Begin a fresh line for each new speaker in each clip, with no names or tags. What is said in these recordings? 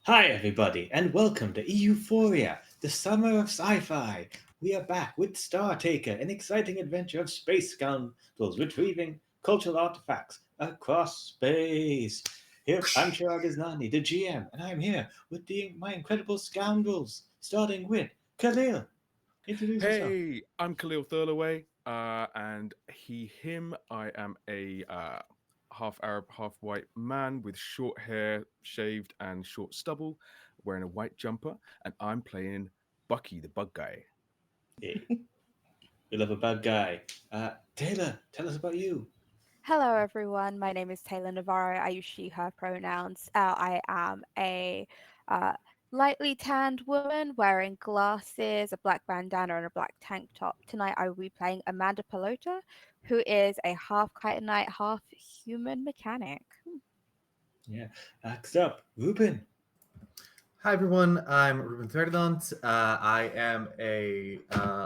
Hi, everybody, and welcome to EUphoria, the summer of sci-fi. We are back with Star Taker, an exciting adventure of space scoundrels retrieving cultural artifacts across space. Here, I'm Chirag Asnani, the GM, and I'm here with my incredible scoundrels, starting with Khalil. Introduce yourself.
Hey, I'm Khalil Thirlaway, and him. I am a half Arab, half white man with short hair, shaved, and short stubble, wearing a white jumper, and I'm playing Bucky, the bug guy.
Hey, we love a bad guy. Taylor, tell us about you.
Hello, everyone. My name is Taylor Navarro. I use she, her pronouns. I am a uh, lightly tanned woman wearing glasses, a black bandana, and a black tank top. Tonight, I will be playing Amanda Pelota, who is a half chitinite, half human mechanic.
Yeah. Next up, Ruben.
Hi everyone, I'm Ruben Ferdinand. I am a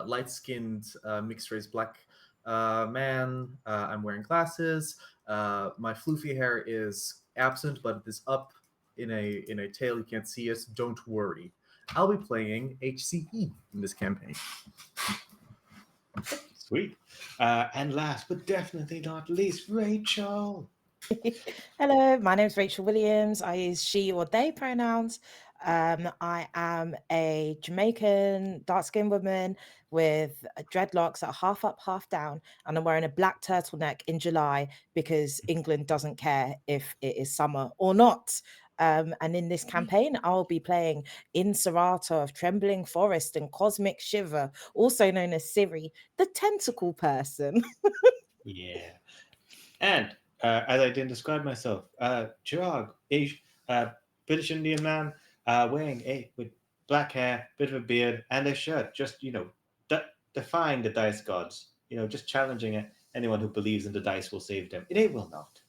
light-skinned mixed-race black man. I'm wearing glasses. My floofy hair is absent, but it is up in a tail. You can't see it. Don't worry. I'll be playing HCE in this campaign.
Sweet. And last but definitely not least, Rachel.
Hello, my name is Rachel Williams. I use she or they pronouns. I am a Jamaican dark-skinned woman with dreadlocks that are half up, half down, and I'm wearing a black turtleneck in July because England doesn't care if it is summer or not. And in this campaign, I'll be playing Inserata of Trembling Forest and Cosmic Shiver, also known as Siri, the tentacle person.
Yeah. And as I didn't describe myself, Chirag, uh, British Indian man, wearing with black hair, bit of a beard, and a shirt, just defying the dice gods. Just challenging it. Anyone who believes in the dice will save them. They will not,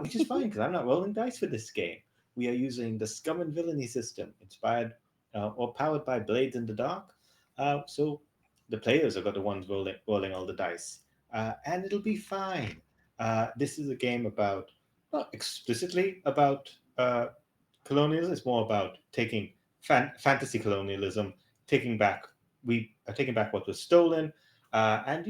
which is fine because I'm not rolling dice for this game. We are using the Scum and Villainy system, inspired or powered by Blades in the Dark. So the players are the ones rolling all the dice, and it'll be fine. This is a game about, not explicitly about colonialism. It's more about taking fantasy colonialism, taking back we are taking back what was stolen, and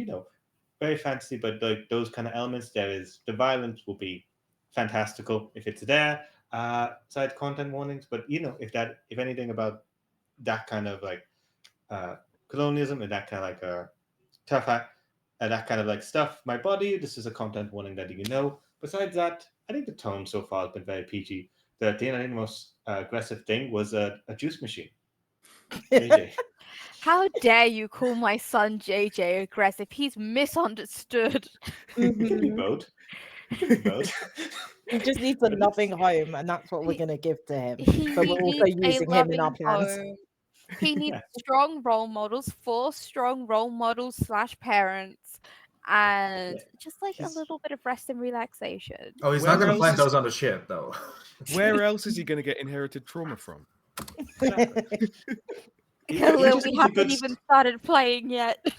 very fantasy. But those kind of elements, the violence will be fantastical if it's there. Side content warnings, but if anything about that kind of like uh, colonialism and that kind of like tough that kind of like stuff. My body, this is a content warning that you know. Besides that, I think the tone so far has been very PG. I think the most aggressive thing was a juice machine. JJ.
How dare you call my son JJ aggressive? He's misunderstood.
It can be
Mhm.
both. It can be both.
He just needs a loving home, and that's what we're
He,
going to give to him.
he
But we're also
needs a
using him in our
loving
plans.
home. He needs
Yeah.
strong role models, 4 strong role models slash parents, and
Yeah.
just like a
He's,
little bit of rest and relaxation.
Oh, he's not
Where
going to
else
plant
is
those on the ship, though.
where else is he going to get inherited trauma from?
exactly. He
Khalil,
just
we
needs a good.
haven't even started playing yet.
We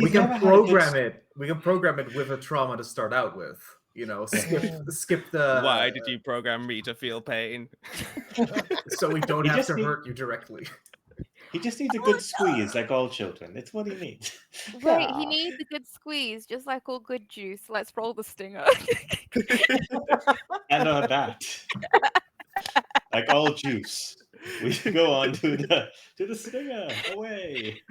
He's
can
never had a good.
program it. We can program it with a trauma to start out with. Skip
Why did
the
you program me to feel pain?
so we don't
He
have
just
to
need,
hurt you directly.
He just needs a good squeeze, like all children. It's what he needs.
Right, he
Yeah.
needs a good squeeze, just like all good juice. Let's roll the stinger.
And on that, like all juice, we go on to the stinger. Away.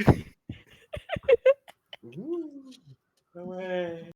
Woo. Away.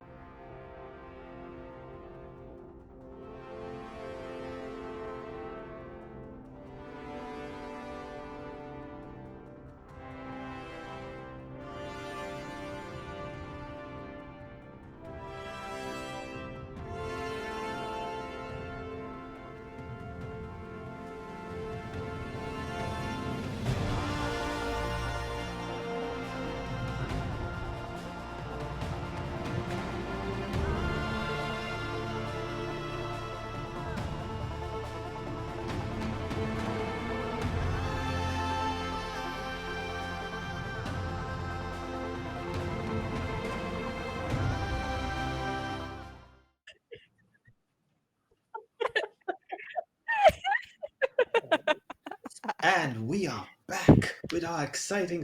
And we are back with our exciting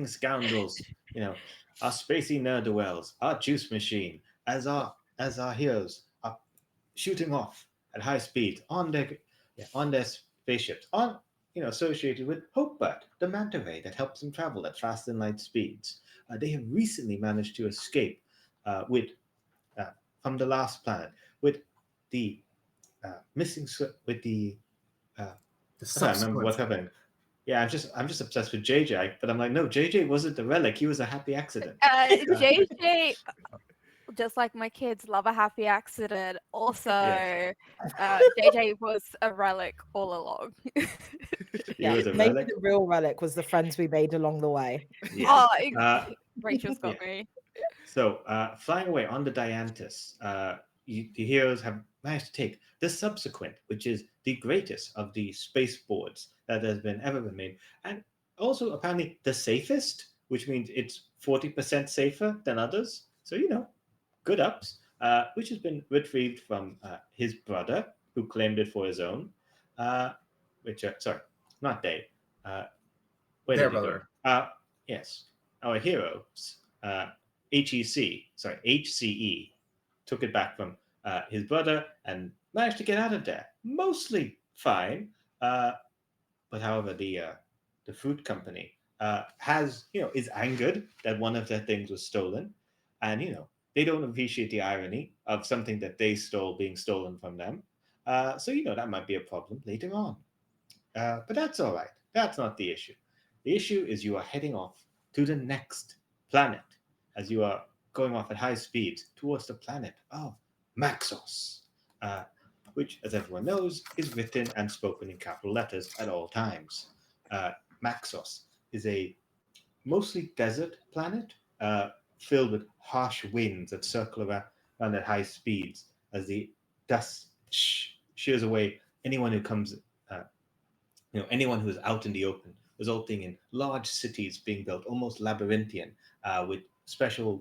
scoundrels. Our spacey ne'er-do-wells, our juice machine, as our heroes are shooting off at high speed on their spaceships, associated with Hopebird, the manta ray that helps them travel at fast and light speeds. They have recently managed to escape with uh, from the last planet with the with the uh,
The
I don't remember
subsequent.
what happened. Yeah, I'm just obsessed with JJ, but I'm like, no, JJ wasn't the relic. He was a happy accident.
JJ, just like my kids, love a happy accident. Also,
Yeah,
JJ was a relic all along.
he
Yeah,
was a
maybe
relic.
the real relic was the friends we made along the way.
Yes.
Oh, Rachel's
Yeah.
got me.
So, flying away on the Diantis, the heroes have managed to take the subsequent, which is the greatest of the space boards that has been ever been made, and also apparently the safest, which means it's 40% safer than others. So, good ups, which has been retrieved from his brother, who claimed it for his own. Uh, sorry, not Dave. Uh, where
Their
did he go?
brother.
Yes, our heroes, HCE, took it back from his brother and managed to get out of there, mostly fine. Uh, but however, the fruit company is angered that one of their things was stolen, and they don't appreciate the irony of something that they stole being stolen from them. So that might be a problem later on. But that's all right. That's not the issue. The issue is you are heading off to the next planet as you are going off at high speeds towards the planet of Maxos, uh, which, as everyone knows, is written and spoken in capital letters at all times. Uh, Maxos is a mostly desert planet filled with harsh winds that circle around at high speeds as the dust shears away uh, anyone who is out in the open, resulting in large cities being built, almost labyrinthian, with specially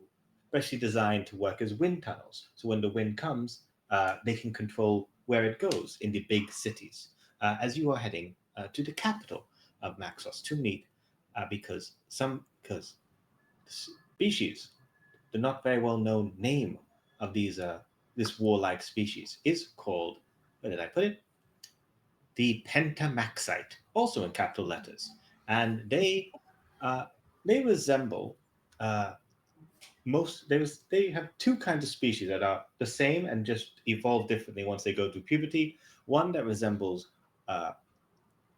designed to work as wind tunnels. So when the wind comes, they can control where it goes in the big cities. As you are heading to the capital of Maxos to meet, because species, the not very well known name of this warlike species is called, where did I put it? The Pentamaxite, also in capital letters, and uh, they resemble uh, they have two kinds of species that are the same and just evolve differently once they go through puberty. One that resembles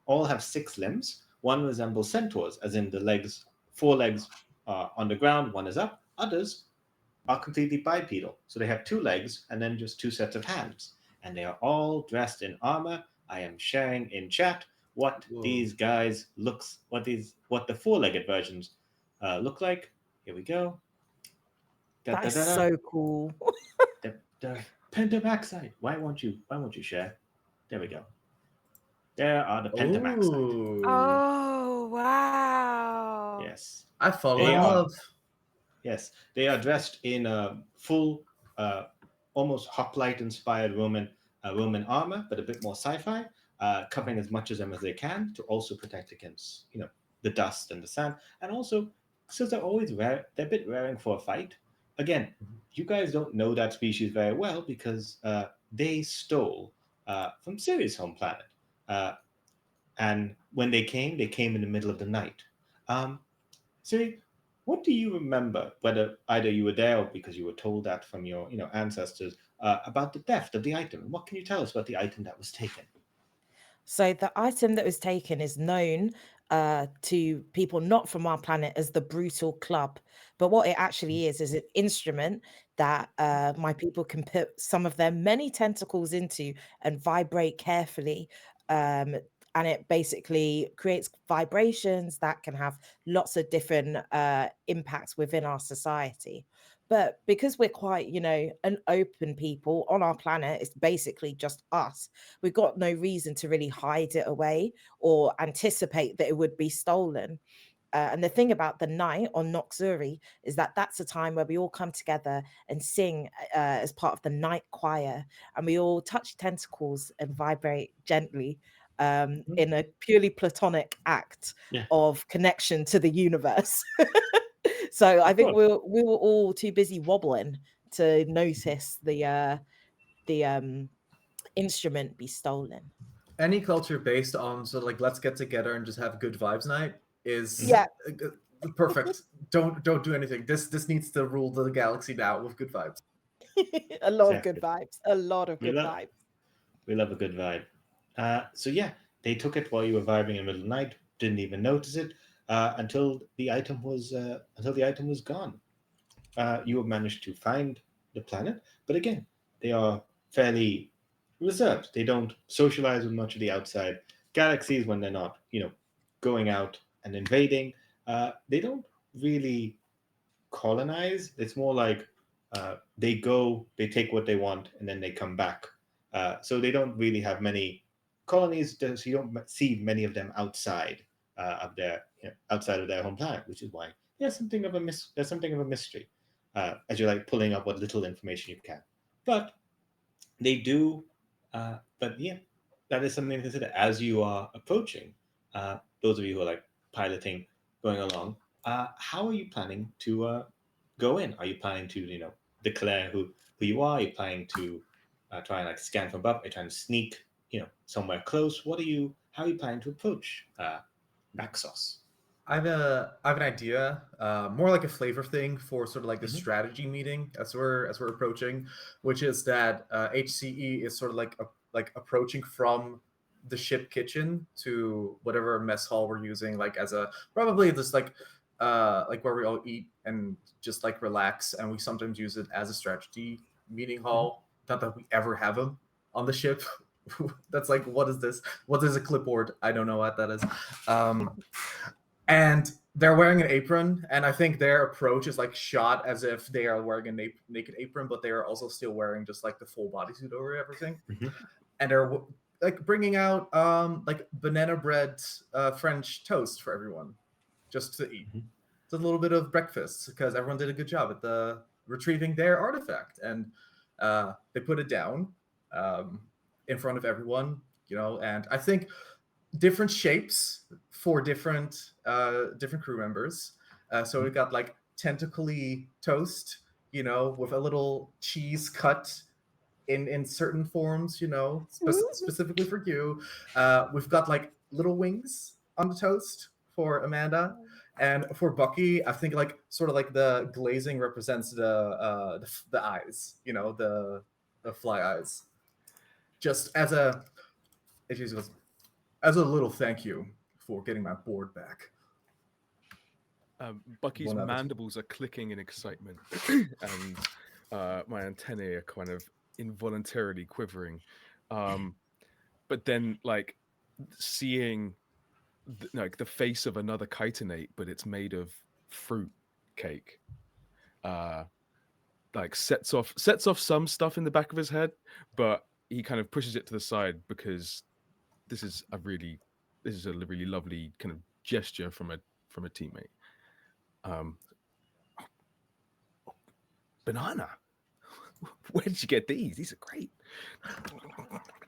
all have 6 limbs. One resembles centaurs, as in the legs, 4 legs on the ground, one is up. Others are completely bipedal. So they have 2 legs and then just 2 sets of hands. And they are all dressed in armor. I am sharing in chat what
Whoa.
these guys what the 4-legged versions look like. Here we go.
That is so cool.
The Pentamaxite. Why won't you share? There we go. There are the Pentamaxite.
Ooh.
Oh, wow.
Yes.
I fall
They
in
are.
love.
Yes, they are dressed in a full, almost hoplite inspired Roman armor, but a bit more sci-fi, covering as much of them as they can to also protect against the dust and the sand, and also since they're a bit raring for a fight. Again, you guys don't know that species very well because they stole from Sirius' home planet, uh, and when they came in the middle of the night. Um, Siri, what do you remember, whether either you were there or because you were told that from your ancestors, about the theft of the item? What can you tell us about the item that was taken?
So the item that was taken is known to people not from our planet as the Brutal Club. But what it actually is an instrument that my people can put some of their many tentacles into and vibrate carefully. And it basically creates vibrations that can have lots of different impacts within our society. But because we're quite, an open people on our planet, it's basically just us. We've got no reason to really hide it away or anticipate that it would be stolen. And the thing about the night on Noxuri is that that's a time where we all come together and sing as part of the night choir, and we all touch tentacles and vibrate gently in a purely platonic act
Yeah.
of connection to the universe. So I think we were all too busy wobbling to notice the instrument be stolen.
Any culture based on sort of like let's get together and just have good vibes night is
Yeah.
perfect. Don't do anything. This needs to rule the galaxy now with good vibes.
A lot of
Exactly.
good vibes. A lot of good vibes.
We love a good vibe. So yeah, they took it while you were vibing in the middle of the night. Didn't even notice it until the item was gone. You have managed to find the planet, but again, they are fairly reserved. They don't socialize with much of the outside galaxies when they're not, going out and invading. They don't really colonize. It's more like they go, they take what they want, and then they come back. So they don't really have many colonies. So you don't see many of them outside of their outside of their home planet, which is why there's something of a mystery as you're like pulling up what little information you can. But they do. But yeah, that is something to consider as you are approaching. Those of you who are like piloting, going along. How are you planning to go in? Are you planning to declare who you are? Are you planning to try and like scan from above? Are you trying to sneak somewhere close? How are you planning to approach Naxos?
I have an idea, more like a flavor thing for sort of like the strategy meeting as we're approaching, which is that HCE is sort of like approaching from the ship kitchen to whatever mess hall we're using, like as a probably just like where we all eat and just like relax, and we sometimes use it as a strategy meeting hall. Not that we ever have them on the ship. That's like, what is this? What is a clipboard? I don't know what that is. And they're wearing an apron, and I think their approach is like shot as if they are wearing a naked apron, but they are also still wearing just like the full bodysuit over everything. And they're like bringing out like banana bread French toast for everyone just to eat. It's a little bit of breakfast because everyone did a good job at the retrieving their artifact, and they put it down in front of everyone, and I think different shapes for different crew members. So we've got like tentacly toast, with a little cheese cut in certain forms, specifically for you. We've got like little wings on the toast for Amanda. And for Bucky, I think like sort of like the glazing represents the eyes, the fly eyes. Just as a little thank you for getting my board back.
Bucky's mandibles are clicking in excitement, and my antennae are kind of involuntarily quivering. But then, like, seeing like the face of another chitinate, but it's made of fruit cake, like sets off some stuff in the back of his head, but he kind of pushes it to the side because this is a really lovely kind of gesture from a teammate. Banana, where did you get these? These are great.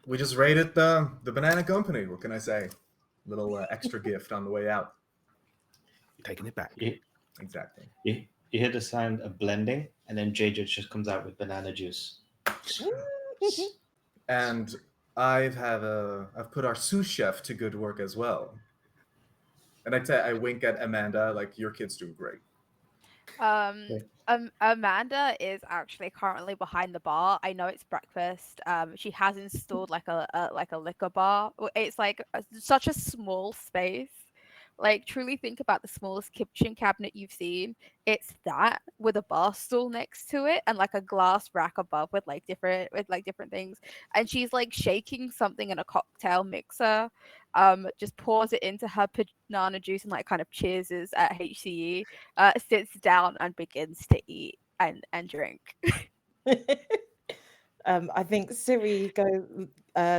We just raided the banana company. What can I say? Little extra gift on the way out.
Taking it back.
Exactly.
You hear the sound of blending, and then JJ just comes out with banana juice.
And I've put our sous chef to good work as well. And I wink at Amanda, like, your kid's doing great.
Amanda is actually currently behind the bar. I know it's breakfast. She has installed like a liquor bar. It's like such a small space. Like, truly think about the smallest kitchen cabinet you've seen. It's that with a bar stool next to it and like a glass rack above with different things. And she's like shaking something in a cocktail mixer. Just pours it into her banana juice and like kind of cheerses at HCE. Sits down and begins to eat and drink.
I think Siri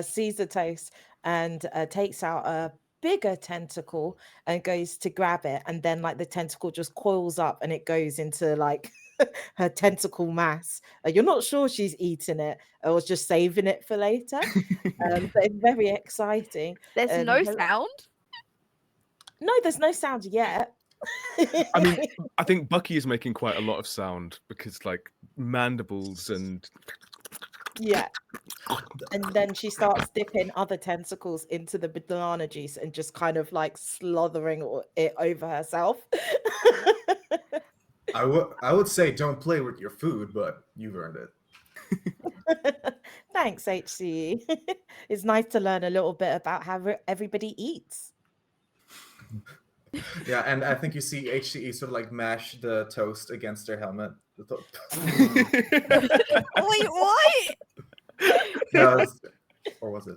sees the toast and takes out a bigger tentacle and goes to grab it, and then like the tentacle just coils up and it goes into like her tentacle mass. You're not sure she's eating it or just saving it for later. But it's very exciting.
There's
And
no sound.
no, there's no sound yet.
I mean, I think Bucky is making quite a lot of sound because, like, mandibles and
yeah. And then she starts dipping other tentacles into the banana juice and just kind of like slothering it over herself.
I would say don't play with your food, but you've earned it.
Thanks, HC. It's nice to learn a little bit about how everybody eats.
Yeah, and I think you see HCE sort of like mash the toast against her helmet.
Wait, what?
No, or was it?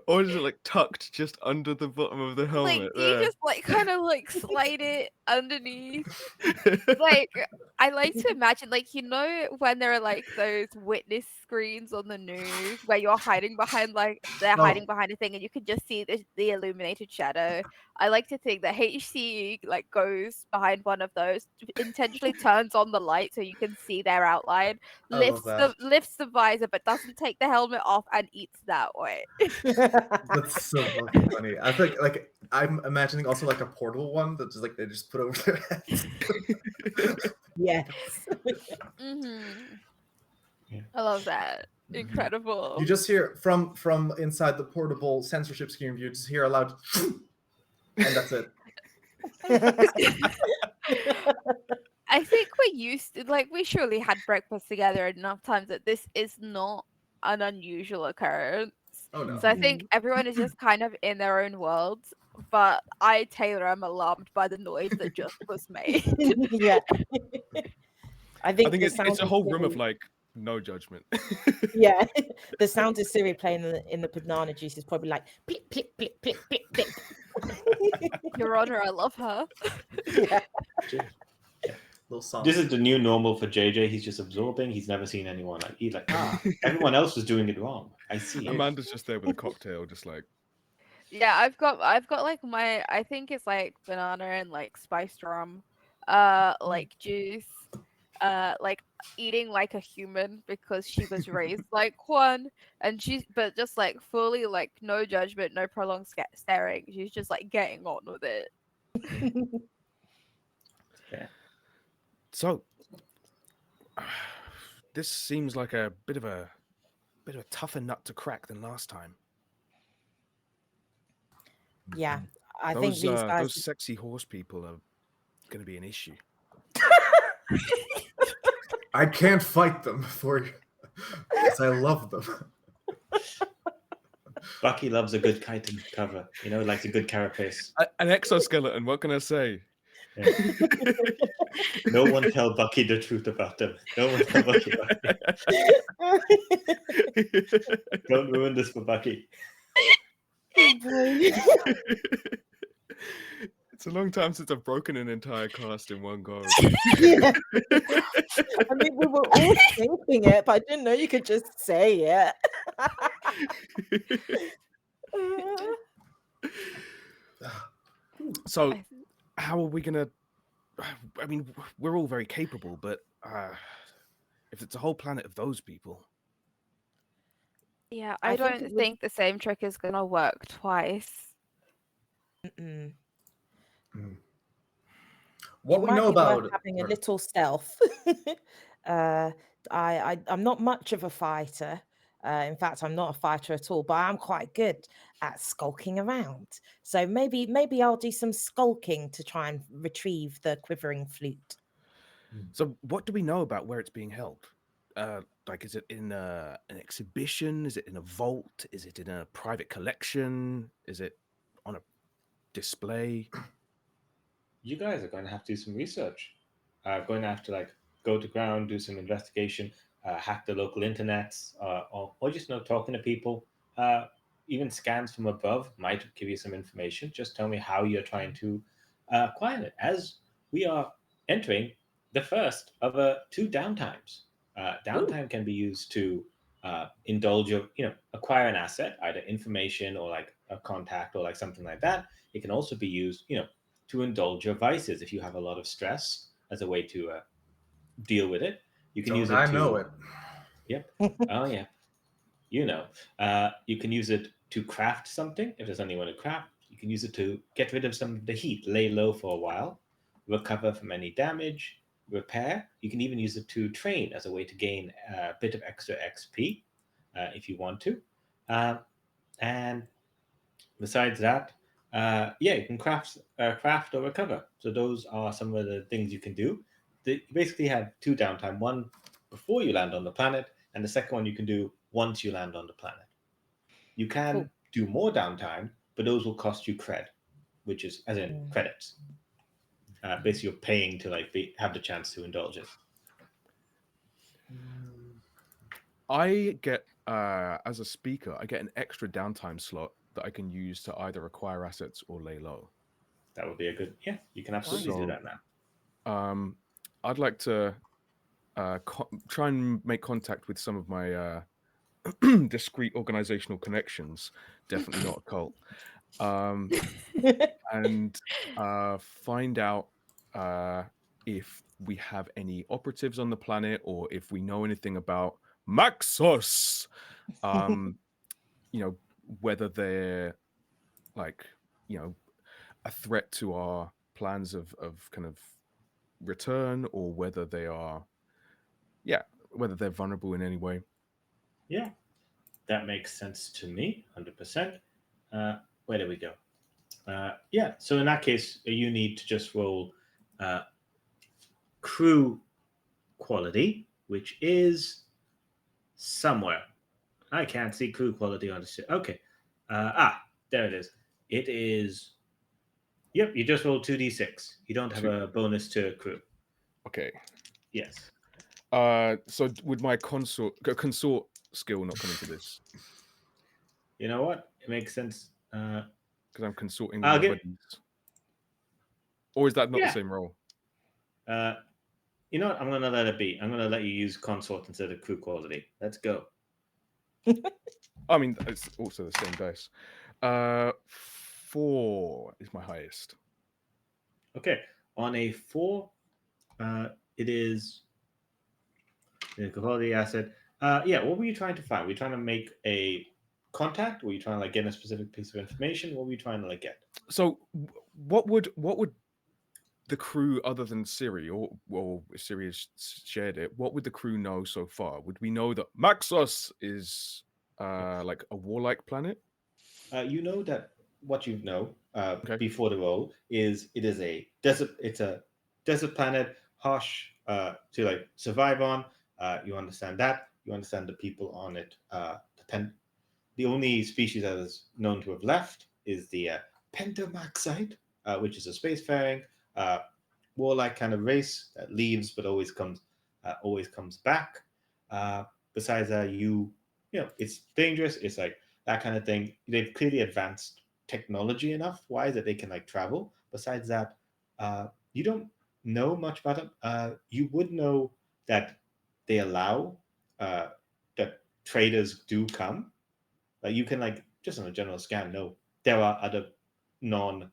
or is it like tucked just under the bottom of the
Like
helmet?
you just like kind of like slide it underneath. Like I like to imagine, like, you know, when there are like those witness screens on the news where you're hiding behind, like they're hiding behind a thing and you can just see the illuminated shadow. I like to think that HC like goes behind one of those, intentionally turns on the light so you can see their outline,
I love that.
lifts the visor but doesn't take the helmet off and eats that way.
That's so fucking funny. I think like I'm imagining also like a portable one that just like they just put over their heads.
Yes.
Yeah.
I love that. Incredible.
You just hear from inside the portable censorship screen. You just hear a loud, and that's it.
I think we're used to, like, we surely had breakfast together enough times that this is not an unusual occurrence.
Oh no.
So I think everyone is just kind of in their own worlds. But I, Taylor, am alarmed by the noise that just was made.
Yeah. I think
it's a whole room of like no judgment.
Yeah, the sound of Siri playing in the banana juice is probably like plip plip plip plip plip plip.
Your Honor, I love her.
Yeah.
Little song.
This is the new normal for JJ. He's just absorbing. He's never seen anyone like he's like, everyone else was doing it wrong. I see.
Amanda's just there with a cocktail, just like.
Yeah, I've got like my, I think it's like banana and like spiced rum, like juice, like eating like a human because she was raised like one, and she's, but just like fully like no judgment, no prolonged staring. She's just like getting on with it.
Yeah.
So this seems like a bit of a tougher nut to crack than last time.
Yeah, I think these guys.
Those sexy horse people are going to be an issue.
I can't fight them for you because I love them.
Bucky loves a good chitin cover. You know, likes a good carapace.
An exoskeleton. What can I say?
Yeah. No one tell Bucky the truth about them. No one tell Bucky about it. Don't ruin this for Bucky.
It's a long time since I've broken an entire cast in one go.
Yeah. I mean, we were all thinking it, but I didn't know you could just say it.
So, how are we gonna? I mean, we're all very capable, but if it's a whole planet of those people,
Yeah,
I
I
think
don't
it
think the same trick is gonna work twice.
What
It
we
might
know
be worth
about
having a little stealth. I'm not much of a fighter. In fact, I'm not a fighter at all, but I'm quite good at skulking around. So maybe I'll do some skulking to try and retrieve the quivering flute.
So, what do we know about where it's being held? Like, is it in an exhibition? Is it in a vault? Is it in a private collection? Is it on a display?
You guys are going to have to do some research. Going to have to like go to ground, do some investigation, hack the local internets, or just talking to people. Even scans from above might give you some information. Just tell me how you're trying to acquire it. As we are entering the first of two downtimes. Downtime can be used to indulge your, acquire an asset, either information or like a contact or like something like that. It can also be used, to indulge your vices if you have a lot of stress, as a way to deal with it. You can
Don't
use it
I
to
know it?
Yep. Oh yeah. You know. You can use it to craft something if there's something you want to craft. You can use it to get rid of some of the heat, lay low for a while, recover from any damage, repair. You can even use it to train as a way to gain a bit of extra XP if you want to. And besides that, yeah, you can craft or recover. So those are some of the things you can do. You basically have two downtime: one before you land on the planet, and the second one you can do once you land on the planet. You can
Cool.
do more downtime, but those will cost you cred, which is as in credits. Basically, you're paying to have the chance to indulge it.
I get as a speaker, I get an extra downtime slot that I can use to either acquire assets or lay low.
That would be a good. Yeah, you can absolutely do
So,
that now.
I'd like to try and make contact with some of my discrete organizational connections. Definitely not a cult. And find out if we have any operatives on the planet, or if we know anything about Maxos. You know, whether they're like, you know, a threat to our plans of kind of return, or whether they are, whether they're vulnerable in any way.
Yeah, that makes sense to me, 100%. Where do we go? Yeah, so in that case, you need to just roll crew quality, which is somewhere. I can't see crew quality on the ship. Okay. There it is. It is. Yep, you just roll 2d6. You don't have a bonus to crew.
Okay.
Yes.
So would my consort skill not come into this?
You know what? It makes sense.
Because I'm consorting
I'll
with my
get-
buddies. Or is that not
Yeah.
the same role?
You know what? I'm going to let it be. I'm going to let you use consort instead of crew quality. Let's go.
I mean, it's also the same dice. 4 is my highest.
Okay. On a 4, it is the quality asset. Yeah, what were you trying to find? Were you trying to make a contact? Were you trying to get a specific piece of information? What were you trying to get?
So what would the crew, other than Siri, or if Siri has shared it, what would the crew know so far? Would we know that Maxos is like a warlike planet?
You know that what you know
Okay.
before the roll is it is a desert. It's a desert planet, harsh to survive on. You understand that. You understand the people on it depend. The only species that is known to have left is the Pentamaxite, which is a spacefaring warlike kind of race that leaves but always comes back. Besides that, you know it's dangerous. It's like that kind of thing. They've clearly advanced technology enough wise that they can travel. Besides that, you don't know much about them. You would know that they allow that traders do come. Like you can just on a general scan know there are other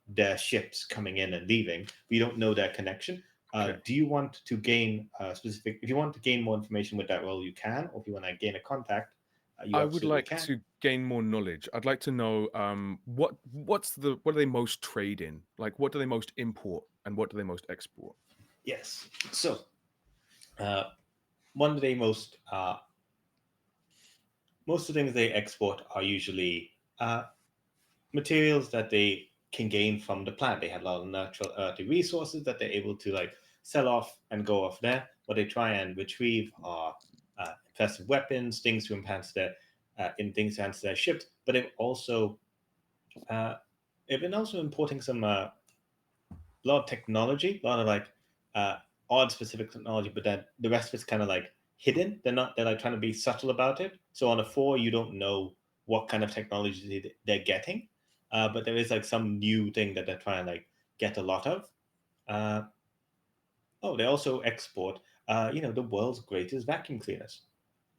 their ships coming in and leaving. We don't know their connection.
Okay.
Do you want to gain specific? If you want to gain more information with that role, you can. Or if you want to gain a contact, you
I would
absolutely
like
can.
to gain more knowledge. I'd like to know what do they most trade in? Like, what do they most import, and what do they most export?
Yes. So, one of the most of the things they export are usually materials that they can gain from the plant. They have a lot of natural earthy resources that they're able to sell off and go off there. What they try and retrieve are impressive weapons, things to enhance their ships. But they've been also importing some a lot of technology, a lot of odd specific technology, but then the rest of it's kind of hidden. They're trying to be subtle about it. So on a 4, you don't know what kind of technology they're getting. But there is some new thing that they're trying to get a lot of. They also export, the world's greatest vacuum cleaners,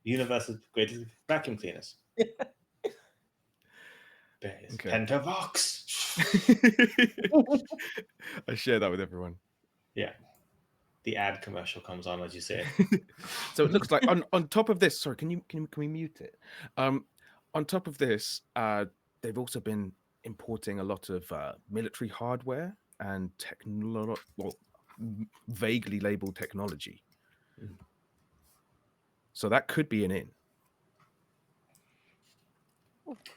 the universe's greatest vacuum cleaners. There is
Okay.
Pentavox.
I share that with everyone.
Yeah, the ad commercial comes on as you say it.
So it looks like on top of this. Sorry, can we mute it? On top of this, they've also been importing a lot of military hardware and vaguely labeled technology. So that could be an in.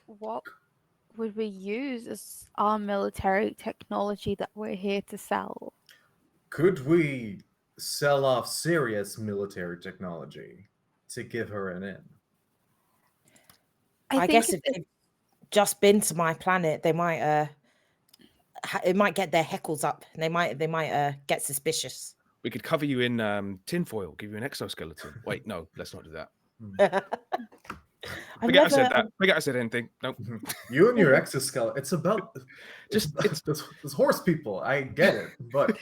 What would we use as our military technology that we're here to sell?
Could we sell off serious military technology to give her an in?
I
think
guess if they've just been to my planet, they might it might get their heckles up. They might get suspicious.
We could cover you in tinfoil, give you an exoskeleton. Wait, no, let's not do that. Forget I said that. Forget I said anything. Nope.
You and your exoskeleton. It's about
Just
it's horse people. I get it, but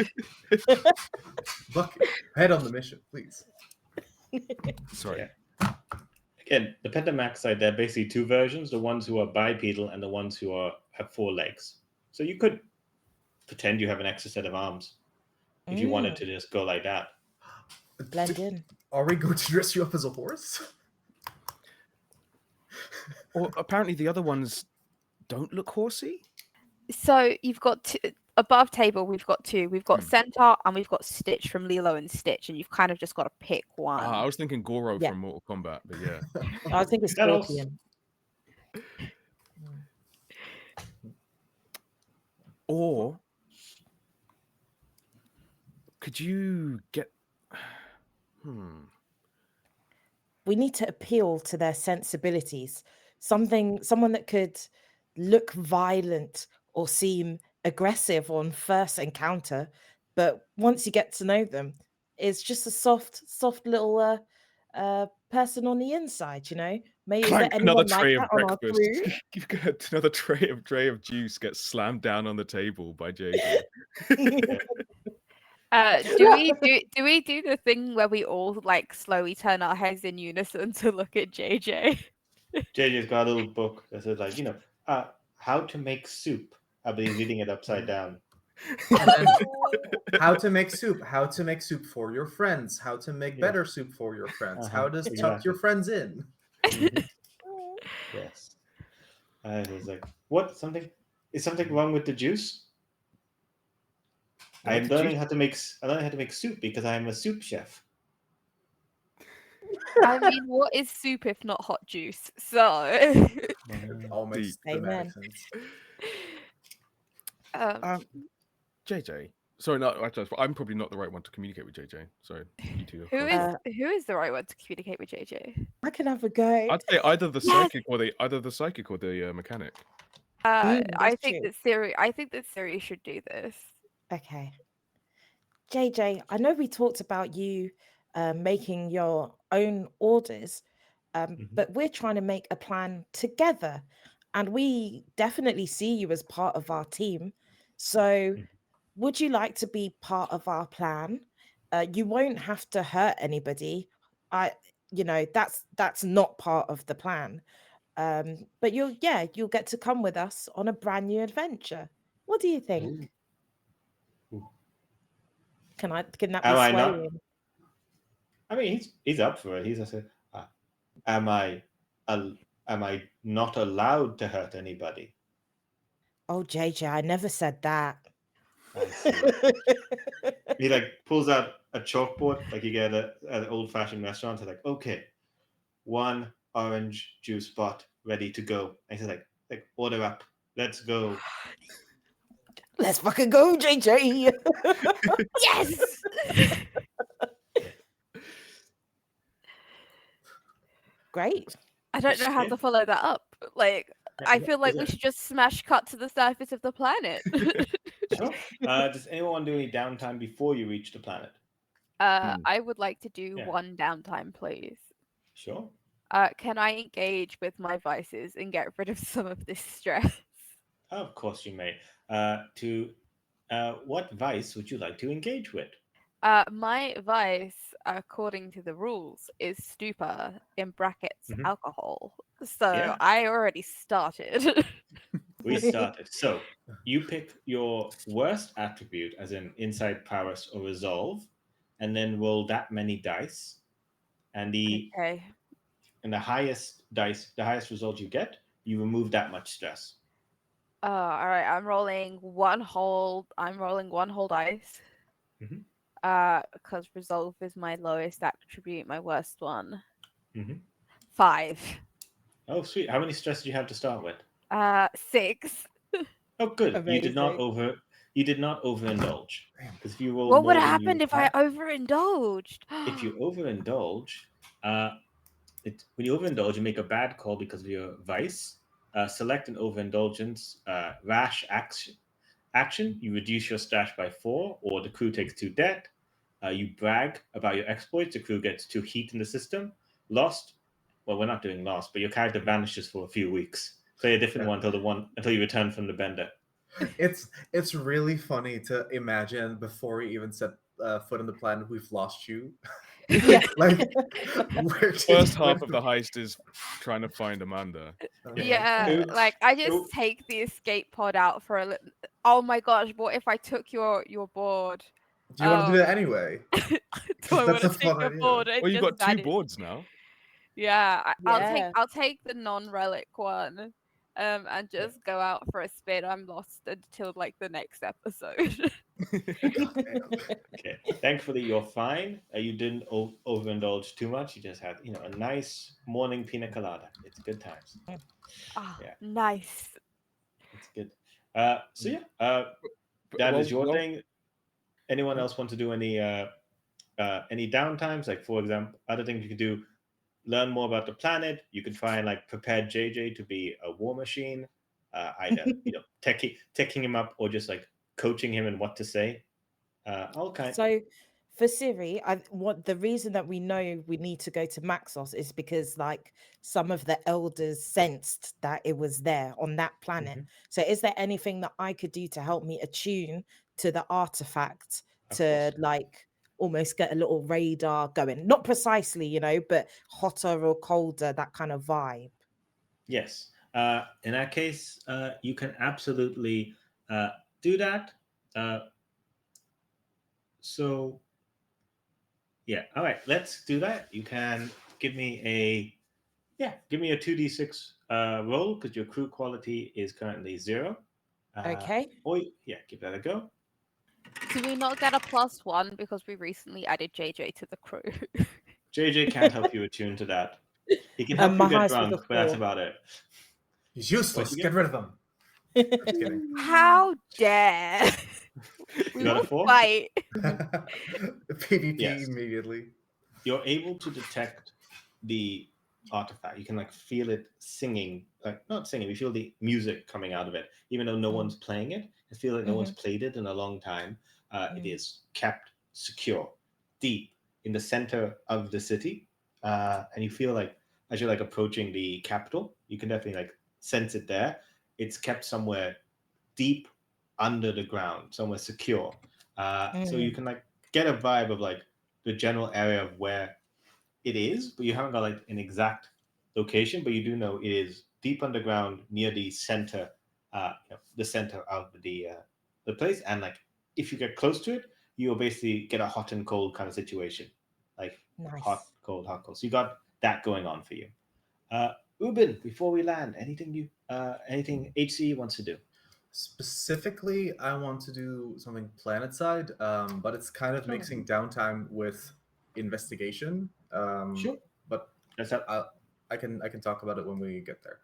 Bucket, head on the mission, please.
Sorry.
Yeah. Again, the Pentamax side, there are basically two versions: the ones who are bipedal and the ones who have 4 legs. So you could pretend you have an extra set of arms if you wanted to just go like that.
Blend in.
Are we going to dress you up as a horse?
Or apparently the other ones don't look horsey.
So you've got above table. We've got 2. We've got Centaur and we've got Stitch from Lilo and Stitch, and you've kind of just got to pick one.
I was thinking Goro from Mortal Kombat, but yeah.
I think it's Scorpion.
Or could you get?
We need to appeal to their sensibilities. Someone that could look violent or seem aggressive on first encounter, but once you get to know them, it's just a soft little person on the inside, you know. Maybe
Clank, another tray of
on our
breakfast.
crew?
You've got another tray of juice gets slammed down on the table by JJ.
Do we do the thing where we all like slowly turn our heads in unison to look at JJ?
JJ's got a little book that says, like, how to make soup. I'll be reading it upside down.
How to make soup for your friends, how to make better soup for your friends, how to tuck your friends in.
Yes. I was like, what? Is something wrong with the juice? I'm learning how to make soup because I'm a soup chef.
I mean, what is soup if not hot juice? So
It all makes dramatic sense.
JJ. Sorry, no, I'm probably not the right one to communicate with JJ. Sorry, you two.
Who is the right one to communicate with JJ?
I can have a go.
I'd say either the psychic or the mechanic.
I think that Siri should do this.
Okay. JJ, I know we talked about you making your own orders, but we're trying to make a plan together, and we definitely see you as part of our team. So would you like to be part of our plan? You won't have to hurt anybody. That's not part of the plan. But you'll get to come with us on a brand new adventure. What do you think? Can that be swaying?
I mean, he's up for it. He's just am I not allowed to hurt anybody?
Oh, JJ, I never said that.
I see. He like pulls out a chalkboard like you get at an old-fashioned restaurant. He's like, okay, 1 orange juice bot ready to go. And he's like order up. Let's go.
Let's fucking go, JJ.
Yes.
Great.
I don't know how to follow that up. Like, I feel like we should just smash cut to the surface of the planet.
Sure. Does anyone want to do any downtime before you reach the planet?
I would like to do 1 downtime, please.
Sure.
Can I engage with my vices and get rid of some of this stress?
Of course you may. What vice would you like to engage with?
My vice, according to the rules, is stupor, in brackets, alcohol. So I already started.
We started. So you pick your worst attribute, as in insight, prowess, or resolve, and then roll that many dice, and the
Okay.
highest dice, the highest result you get, you remove that much stress.
All right. I'm rolling one whole dice.
Mhm.
Because resolve is my lowest attribute, my worst one.
Mm-hmm.
5.
Oh, sweet. How many stress did you have to start with?
6.
Oh, good. You did not
Amazing.
overindulge. Because if you roll
What would
more
have
than you
happened if I
had,
overindulged?
if you overindulge, uh, when you overindulge, you make a bad call because of your vice. Select an overindulgence rash action. You reduce your stash by 4, or the crew takes 2 debt. You brag about your exploits. The crew gets 2 heat in the system. Lost. Well, we're not doing lost, but your character vanishes for a few weeks. Play a different
Yeah.
one until you return from the bender.
It's really funny to imagine before we even set foot on the planet, we've lost you.
Yeah.
Like, where
First half of the heist is trying to find Amanda.
Yeah,
Ooh,
like I just
ooh.
take the escape pod out for a little. Oh my gosh, what if I took your board?
Do you want to do that anyway?
Do I
That's
want
a
to take
fun
your
idea.
board and
Well, you
just
got 2
vanish?
boards now.
Yeah,
Yeah.
I'll take the non-relic one, and just go out for a spin. I'm lost until like the next episode.
Goddamn.
Okay. Thankfully, you're fine. You didn't overindulge too much. You just had, a nice morning pina colada. It's good times.
Ah,
Yeah,
nice.
it's good. So yeah,
But-
that is
well,
your
well,
thing. Anyone else want to do any downtimes? Like, for example, other things you could do: learn more about the planet. You could try and like prepare JJ to be a war machine. Either teching him up, or just like coaching him in what to say. All kind.
So for Siri, what the reason that we know we need to go to Maxos is because like some of the elders sensed that it was there on that planet.
Mhm.
So is there anything that I could do to help me attune to the artifact
Of
to
course.
like almost get a little radar going? Not precisely, but hotter or colder, that kind of vibe.
Yes. In that case, you can absolutely do that. Uh, so, yeah. All right. Let's do that. You can give me a 2d6 roll because your crew quality is currently 0.
Okay.
Give that a go.
Do we not get a +1 because we recently added JJ to the crew?
JJ can't help you attune to that. He can
And
help
my
you get
highest was a
drunk, but that's
4.
about it.
He's
What'd
useless.
you
Get
get?
rid of him. Just kidding.
How dare! We
You got a
will
4?
fight.
PvP
Yes.
immediately.
You're able to detect the artifact. You can like feel it singing, like not singing. You feel the music coming out of it, even though no one's playing it. I feel like no one's played it in a long time. It is kept secure, deep in the center of the city, and you feel like as you're like approaching the capital, you can definitely like sense it there. It's kept somewhere deep under the ground, somewhere secure. So you can like get a vibe of like the general area of where it is, but you haven't got like an exact location, but you do know it is deep underground near the center, the center of the place. And like if you get close to it, you'll basically get a hot and cold kind of situation, like hot,
Nice.
cold, hot, cold. So you got that going on for you. Ruben, before we land, anything HC wants to do?
Specifically, I want to do something planet side, but it's kind of
Sure.
mixing downtime with investigation.
Sure.
But
That's up.
I can talk about it when we get there.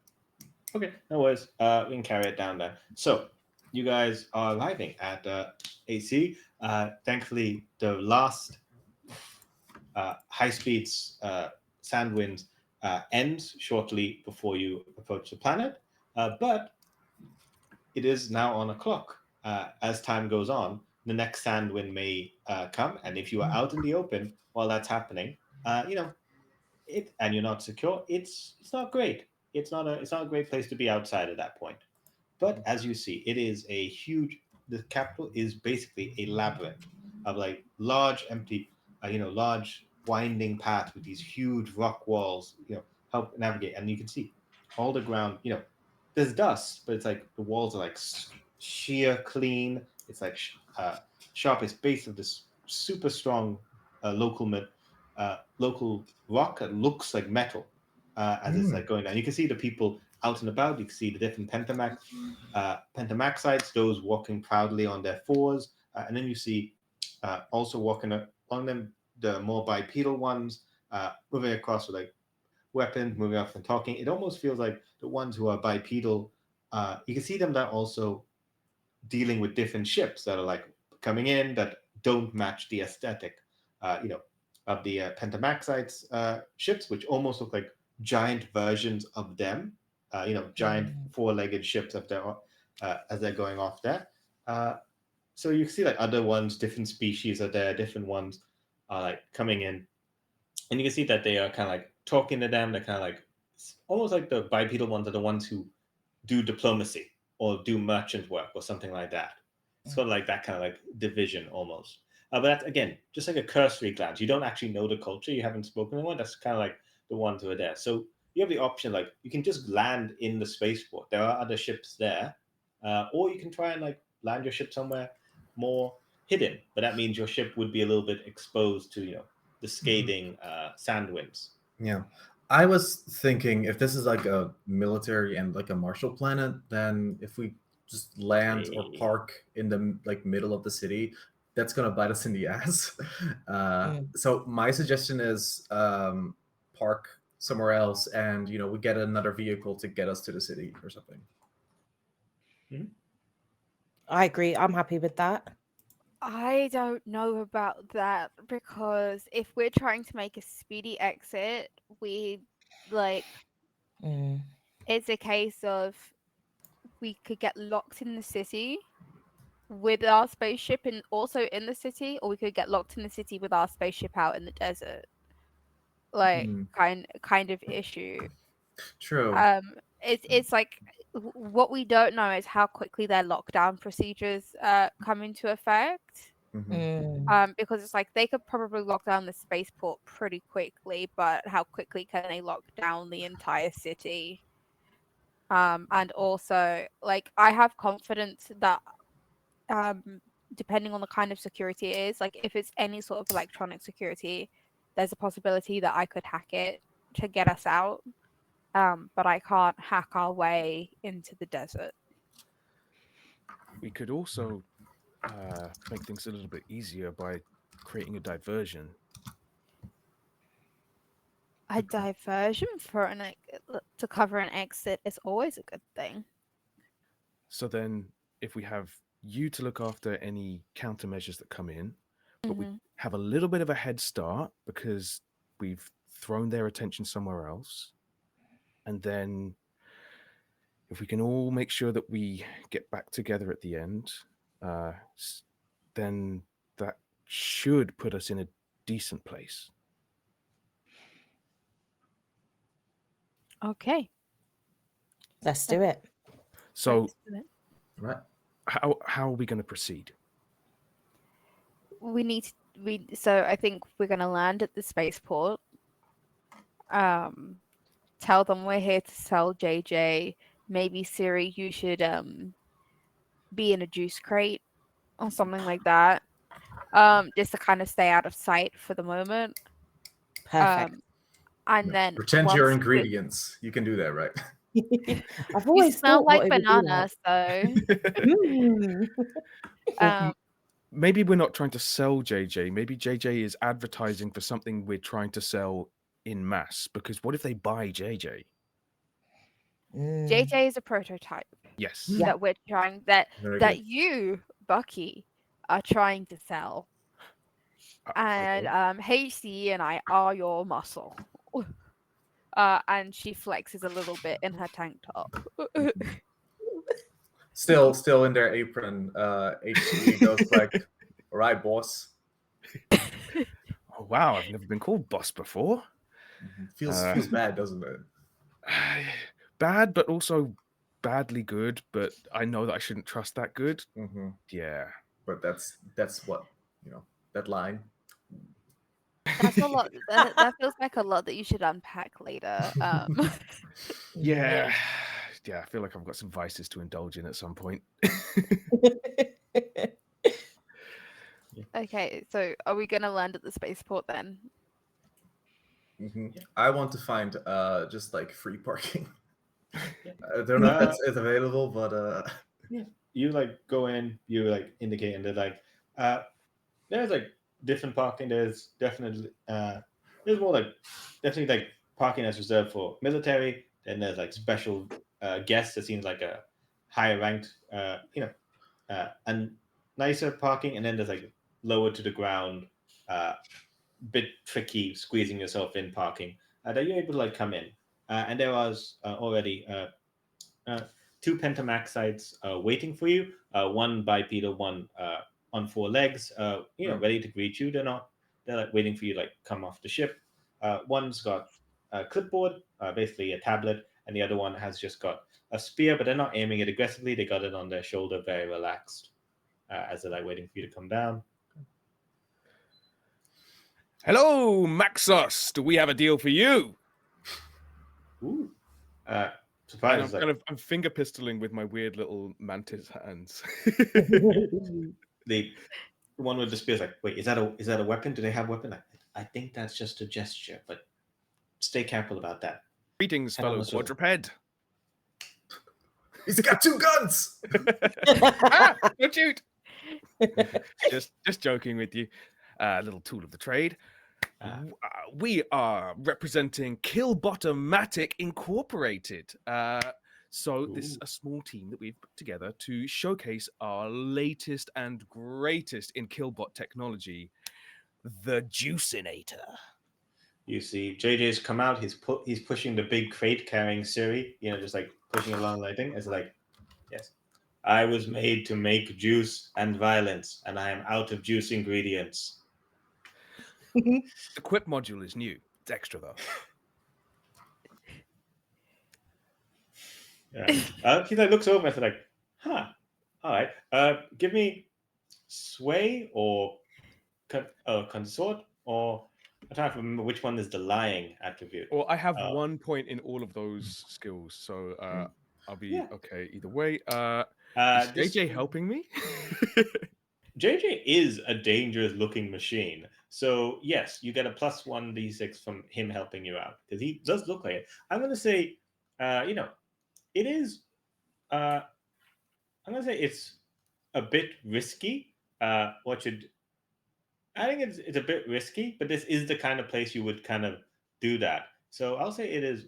Okay, no worries. We can carry it down there. So, you guys are arriving at AC. Thankfully, the last high speeds sand winds ends shortly before you approach the planet. But it is now on a clock. As time goes on, the next sand wind may come, and if you are out in the open while that's happening, and you're not secure, it's not great. It's not a great place to be outside at that point. But as you see, it is a huge. The capital is basically a labyrinth of like large empty, large winding paths with these huge rock walls. Help navigate, and you can see all the ground. There's dust, but it's like the walls are like sheer clean. It's like sharpest base of this super strong local rock that looks like metal as it's like going down. You can see the people out and about. You can see the different pentamaxites, those walking proudly on their fours, and then you see also walking along them the more bipedal ones, moving across with like weapons, moving off and talking. It almost feels like the ones who are bipedal. You can see them that also dealing with different ships that are like coming in that don't match the aesthetic, of the Pentamaxites ships, which almost look like giant versions of them. Giant four-legged ships up there as they're going off there. So you see like other ones, different species are there, different ones are like coming in, and you can see that they are kind of like talking to them. They're kind of like almost like the bipedal ones are the ones who do diplomacy or do merchant work or something like that. It's sort of like that kind of like division almost. But that's again just like a cursory glance. You don't actually know the culture. You haven't spoken to one. That's kind of like the ones who are there. So you have the option like you can just land in the spaceport. There are other ships there, or you can try and like land your ship somewhere more hidden. But that means your ship would be a little bit exposed to the scathing sand winds.
Yeah. I was thinking if this is like a military and like a martial planet, then if we just land or park in the like middle of the city, that's gonna bite us in the ass. So my suggestion is park somewhere else, and we get another vehicle to get us to the city or something.
I agree. I'm happy with that.
I don't know about that because if we're trying to make a speedy exit, we like it's a case of we could get locked in the city with our spaceship and also in the city, or we could get locked in the city with our spaceship out in the desert. Like kind of issue.
True.
It's like what we don't know is how quickly their lockdown procedures come into effect. Because it's like they could probably lock down the spaceport pretty quickly, but how quickly can they lock down the entire city? And also, like, I have confidence that depending on the kind of security it is, like if it's any sort of electronic security, there's a possibility that I could hack it to get us out. But I can't hack our way into the desert.
We could also make things a little bit easier by creating a diversion.
A diversion for to cover an exit is always a good thing.
So then, if we have you to look after any countermeasures that come in, but we have a little bit of a head start because we've thrown their attention somewhere else, and then if we can all make sure that we get back together at the end, then that should put us in a decent place.
Okay.
Let's do it.
So,
right.
How are we going to proceed?
So I think we're going to land at the spaceport. Tell them we're here to sell JJ. Maybe Siri, you should be in a juice crate or something like that. Just to kind of stay out of sight for the moment.
Perfect.
And then
pretend your ingredients. You can do that, right?
I've always
you smell
thought
like bananas, though.
Maybe we're not trying to sell JJ. Maybe JJ is advertising for something we're trying to sell in mass. Because what if they buy JJ?
JJ is a prototype.
Yes.
That we're trying that you, Bucky, are trying to sell. And HC and I are your muscle. And she flexes a little bit in her tank top.
Still in their apron. HC goes like, "All right, boss."
Oh wow, I've never been called boss before.
Feels bad, doesn't it?
Bad, but also badly good. But I know that I shouldn't trust that good. Yeah,
but that's what that line.
That's a lot. That feels like a lot that you should unpack later.
Yeah, I feel like I've got some vices to indulge in at some point.
Okay, so are we gonna land at the spaceport then?
I want to find just like free parking.
Yeah.
I don't know if that's available, but
Yeah. You like go in, you like indicate, and they're like, there's like different parking. There's definitely there's more like definitely like parking that's reserved for military. Then there's like special guests. It seems like a higher ranked, and nicer parking. And then there's like lower to the ground, bit tricky squeezing yourself in parking that you're able to like come in. And there was already uh, two Pentamaxites waiting for you. One bipedal, one on four legs. Ready to greet you. They're like waiting for you to like come off the ship. One's got a clipboard, basically a tablet, and the other one has just got a spear, but they're not aiming it aggressively. They got it on their shoulder, very relaxed, as they're like waiting for you to come down.
Hello, Maxos. Do we have a deal for you?
Ooh.
And
Surprise!
I'm finger pistoling with my weird little mantis hands.
The one with the spear is like, wait, is that a weapon? Do they have weapon? I think that's just a gesture, but stay careful about that.
Greetings,
How
fellow
much was it?
quadruped.
he's got 2 guns.
Don't shoot. just joking with you. Little tool of the trade. We are representing Killbottomatic Incorporated. So this is a small team that we've put together to showcase our latest and greatest in Killbot technology, the Juicinator.
You see, JJ's come out. He's pushing the big crate carrying Siri. Just like pushing along. I think it's like, yes, I was made to make juice and violence, and I am out of juice ingredients.
The Quip module is new. It's extra though.
Yeah. He like looks over and says like, huh, all right. Give me sway or consort, or I'm trying to remember which one is the lying attribute.
Well, I have 1 point in all of those skills, so I'll be okay either way. Is JJ helping me?
JJ is a dangerous looking machine. So yes, you get a +1 d6 from him helping you out because he does look like it. I'm gonna say, it is. I'm gonna say it's a bit risky. I think it's a bit risky, but this is the kind of place you would kind of do that. So I'll say it is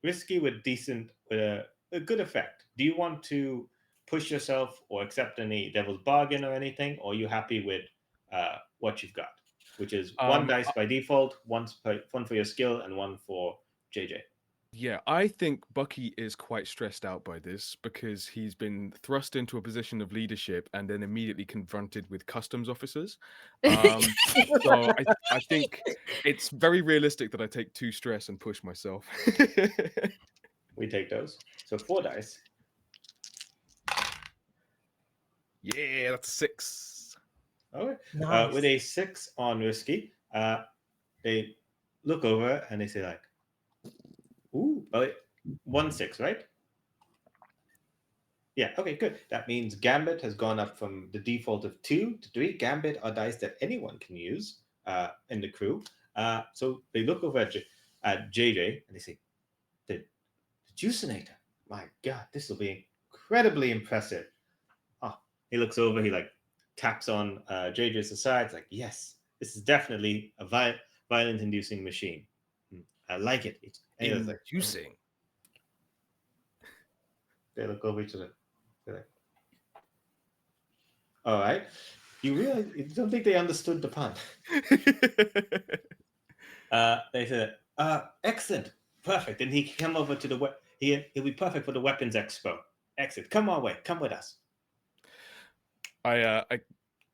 risky with a good effect. Do you want to push yourself or accept any devil's bargain or anything, or are you happy with what you've got, which is 1 dice by default, one for your skill and 1 for JJ?
Yeah, I think Bucky is quite stressed out by this because he's been thrust into a position of leadership and then immediately confronted with customs officers. So I think it's very realistic that I take 2 stress and push myself.
We take those. So 4 dice.
Yeah, that's a 6.
Okay.
Nice.
With a 6 on risky, they look over and they say like, ooh, 1 6, right? Yeah, okay, good. That means Gambit has gone up from the default of 2 to 3. Gambit are dice that anyone can use in the crew. So they look over at JJ and they say, the Juicinator. My God, this will be incredibly impressive. Oh, he looks over, he like taps on JJ's side. It's like, yes, this is definitely a violence-inducing machine. I like it. It's like,
Inducing.
they look over each other. They're like, all right. You don't think they understood the pun? They said, excellent, perfect. And he can come over to he'll be perfect for the weapons expo. Excellent. Come our way. Come with us.
I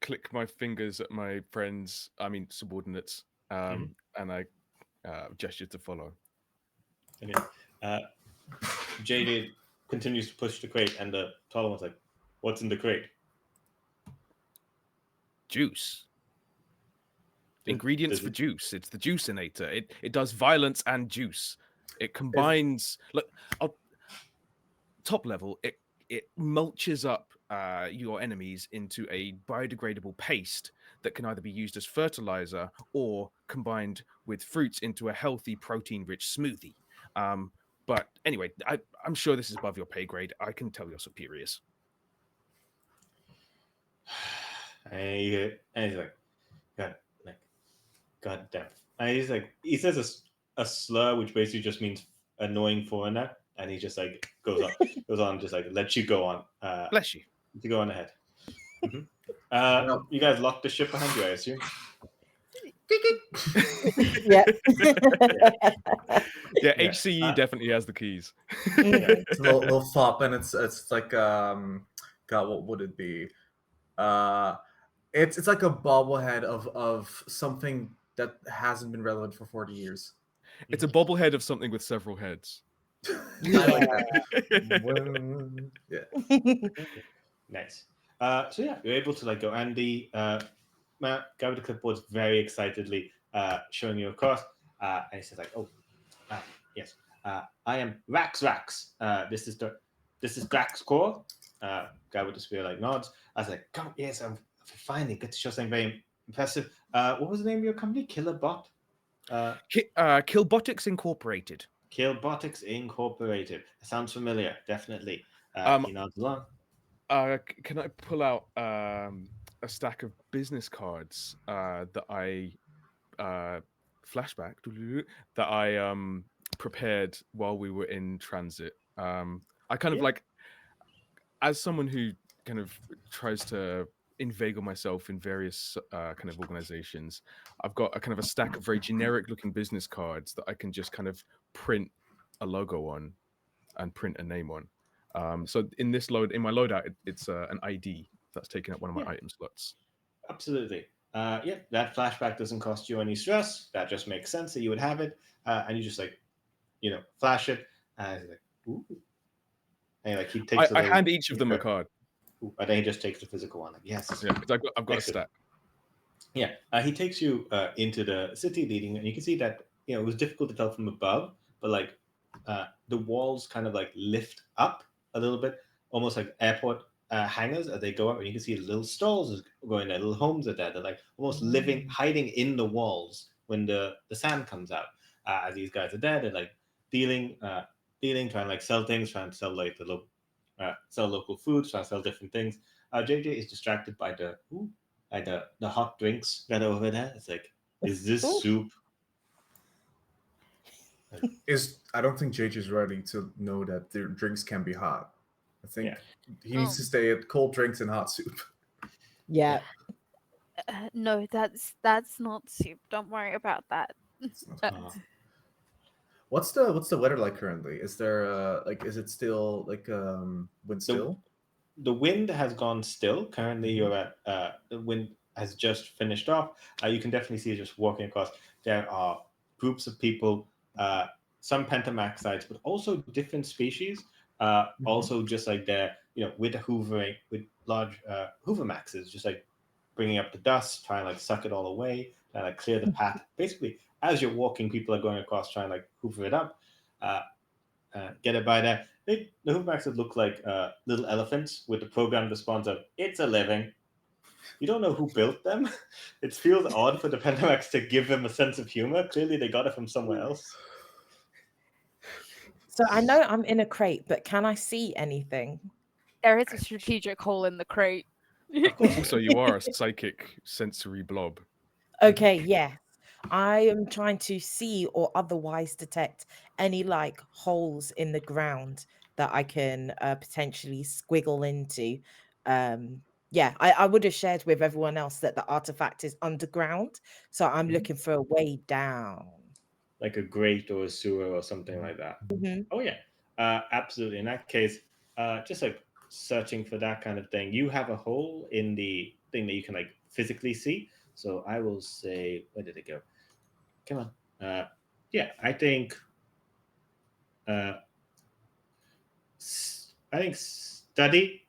click my fingers at my subordinates, and I gesture to follow.
Okay. JD continues to push the crate, and the taller one's like, "What's in the crate?"
Juice. Ingredients for juice. It's the Juicinator. It does violence and juice. It combines. Top level. It mulches up your enemies into a biodegradable paste that can either be used as fertilizer or combined with fruits into a healthy protein-rich smoothie. But anyway, I'm sure this is above your pay grade. I can tell your superiors.
And he's like, God damn. And he's like, he says a slur which basically just means annoying foreigner, and he just like goes on, just like lets you go on.
Bless you.
To go on ahead. Mhm.
Well-
You guys locked the ship behind you, I assume.
Yeah.
Yeah,
Yeah.
HCE definitely has the keys.
It's a little fop, and it's like God, what would it be? It's like a bobblehead of something that hasn't been relevant for 40 years.
It's a bobblehead of something with several heads.
I like that. Yeah.
Nice. So yeah, you're able to like go, and the guy with the clipboard's very excitedly showing you across, and he says like, "Oh, yes, I am Rax. This is Drax Core." Guy with the spear like nods. I was like, "Come, yes, I'm finally get to show something very impressive." What was the name of your company? Killerbot.
Killbotics Incorporated.
Killbotics Incorporated. Sounds familiar, definitely. He nods along.
Can I pull out a stack of business cards that I flashback that I prepared while we were in transit? I kind of
Yeah.
like, as someone who kind of tries to inveigle myself in various kind of organizations, I've got a kind of a stack of very generic looking business cards that I can just kind of print a logo on and print a name on. So in my loadout, it's an ID that's taking up one of my item slots.
Absolutely. Yeah, that flashback doesn't cost you any stress. That just makes sense that you would have it, and you just like, flash it, and he's like, ooh, and like he takes.
I hand each of them a card.
Ooh, and then he just takes the physical one. Like, yes,
Yeah, because I've got a
excellent.
stack.
Yeah, he takes you into the city leading, and you can see that it was difficult to tell from above, but like the walls kind of like lift up a little bit, almost like airport hangars as they go up, and you can see little stalls going there, little homes are there. They're like almost living, hiding in the walls when the sand comes out. As these guys are there, they're like dealing, trying to like sell things, trying to sell like sell local foods, trying to sell different things. JJ is distracted by the hot drinks that are over there. It's like, is this soup?
I don't think JJ's ready to know that their drinks can be hot. I think he needs to stay at cold drinks and hot soup.
Yeah.
No, that's not soup. Don't worry about that.
What's the weather like currently? Is there is it still like wind still?
The wind has gone still. Currently, you're at the wind has just finished off. You can definitely see just walking across. There are groups of people, some pentamaxites, but also different species. Also, just like they're with hoovering, with large hoover maxes, just like bringing up the dust, trying to like suck it all away, trying to like clear the path. Basically, as you're walking, people are going across trying to like hoover it up. Get it by there. The hoofmaxes look like little elephants with the programmed response of "It's a living." You don't know who built them. It feels odd for the Pentamax to give them a sense of humor. Clearly, they got it from somewhere else.
So I know I'm in a crate, but can I see anything?
There is a strategic hole in the crate.
Also, you are a psychic sensory blob.
Okay, yeah. I am trying to see or otherwise detect any like holes in the ground that I can potentially squiggle into. Yeah, I would have shared with everyone else that the artifact is underground, so I'm looking for a way down.
Like a grate or a sewer or something like that.
Mhm.
Oh yeah, absolutely. In that case, just like searching for that kind of thing, you have a hole in the thing that you can like physically see. So I will say, where did it go? Come on. Yeah, I think. I think study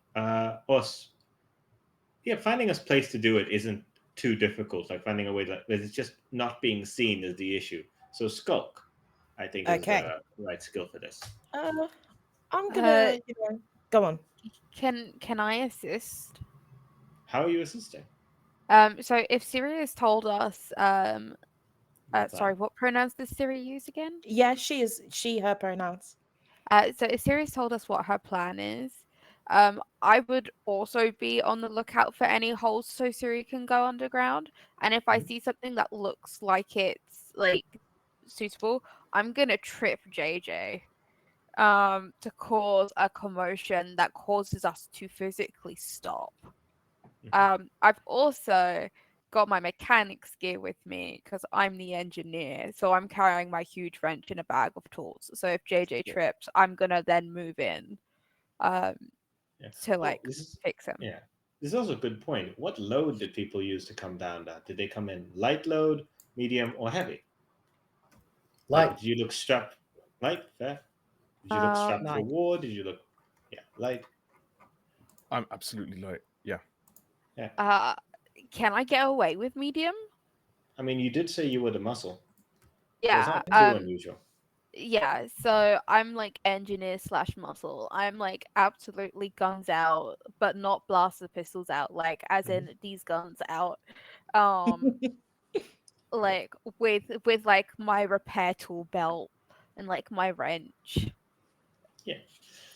finding a place to do it isn't too difficult. Like finding a way that it's just not being seen is the issue. So skulk, I think, is
Okay.
the right skill for this.
I'm gonna, go on.
Can I assist?
How are you assisting?
So if Siri has told us, sorry, what pronouns does Siri use again?
Yeah, she, her pronouns.
So if Siri's told us what her plan is, I would also be on the lookout for any holes so Siri can go underground. And if I see something that looks like it's like suitable, I'm gonna trip JJ to cause a commotion that causes us to physically stop. I've also got my mechanics gear with me because I'm the engineer, so I'm carrying my huge wrench in a bag of tools. So if JJ trips, I'm gonna then move in to fix him.
Yeah, this is also a good point. What load did people use to come down that? Did they come in light load, medium, or heavy?
Light.
Like, did you look strapped? Light, fair. Did you look strapped for
Light.
war? Did you look, light?
I'm absolutely light. Yeah.
Can I get away with medium?
I mean, you did say you were the muscle. So
Yeah.
it's not too unusual.
Yeah, so I'm like engineer / muscle. I'm like absolutely guns out, but not blaster pistols out, like as in these guns out. Like with like my repair tool belt and like my wrench.
Yeah.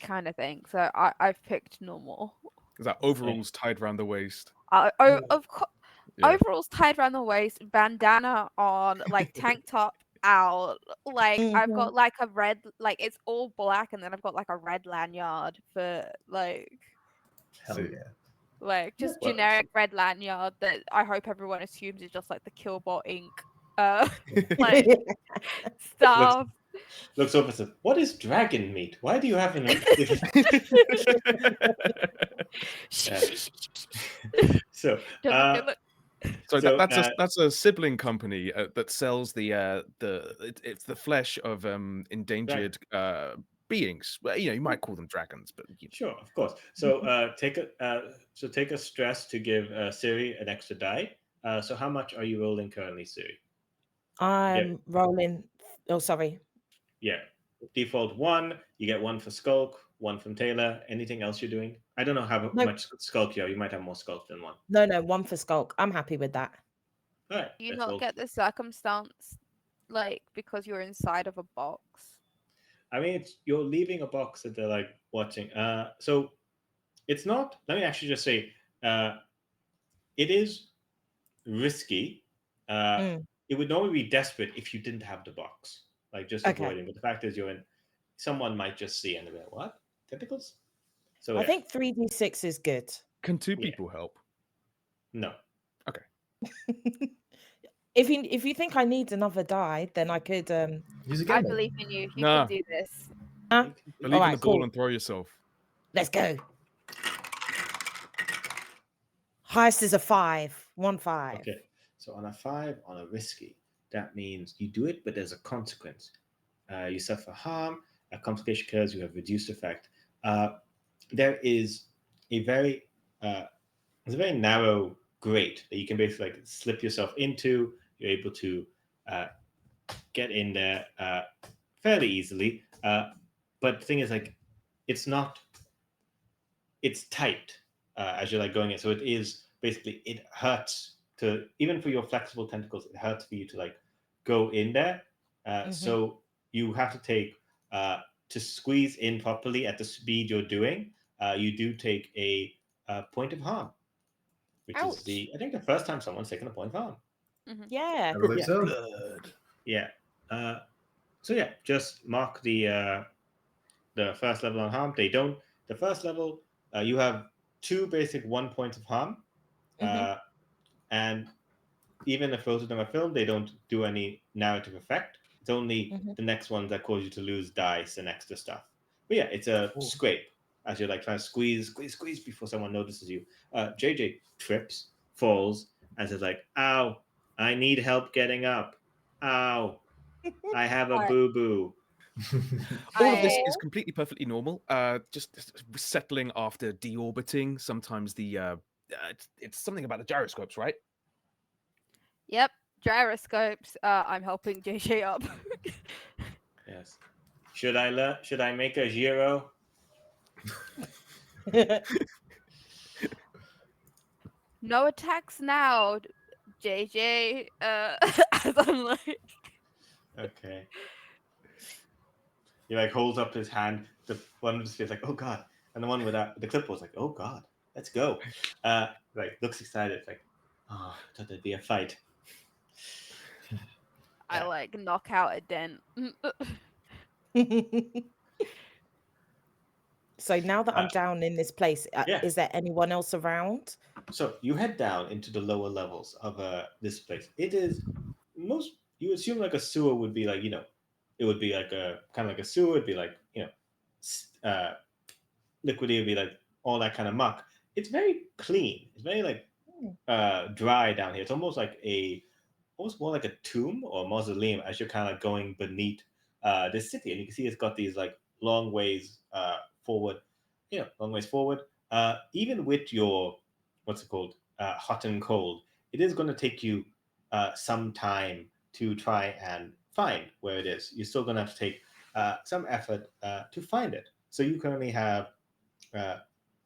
Kind of thing. So I've picked normal.
Is that overalls tied around the waist?
Of course.
Yeah.
Overalls tied around the waist, bandana on, like tank top out. Like I've got like a red, like it's all black, and then I've got like a red lanyard for like,
Hell
See.
yeah.
like just
Well,
generic red lanyard that I hope everyone assumes is just like the Killbot ink, like stuff.
looks over and says, "What is dragon meat? Why do you have an?" So,
Don't look.
So,
So,
that's a sibling company that sells it's the flesh of endangered beings. Well, you might call them dragons, but
sure, of course. So take a stress to give Siri an extra die. So how much are you rolling currently, Siri?
I'm rolling. Oh, sorry.
Yeah, default 1. You get 1 for Skulk, 1 from Taylor. Anything else you're doing? I don't know how much Skulk you have. You might have more Skulk than 1.
No, 1 for Skulk. I'm happy with that.
All right.
Do you not get the circumstance, like because you're inside of a box?
I mean, you're leaving a box that they're like watching. So it's not. Let me actually just say, it is risky. It would normally be desperate if you didn't have the box, like just avoiding. But the fact is, someone might just see and they're like, "What tentacles?" So
I think 3d6 is good.
Can 2 people help?
No.
Okay.
If you think I need another die, then I could
use a
I
gamble.
believe in you. You
Nah.
can do this.
Believe in the ball and throw yourself.
Let's go. Highest is a 5. 1 5.
Okay. So on a 5, on a risky, that means you do it, but there's a consequence. You suffer harm. A complication occurs. You have reduced effect. There is a very narrow grate that you can basically like slip yourself into. You're able to get in there fairly easily. But the thing is, like, it's tight as you're like going in. So it is basically, it hurts to, even for your flexible tentacles, it hurts for you to like go in there. So you have to take, to squeeze in properly at the speed you're doing, you do take a point of harm, which is I think the first time someone's taken a point of harm.
Yeah.
I believe so.
Blood.
Yeah. So yeah, just mark the first level on harm. They don't. The first level, you have 2 basic 1 points of harm, and even if both of them are filmed, they don't do any narrative effect. It's only the next ones that cause you to lose dice and extra stuff. But yeah, it's a scrape as you're like trying to squeeze before someone notices you. JJ trips, falls, and says like, "Ow, I need help getting up. Ow, I have a boo-boo."
All of this is completely perfectly normal. Just settling after deorbiting. Sometimes it's something about the gyroscopes, right?
Yep, gyroscopes. I'm helping JJ up.
Yes. Should I make a gyro?
No attacks now, JJ. As I'm like,
Okay. He like holds up his hand. The one just feels like, oh god, and the one without the clipboard's like, oh god, let's go. Like looks excited, like, oh, I thought there'd be a fight.
I like knock out a dent.
So now that I'm
Uh,
down in this place,
Yeah.
is there anyone else around?
So you head down into the lower levels of this place. It is most you assume like a sewer would be like it would be like a kind of like a sewer. It'd be like liquidy. It'd be like all that kind of muck. It's very clean. It's very like dry down here. It's almost more like a tomb or a mausoleum as you're kind of going beneath this city, and you can see it's got these like long ways forward, long ways forward. Even with your what's it called, hot and cold, it is going to take you some time to try and find where it is. You're still going to have to take some effort to find it. So you currently have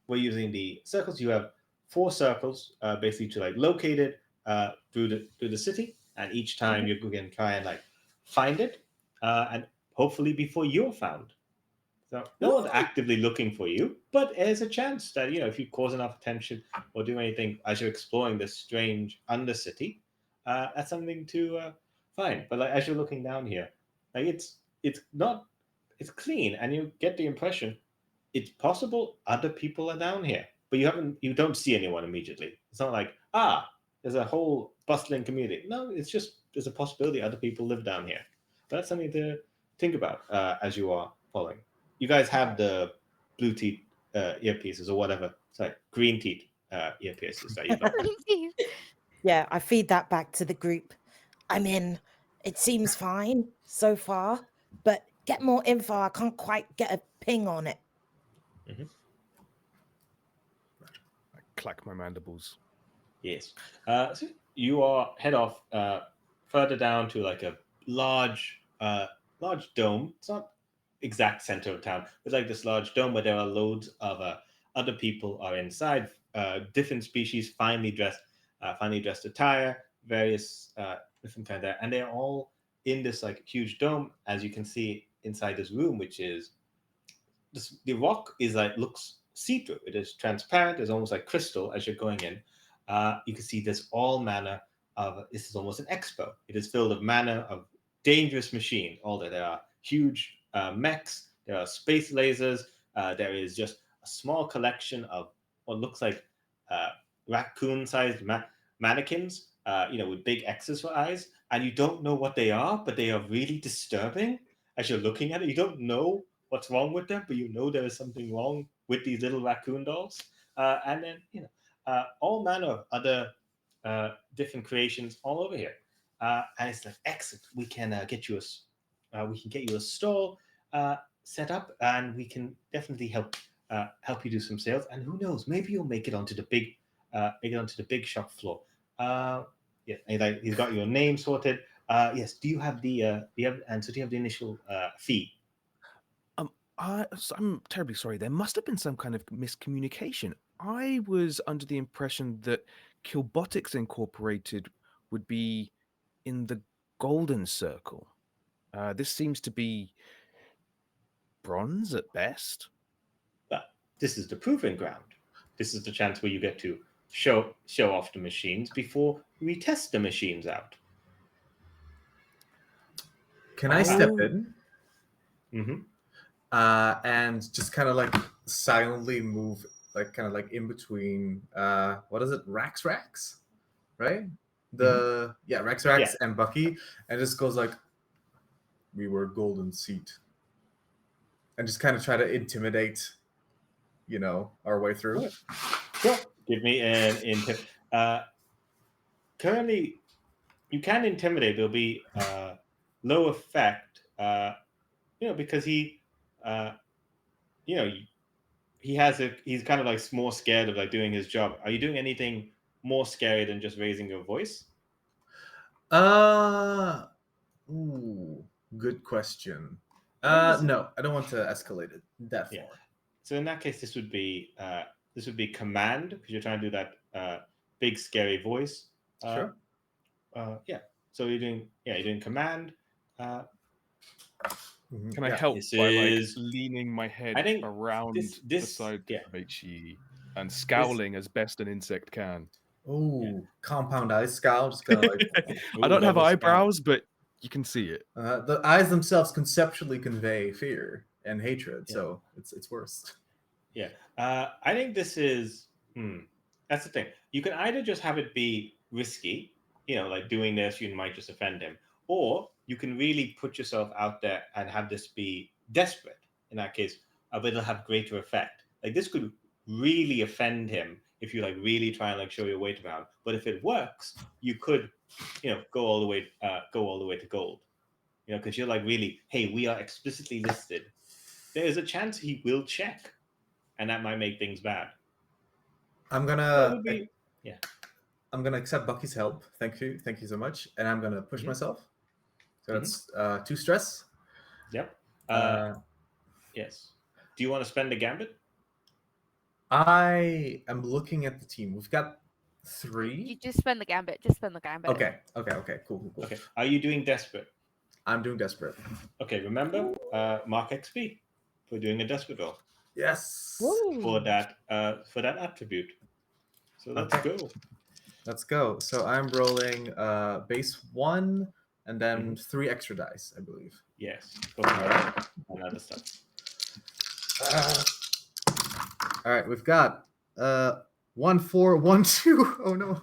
we're using the circles. You have 4 circles basically to like locate it through the city, and each time you can try and like find it, and hopefully before you're found. So no one's actively looking for you, but there's a chance that if you cause enough attention or do anything as you're exploring this strange undercity, that's something to find. But like as you're looking down here, like it's not it's clean, and you get the impression it's possible other people are down here, but you don't see anyone immediately. It's not like there's a whole bustling community. No, it's just there's a possibility other people live down here. But that's something to think about as you are following. You guys have the blue teeth earpieces or whatever. Sorry, green teeth earpieces that you got.
Yeah, I feed that back to the group. I mean, it seems fine so far, but get more info. I can't quite get a ping on it.
Mm-hmm.
I clack my mandibles.
Yes. So you are head off further down to like a large, large dome. It's not exact center of town. It's like this large dome where there are loads of other people are inside. Different species, finely dressed attire, various different kind of, and they're all in this like huge dome. As you can see inside this room, which is the rock is like looks see through. It is transparent. It's almost like crystal as you're going in. You can see there's all manner of. This is almost an expo. It is filled with manner of dangerous machine. All there are huge mechs. There are space lasers. There is just a small collection of what looks like raccoon-sized mannequins. With big X's for eyes, and you don't know what they are, but they are really disturbing as you're looking at it. You don't know what's wrong with them, but you know there is something wrong with these little raccoon dolls. And then all manner of other different creations all over here. And it's like excellent. We can get you a stall set up, and we can definitely help you do some sales. And who knows, maybe you'll make it onto the big shop floor. Yeah, and he's got your name sorted. Yes. Do you have the initial fee?
I'm terribly sorry. There must have been some kind of miscommunication. I was under the impression that Kilbotics Incorporated would be in the golden circle. This seems to be bronze at best.
But this is the proving ground. This is the chance where you get to show off the machines before we test the machines out.
Can I step
Oh.
in?
Mm-hmm.
And just kind of like silently move, like kind of like in between. What is it? Rax, right? Rex and Bucky, and just goes like, "We were golden seat," and just kind of try to intimidate, our way through.
Sure. Give me an currently, you can intimidate. There'll be low effect. Because he, he's kind of like more scared of like doing his job. Are you doing anything more scary than just raising your voice?
Good question. No, I don't want to escalate it that far.
So in that case, this would be command, because you're trying to do that big scary voice.
Sure.
Yeah. So you're doing command.
Mhm,
Can I
yeah.
help
This
by like
is.
leaning my head
I think
around the side
yeah.
of HE and scowling as best an insect can?
Oh, compound eye scowl. Just kind of like
I don't have
level scowl.
eyebrows, but you can see it.
the eyes themselves conceptually convey fear and hatred,
Yeah.
so it's worse.
Yeah. I think this is. That's the thing. You can either just have it be risky, like doing this, you might just offend him, or you can really put yourself out there and have this be desperate. In that case, but it'll have greater effect. Like this could really offend him if you like really try and like show your weight around. But if it works, you could, go all the way to gold. Because you're like really, hey, we are explicitly listed. There is a chance he will check, and that might make things bad.
I'm
That
gonna
would be, yeah.
I'm gonna accept Bucky's help. Thank you so much, and I'm gonna push
Mhm.
myself. So
Mhm.
that's 2 stress.
Yep.
Uh,
Yes. Do you want to spend a gambit?
I am looking at the team. We've got
You
3.
just spend the gambit. Just spend the gambit.
Okay. Cool.
Okay. Are you doing desperate?
I'm doing desperate.
Okay. Remember, mark XP for doing a desperate roll
Yes.
for that attribute. So let's
Okay.
go.
Let's go. So I'm rolling base 1 and then 3 extra dice, I believe.
Yes. Go for that and other stuff.
All right, we've got 1 4 1 2. Oh no.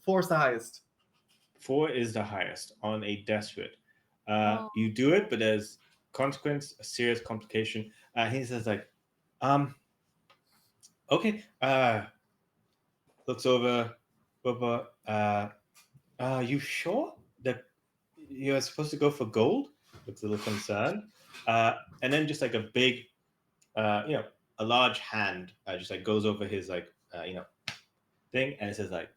4's the highest.
4 is the highest on a desperate.
Oh.
You do it, but there's consequence, a serious complication. He says like, okay. Looks over. You sure that you're supposed to go for gold? Looks a little concerned. And then just like a big, a large hand just like goes over his like, thing, and it says like,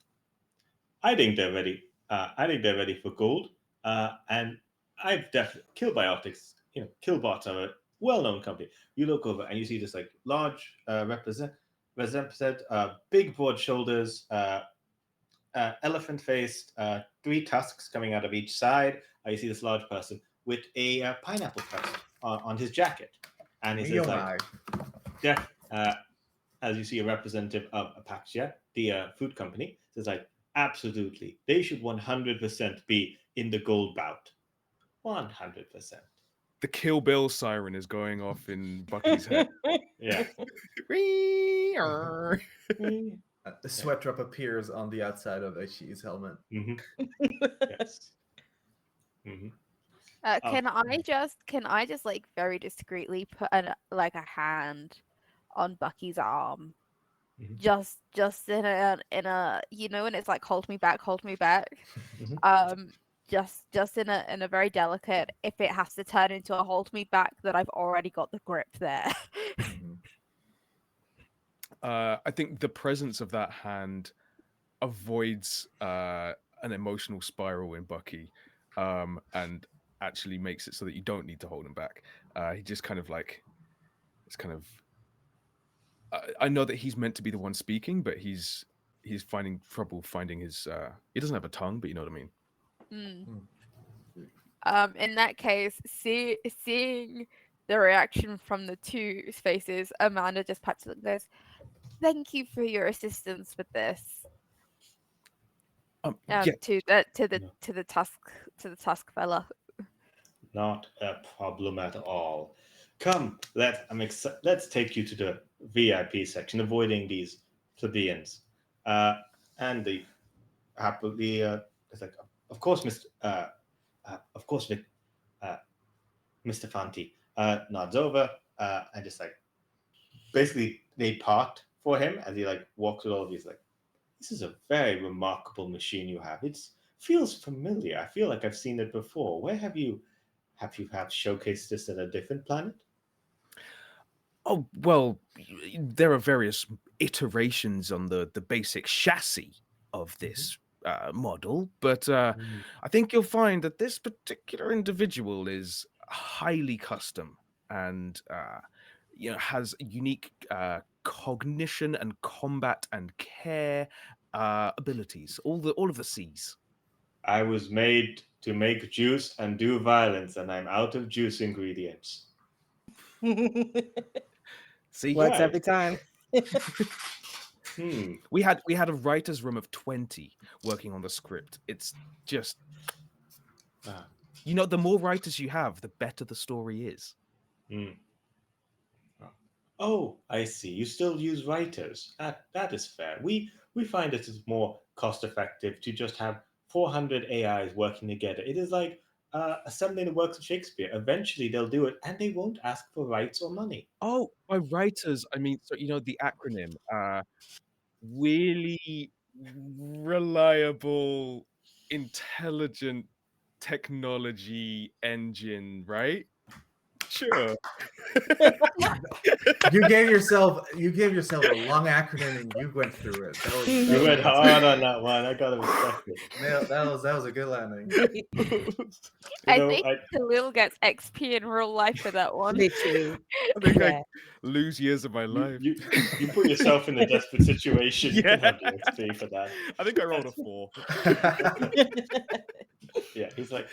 I think they're ready. I think they're ready for gold. And I've definitely Killbiotics. Killbots are a well-known company. You look over and you see this like large big broad shoulders, elephant-faced, 3 tusks coming out of each side. You see this large person with a pineapple crest on his jacket, and he says like, yeah. As you see, a representative of Apaxia, the food company, says like, absolutely, they should 100% be in the gold bout. 100%.
The Kill Bill siren is going off in Bucky's head.
Yeah.
A sweat drop appears on the outside of HE's helmet.
Yes. Mm-hmm.
Can I just like very discreetly put like a hand on Bucky's arm, just in a when it's like hold me back, just in a very delicate, if it has to turn into a hold me back, that I've already got the grip there.
I think the presence of that hand avoids an emotional spiral in Bucky, and actually makes it so that you don't need to hold him back. He just kind of like, it's kind of. I know that he's meant to be the one speaking, but he's finding trouble finding his. He doesn't have a tongue, but you know what I mean.
In that case, seeing the reaction from the 2 faces, Amanda just pats it and goes, "Thank you for your assistance with this."
Yeah.
To the tusk fella.
Not a problem at all. Come, let's take you to the VIP section, avoiding these plebeians. And the happily, it's like, of course, Mr. Fanti nods over and just like, basically they part for him as he like walks with all of these like, this is a very remarkable machine you have. It feels familiar. I feel like I've seen it before. Where have you perhaps showcased this at a different planet?
Oh, well, there are various iterations on the basic chassis of this model, but I think you'll find that this particular individual is highly custom and has unique cognition and combat and care abilities, all of the C's.
I was made to make juice and do violence, and I'm out of juice ingredients.
See,
Works
Right.
every time.
we had a writer's room of 20 working on the script. It's just,
Ah.
the more writers you have, the better the story is.
Oh, I see. You still use writers. That is fair. We find it is more cost effective to just have 400 AIs working together. It is like assembling the works of Shakespeare. Eventually, they'll do it, and they won't ask for rights or money.
Oh, by writers, I mean, so the acronym, really reliable, intelligent technology engine, right? Sure.
You gave yourself a long acronym and you went through it.
You went hard on that one. I gotta respect it.
That was a good landing.
I think Khalil gets XP in real life for that one.
Literally.
I think
Yeah.
I lose years of my life.
You put yourself in a desperate situation. You can
Yeah.
have the XP for that.
I think I rolled a 4.
Yeah, he's like,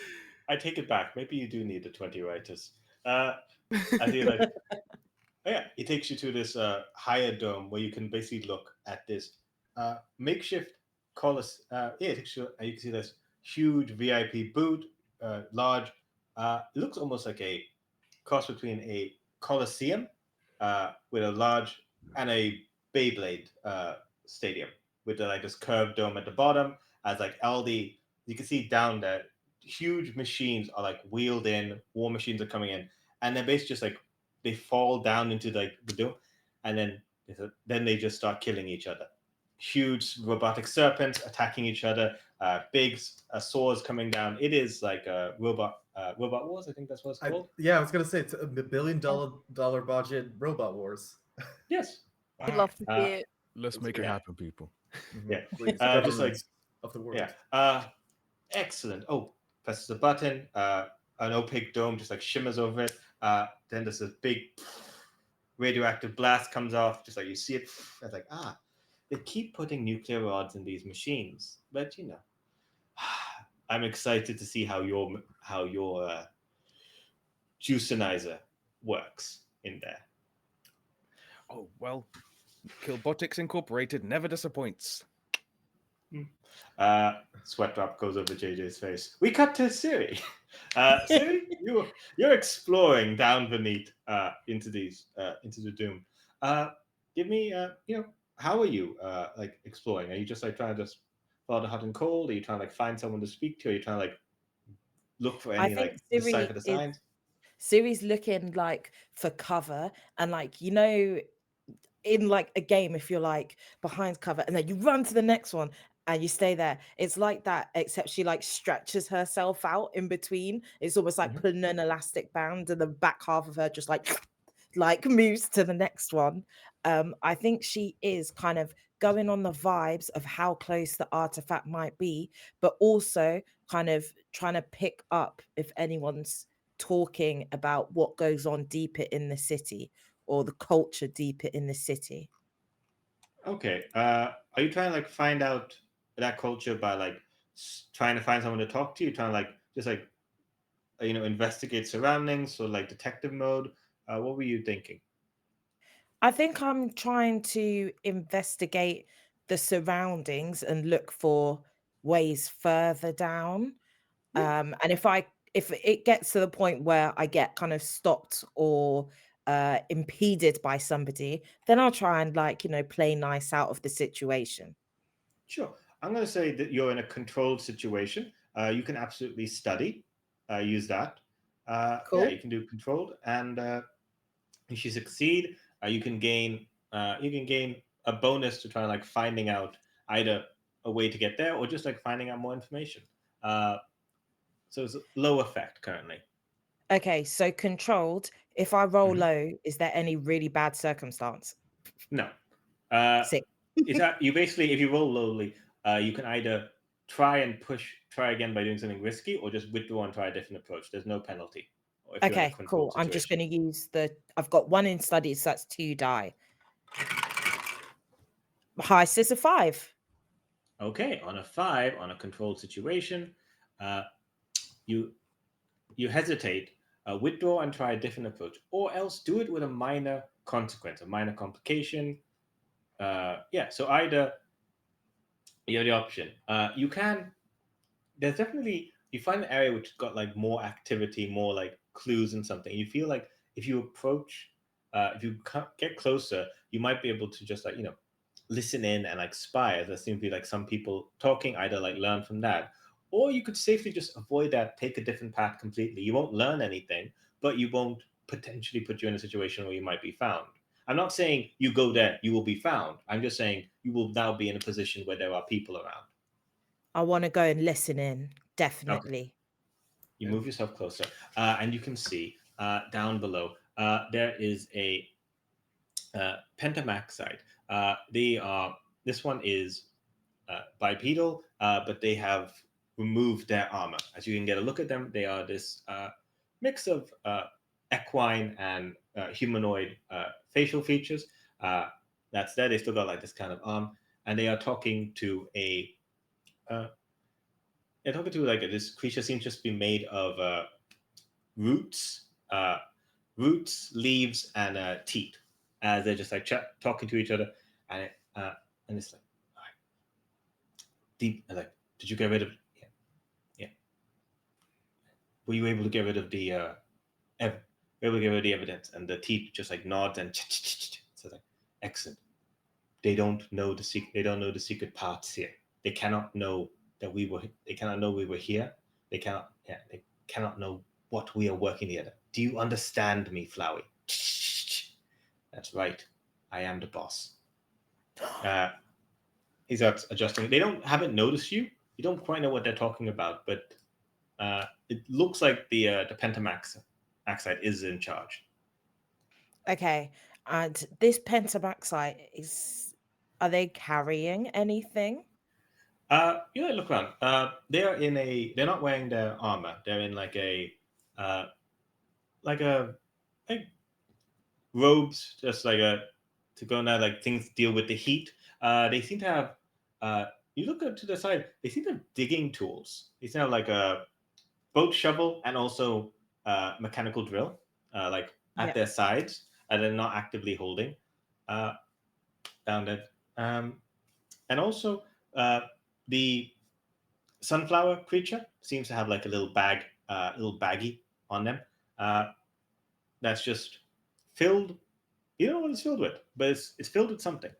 I take it back. Maybe you do need the 20 writers. I feel like, yeah, it takes you to this higher dome where you can basically look at this makeshift Colosseum. Yeah, it takes you can see this huge VIP booth, large. It looks almost like a cross between a Colosseum with a large and a Beyblade stadium with like this curved dome at the bottom. As like you can see down there, huge machines are like wheeled in. War machines are coming in, and they're basically just like they fall down into like the dome, and then they just start killing each other. Huge robotic serpents attacking each other. Big swords coming down. It is like a robot wars. I think that's what it's called.
I was gonna say it's $1 billion budget robot wars.
Yes,
I'd love to see it.
Let's make it happen, people.
Yeah,
Please,
just like
of the world.
Yeah, excellent. Oh, presses a button. An opaque dome just like shimmers over it. Then there's this big radioactive blast comes off. Just like you see it. It's like they keep putting nuclear rods in these machines, but I'm excited to see how your juicinizer works in there.
Oh, well, Killbotics Incorporated never disappoints.
Sweat drop goes over JJ's face. We cut to Siri. Siri, you're exploring down beneath into the doom. Give me how are you like exploring? Are you just like trying to just follow the hot and cold? Are you trying to like find someone to speak to? Are you trying to like look for any like decipher the signs?
Siri's looking like for cover, and like in like a game, if you're like behind cover and then you run to the next one and you stay there, it's like that, except she like stretches herself out in between. It's almost like putting an elastic band, and the back half of her just like moves to the next one. I think she is kind of going on the vibes of how close the artifact might be, but also kind of trying to pick up if anyone's talking about what goes on deeper in the city, or the culture deeper in the city.
Okay. Are you trying to like find out that culture by like trying to find someone to talk to? You trying to like just like investigate surroundings, or like detective mode? What were you thinking?
I think I'm trying to investigate the surroundings and look for ways further down. And if it gets to the point where I get kind of stopped or impeded by somebody, then I'll try and play nice out of the situation.
Sure. I'm going to say that you're in a controlled situation. You can absolutely study. Use that.
Cool.
Yeah, you can do controlled, and if you succeed, you can gain a bonus to try like finding out either a way to get there or just like finding out more information. So it's low effect currently.
Okay, so controlled. If I roll low, is there any really bad circumstance?
No.
Sick.
You basically, if you roll lowly, you can either try again by doing something risky, or just withdraw and try a different approach. There's no penalty.
Okay, cool. I'm just going to use I've got 1 in studies, so that's 2 die. Highest is a 5.
Okay, on a 5, on a controlled situation, uh, you you hesitate, withdraw and try a different approach, or else do it with a minor consequence, a minor complication. Yeah, so either you have the option. You can. There's definitely you find an area which got like more activity, more like clues and something. You feel like if you approach, if you get closer, you might be able to just like listen in and like spy. There seems to be like some people talking. Either like learn from that, or you could safely just avoid that, take a different path completely. You won't learn anything, but you won't potentially put you in a situation where you might be found. I'm not saying you go there, you will be found. I'm just saying you will now be in a position where there are people around.
I want to go and listen in,
Okay.
definitely.
You move yourself closer, and you can see down below there is a pentamaxide. They are. This one is bipedal, but they have removed their armor. As you can get a look at them, they are this mix of equine and humanoid facial features. That's there. They still got like this kind of arm, and they are talking to a. They're talking to like this creature seems just to be made of roots, uh, roots, leaves, and teeth. As they're just like talking to each other, and and it's like, all right, deep. Like, did you get rid of? Yeah, yeah. Were you able to get rid of the? Able to get rid of the evidence? And the teeth just like nods and so like, excellent. They don't know the secret. They don't know the secret parts here. They cannot know that we were. They cannot know we were here. They cannot. Yeah. They cannot know what we are working together. Do you understand me, Flowey? That's right. I am the boss. He's adjusting. They haven't noticed you. You don't quite know what they're talking about, but it looks like the Pentamax Axite is in charge.
Okay. And this pentamaxite are they carrying anything?
Look around. They're not wearing their armor. They're in like a uh, like a like robes, just like a to go now like things deal with the heat. They seem to have. You look to the side. They seem to have digging tools. They seem to have like a both shovel and also mechanical drill, like at
Yeah.
their sides, and they're not actively holding uh, down there. And also, the sunflower creature seems to have like a little bag, little baggie on them. Uh, that's just filled. You don't know what it's filled with, but it's filled with something.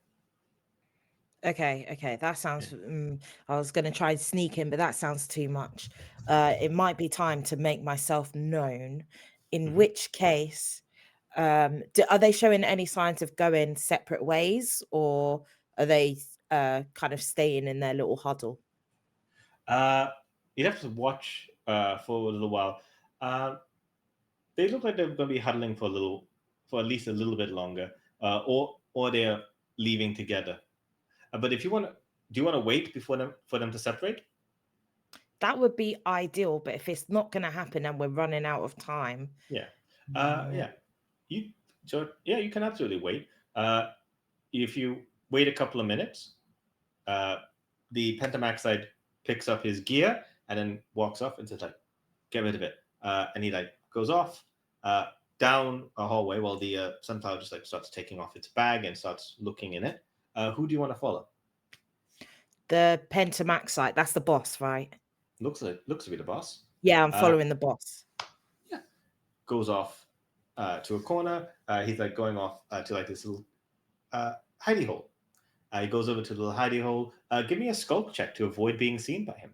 Okay, that sounds. I was going to try and sneak in, but that sounds too much. It might be time to make myself known. In which case, are they showing any signs of going separate ways, or are they kind of staying in their little huddle?
You'd have to watch for a little while. Uh, they look like they're going to be huddling for at least a little bit longer, or they're leaving together. But if you want, do you want to wait for them to separate?
That would be ideal, but if it's not going to happen and we're running out of time,
Yeah,
mm,
yeah. You can absolutely wait. If you wait a couple of minutes, the Pentamaxide picks up his gear and then walks off and says like, "Get rid of it," and he like goes off down a hallway while the sunflower just like starts taking off its bag and starts looking in it. Who do you want to follow?
the pentamaxite, that's the boss, right?
Looks to be the boss.
Yeah, I'm following the boss.
Yeah, goes off to a corner. He's like going off to like this little hidey hole. He goes over to the little hidey hole. Give me a skulk check to avoid being seen by him.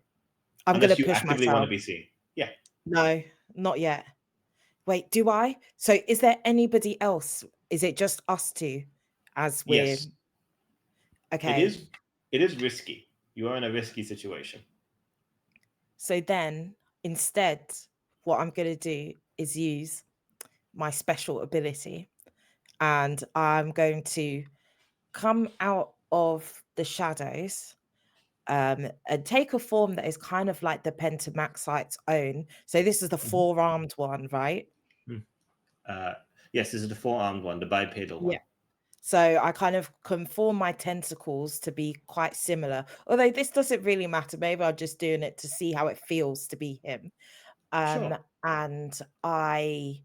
I'm going
Unless
to
you
push
actively want to
myself.
be seen. Yeah.
No, not yet. Wait, do I? So is there anybody else? Is it just us two as we're
Yes.
okay?
It is risky. You are in a risky situation.
So then instead, what I'm going to do is use my special ability, and I'm going to come out of the shadows and take a form that is kind of like the pentamaxite's own. So this is the four-armed one, right?
Yes, this is the four-armed one, the bipedal one.
Yeah. So I kind of conform my tentacles to be quite similar. Although this doesn't really matter. Maybe I'm just doing it to see how it feels to be him.
Sure.
And I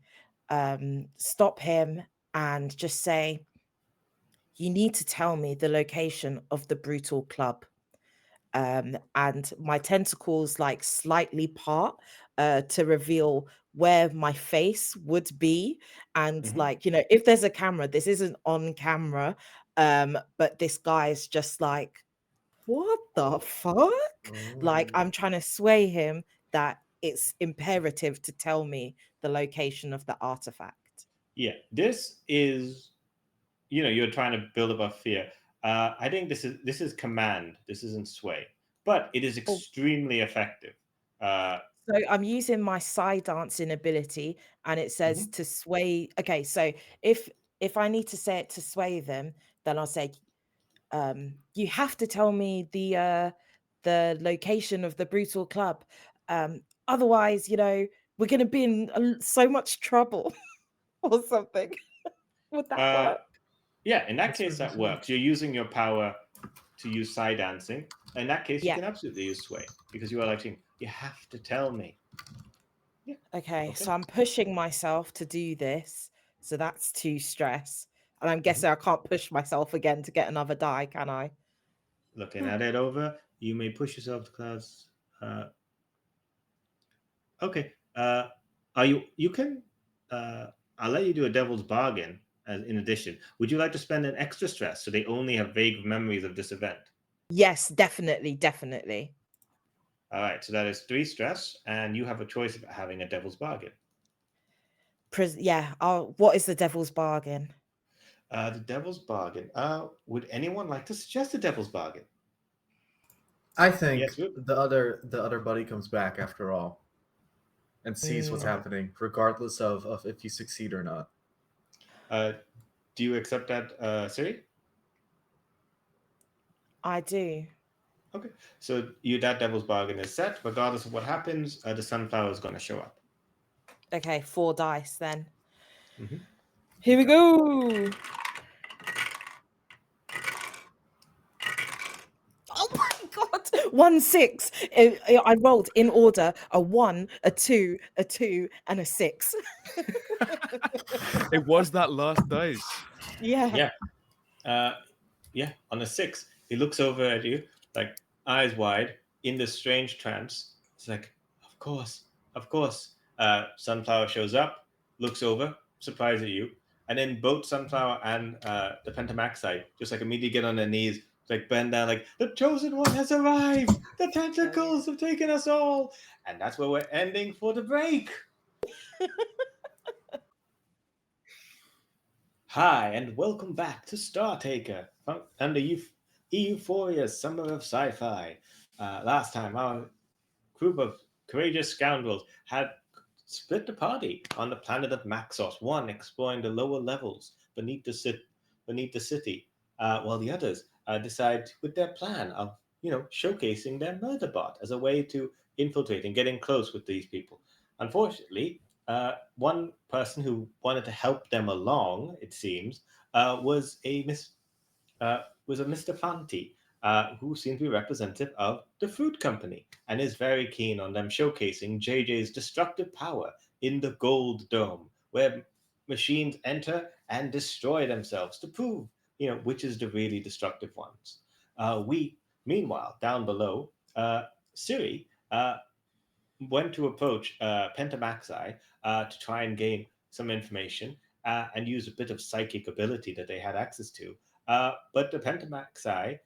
stop him and just say, you need to tell me the location of the brutal club. And my tentacles like slightly part to reveal where my face would be. And
Mhm.
like, you know, if there's a camera, this isn't on camera, but this guy's just like, what the fuck? Like,
Oh.
I'm trying to sway him that it's imperative to tell me the location of the artifact.
Yeah, this is, you're trying to build up a fear. I think this is command. This isn't sway, but it is
Oh,
extremely effective. Uh,
so I'm using my side dancing ability, and it says
mhm.
to sway. Okay, so if I need to say it to sway them, then I'll say, you have to tell me the location of the brutal club. Otherwise, you know, we're gonna be in so much trouble or something. Would that
Uh,
work?
yeah, in that
That's
case,
really
that
smart.
works. You're using your power to use side dancing. In that case, you
Yeah.
can absolutely use sway because you are like saying, you have to tell me. Yeah.
Okay,
Okay.
so I'm pushing myself to do this. So that's 2 stress. And I'm
Mhm.
guessing I can't push myself again to get another die, can I?
Looking at it over, you may push yourself to class. Uh, okay. Are you? You can. Uh, I'll let you do a devil's bargain. As in addition, would you like to spend an extra stress so they only have vague memories of this event?
Yes, definitely, definitely.
All right. So that is 3 stress, and you have a choice of having a devil's bargain.
Yeah, what is the devil's bargain?
The devil's bargain. Would anyone like to suggest a devil's bargain?
I think
Yes, Ruben.
the other buddy comes back after all and sees what's
Mm,
Okay.
happening, regardless of if you succeed or not.
Uh, do you accept that, Siri?
I do.
Okay. So that devil's bargain is set. Regardless of what happens, the sunflower is going to show up.
Okay, 4 dice then.
Mhm.
Here we
Okay.
go. Oh my god. 1 6. I rolled in order a 1, a 2, a 2, and a 6.
It was that last dice.
Yeah.
Yeah. Uh, yeah. On a 6, he looks over at you, like eyes wide, in this strange trance. It's like, of course, of course. Sunflower shows up, looks over, surprised at you, and then both Sunflower and the Pentamaxite just like immediately get on their knees, like bend down, like the chosen one has arrived. The tentacles have taken us all, and that's where we're ending for the break. Hi, and welcome back to Star Taker under EUphoria's Summer of Sci-Fi. Last time, our group of courageous scoundrels had split the party on the planet of Maxos, one exploring the lower levels beneath the city, while the others decide with their plan of showcasing their murder bot as a way to infiltrate and getting close with these people. Unfortunately, one person who wanted to help them along, it seems, was a Mr. Fanti, who seems to be representative of the food company and is very keen on them showcasing JJ's destructive power in the Gold Dome, where machines enter and destroy themselves to prove, which is the really destructive ones. Meanwhile, down below, Siri went to approach Pentamaxi to try and gain some information and use a bit of psychic ability that they had access to. But the Pentamaxi,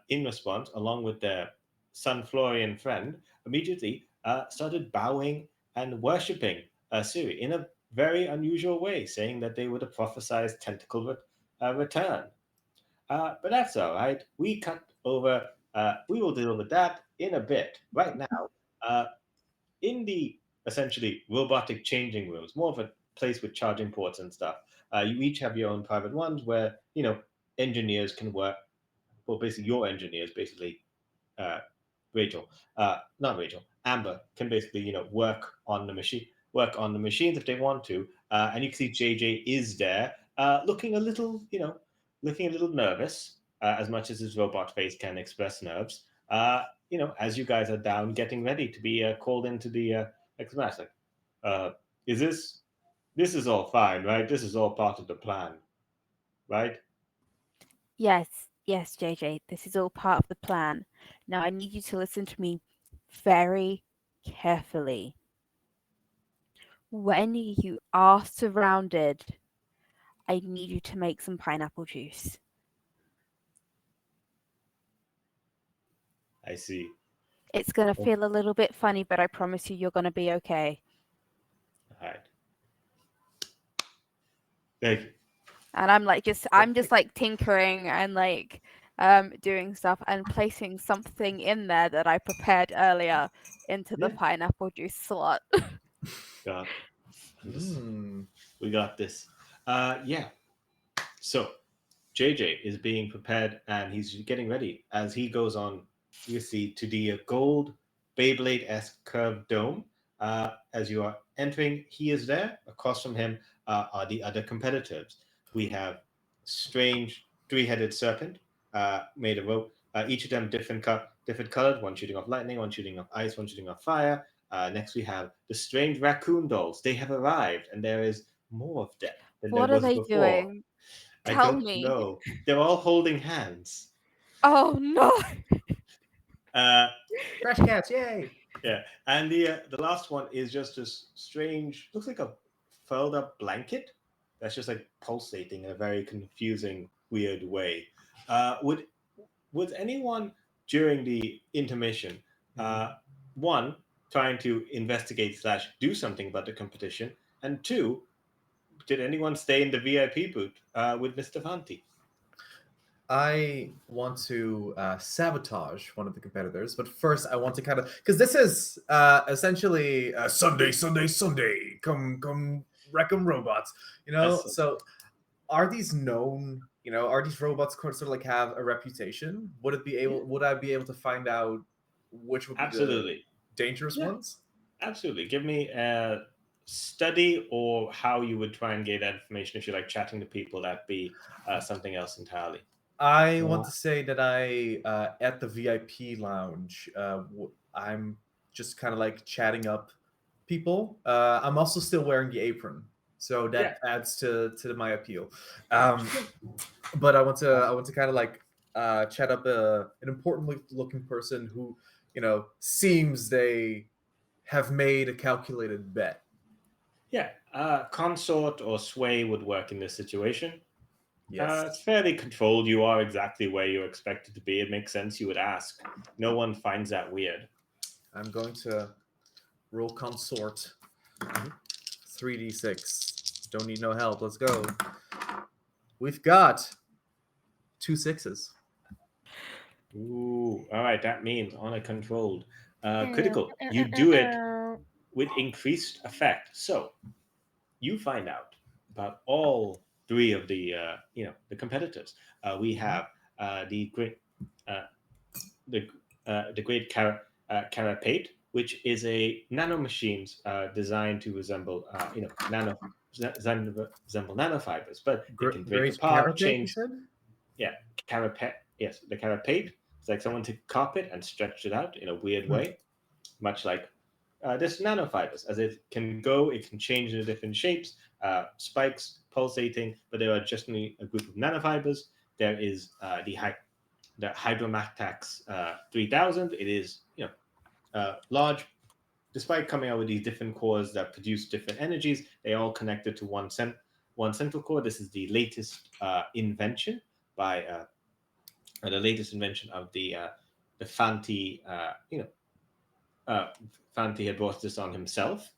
in response, along with their Sunflorian friend, immediately started bowing and worshipping Siri in a very unusual way, saying that they would have prophesized tentacle return. But that's all right. We cut over. We will deal with that in a bit. Right now, uh, in the essentially robotic changing rooms, more of a place with charging ports and stuff. You each have your own private ones where engineers can work. Well, basically, your engineers, basically, uh, Rachel, not Rachel, Amber can basically work on the machines if they want to. And you can see JJ is there, looking a little looking a little nervous, as much as his robot face can express nerves. As you guys are down, getting ready to be called into the express. Like, is this is all fine, right? This is all part of the plan, right?
Yes, yes, JJ, this is all part of the plan. Now I need you to listen to me very carefully. When you are surrounded, I need you to make some pineapple juice.
I see.
It's going to feel a little bit funny, but I promise you're going to be okay.
All right. Thank you.
And I'm just like tinkering and like doing stuff and placing something in there that I prepared earlier into the
Yeah.
pineapple juice slot.
Got it.
Mm.
We got this. Yeah. So JJ is being prepared and he's getting ready. As he goes on, you see, to the gold Beyblade-esque curved dome. As you are entering, he is there. Across from him are the other competitors. We have strange three-headed serpent made of rope. Each of them different colored. One shooting off lightning, one shooting off ice, one shooting off fire. Next we have the strange raccoon dolls. They have arrived, and there is more of them than
What
there
are
was
they
before.
doing?
I
Tell
don't
me.
know. They're all holding hands.
Oh no!
Uh,
Crash cats, yay!
yeah, and the last one is just this strange, looks like a furled up blanket that's just like pulsating in a very confusing, weird way. Would anyone during the intermission, uh, one trying to investigate slash do something about the competition, and two, did anyone stay in the VIP booth with Mr. Fanti?
I want to sabotage one of the competitors, but first I want to kind of, because this is essentially Sunday, Sunday, Sunday. Come, wreck 'em robots.
Yes.
So are these known? Are these robots sort of like have a reputation? Would it be able? Would I be able to find out which would be the
Absolutely.
dangerous
Yeah.
ones?
Absolutely. Give me a study or how you would try and get that information if you're like chatting to people. That'd be something else entirely.
I want to say that I at the VIP lounge. I'm just kind of like chatting up people. I'm also still wearing the apron, so that adds to my appeal. But I want to kind of like chat up an important looking person who seems they have made a calculated bet.
Yeah. Consort or sway would work in this situation.
Yes.
It's fairly controlled. You are exactly where you're expected to be. It makes sense you would ask. No one finds that weird.
I'm going to roll consort. 3d6. Don't need no help. Let's go. We've got 2 6s.
Ooh, all right. That means on a controlled critical. You do it with increased effect. So you find out about all three of the competitors. We have the great the great Carapate, which is a nanomachines designed to resemble resemble nanofibers, but it can break
Great
apart,
carapace, you
change.
said?
Yeah, Carapate. Yes, the Carapate. It's like someone took carpet and stretched it out in a weird way, much like this nanofibers. As it can go, it can change into different shapes, spikes, pulsating, but there are just a group of nanofibers. There is the Hydromactax 3000. It is large. Despite coming out with these different cores that produce different energies, they all connected to one central core. This is the latest invention by the latest invention of the Fanti. Fanti had brought this on himself.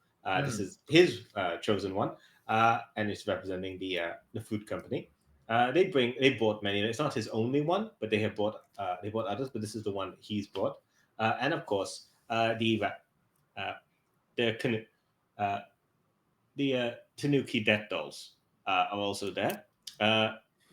This is his chosen one, and it's representing the food company. They bought many. It's not his only one, but they bought others. But this is the one he's bought, and of course uh, the uh, Tanuki death dolls are also there.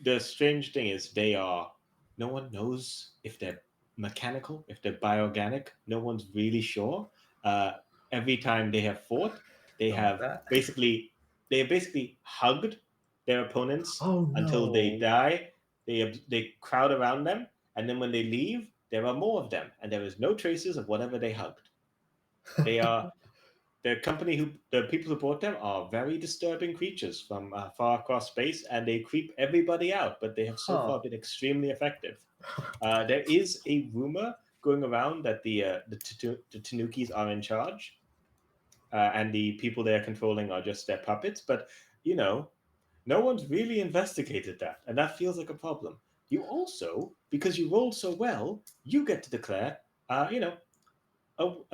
The strange thing is no one knows if they're mechanical, if they're bioorganic. No one's really sure. Uh, every time they have fought, they
Don't
have
that.
basically hugged their opponents
Oh
until they
no.
die, they crowd around them, and then when they leave, there are more of them, and there is no traces of whatever they hugged. They are the people who brought them are very disturbing creatures from far across space, and they creep everybody out. But they have so
Huh.
far been extremely effective. There is a rumor going around that the Tanukis are in charge, and the people they are controlling are just their puppets. But no one's really investigated that, and that feels like a problem. You also, because you rolled so well, you get to declare, a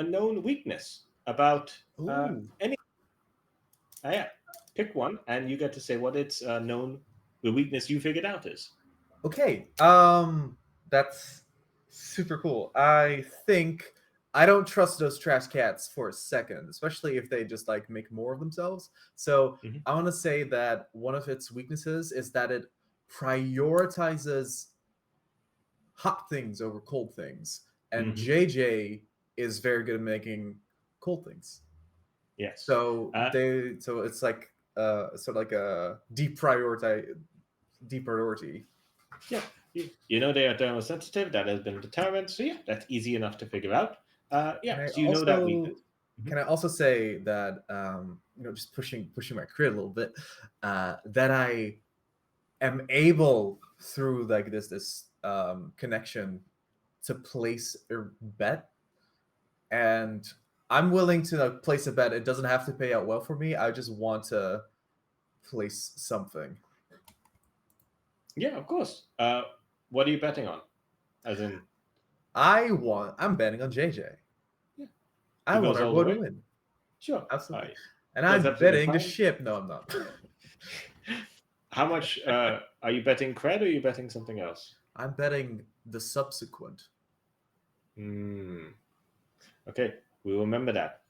known weakness about
Ooh.
any. Yeah, pick one, and you get to say what its the weakness you figured out is.
Okay. That's super cool. I think I don't trust those trash cats for a second, especially if they just like make more of themselves. So
Mhm.
I want to say that one of its weaknesses is that it prioritizes hot things over cold things, and
Mhm.
JJ is very good at making cold things.
Yes.
So it's like sort of like a deep priority.
Yeah. They are thermosensitive. That has been a deterrent. So yeah, that's easy enough to figure out.
Can I
So you know that weakness.
can I also say that just pushing my career a little bit, that I am able through like this connection to place a bet, and I'm willing to place a bet. It doesn't have to pay out well for me. I just want to place something.
Yeah, of course. What are you betting on? As in,
I'm betting on JJ.
yeah,
I
he
want
goes
our
all the
boy to
way.
win.
Sure.
Absolutely.
Right.
And
That's
I'm
absolutely
betting the
fine.
ship. No, I'm not.
How much are you betting cred, or are you betting something else?
I'm betting the subsequent.
Okay, we will remember that.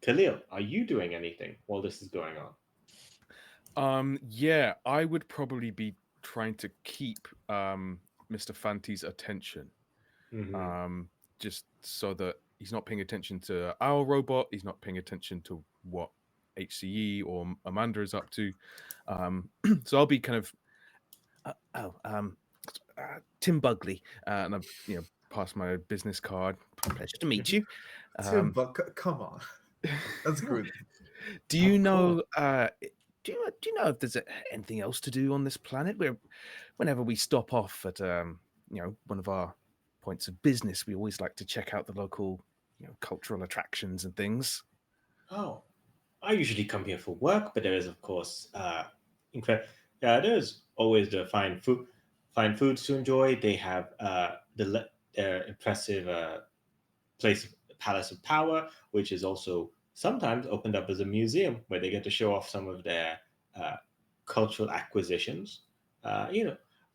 Khalil, are you doing anything while this is going on?
Yeah, I would probably be trying to keep Mr. Fanti's attention.
Mhm.
Just so that he's not paying attention to our robot, he's not paying attention to what HCE or Amanda is up to. So I'll be kind of Tim Bugley, and I've passed my business card. Pleasure to meet you.
Tim, but come on, that's good.
Do you
Of
know? Do you know if there's anything else to do on this planet? Whenever we stop off at one of our points of business, we always like to check out the local cultural attractions and things.
Oh, I usually come here for work, but there is, of course, there's always the fine foods to enjoy. They have their impressive Palace of Power, which is also sometimes opened up as a museum where they get to show off some of their uh, cultural acquisitions.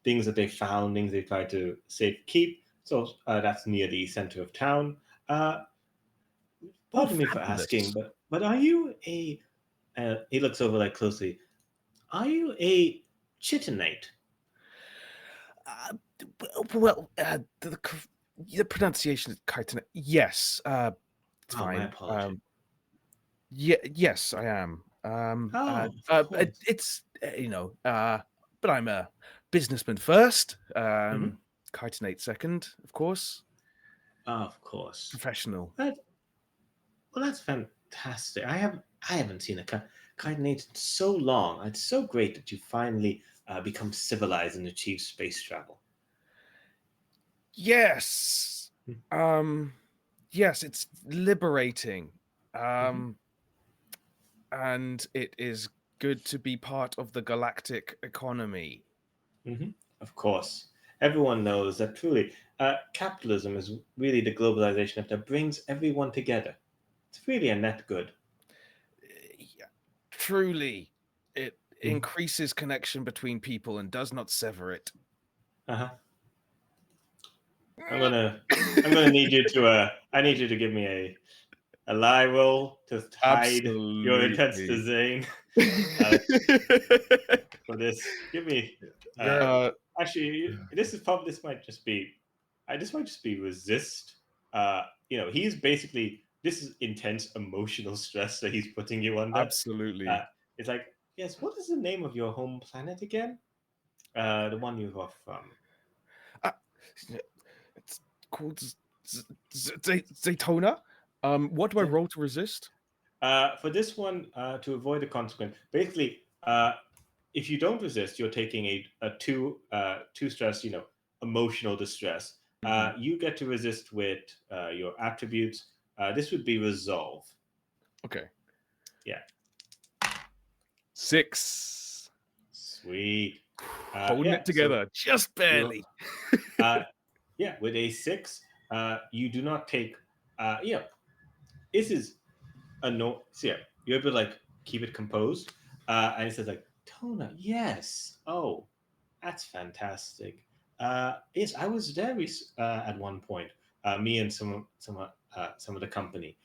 Things that they found, things they tried to safe keep. So that's near the center of town. Uh, Pardon me for asking,
Fabulous.
but are you a? He looks over like closely. Are you a chitinite?
The pronunciation is chitin. Yes, it's
Oh, my
fine.
apologies.
Yes, I am.
Of course.
It's but I'm a businessman first.
Mhm.
Chitinate second, of course.
Of course.
Professional.
Well, that's fantastic. I haven't seen a chitinate in so long. It's so great that you finally become civilized and achieve space travel.
Yes.
Hmm.
Yes, it's liberating.
Mhm.
And it is good to be part of the galactic economy.
Of course. Everyone knows that truly capitalism is really the globalization that brings everyone together. It's really a net good.
Yeah, truly, it
Mhm.
increases connection between people and does not sever it.
Uh-huh. I'm gonna need you to I need you to give me a lie roll to hide your intense
Absolutely.
disdain for this. Give me
You're
actually this might just be resist. He's basically this is intense emotional stress that he's putting you under.
Absolutely.
It's like, yes, what is the name of your home planet again? The one you are from.
Uh, it's called Zaytona. What do I roll to resist?
For this one, to avoid the consequence, basically, if you don't resist, you're taking a two stress, emotional distress. You get to resist with your attributes. This would be resolve.
Okay.
Yeah.
6.
Sweet.
Holding
Yeah,
it together, just
you're,
barely.
yeah, with a 6, you do not take. This is a no. So yeah, you're able to like keep it composed, and it says like Tona. Yes. Oh, that's fantastic. Yes, I was there at one point. Me and some of the company.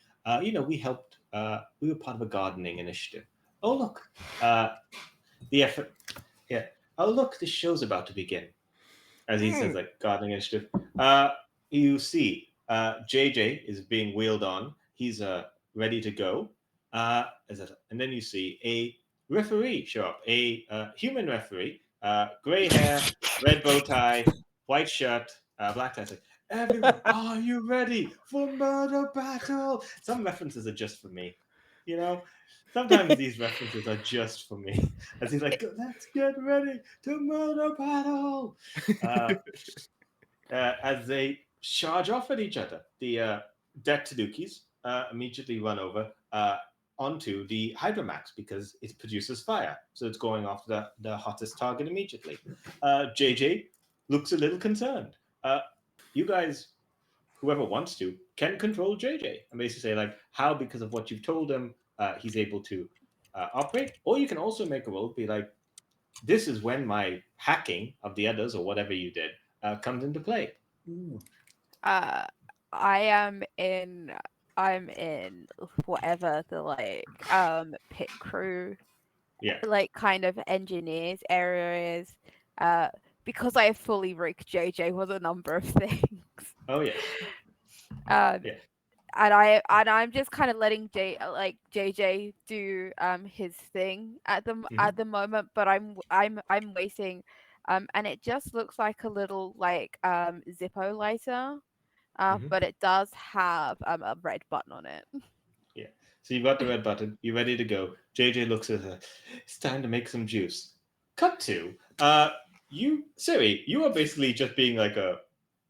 We helped. We were part of a gardening initiative. Oh look, the effort. Yeah. Oh look, this show's about to begin. As he says, like gardening initiative. You see, JJ is being wheeled on. He's ready to go. And then you see a referee show up, a human referee, gray hair, red bow tie, white shirt, black tie. It's like, everyone, are you ready for murder battle? Some references are just for me, you know. Sometimes these references are just for me. As he's like, let's get ready to murder battle. Uh, as they charge off at each other. The Det Tadukis immediately run over onto the Hydromax because it produces fire. So it's going after the hottest target immediately. JJ looks a little concerned. You guys, whoever wants to, can control JJ and basically say, like, how, because of what you've told him, he's able to operate. Or you can also make a roll, be like, this is when my hacking of the others or whatever you did comes into play.
Ooh.
Uh, I am in. I'm in whatever the pit crew
Yeah.
like kind of engineers area is. Uh, because I fully rigged JJ was a number of things.
Oh yes.
Um,
Yeah.
and I'm just kind of letting JJ do his thing at the moment, but I'm waiting, and it just looks like a little Zippo lighter,
Mhm.
but it does have a red button on it.
Yeah. So you've got the red button. You're ready to go. JJ looks at her. It's time to make some juice. Cut to you, Siri. You are basically just being like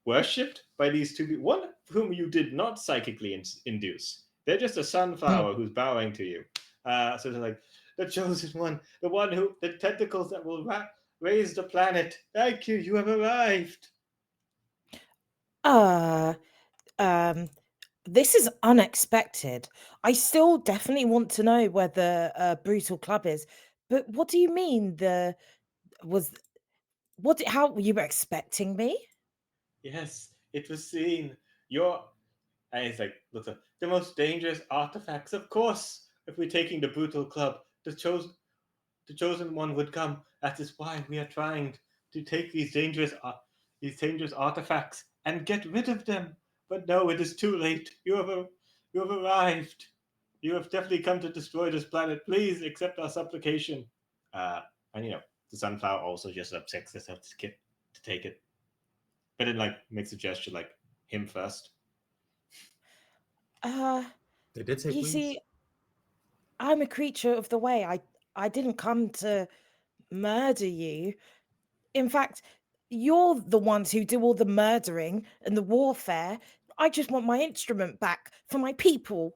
worshipped by these two people. One of whom you did not psychically induce. They're just a sunflower who's bowing to you. So they're like the chosen one, the one who the tentacles that will raise the planet. Thank you. You have arrived.
Uh, um, this is unexpected. I still definitely want to know where the brutal club is, but what do you mean was how you were expecting me?
Yes, it was seen. Your and he's like, looks up the most dangerous artifacts, of course. If we're taking the brutal club, the chosen one would come. That is why we are trying to take these dangerous artifacts and get rid of them. But no, it is too late. You have arrived. You have definitely come to destroy this planet. Please accept our supplication. Uh, and the sunflower also just upsets herself to take it, but it like makes a gesture like him first.
Uh,
They did say
you
please.
see, I'm a creature of the way. I didn't come to murder you. In fact, you're the ones who do all the murdering and the warfare. I just want my instrument back for my people.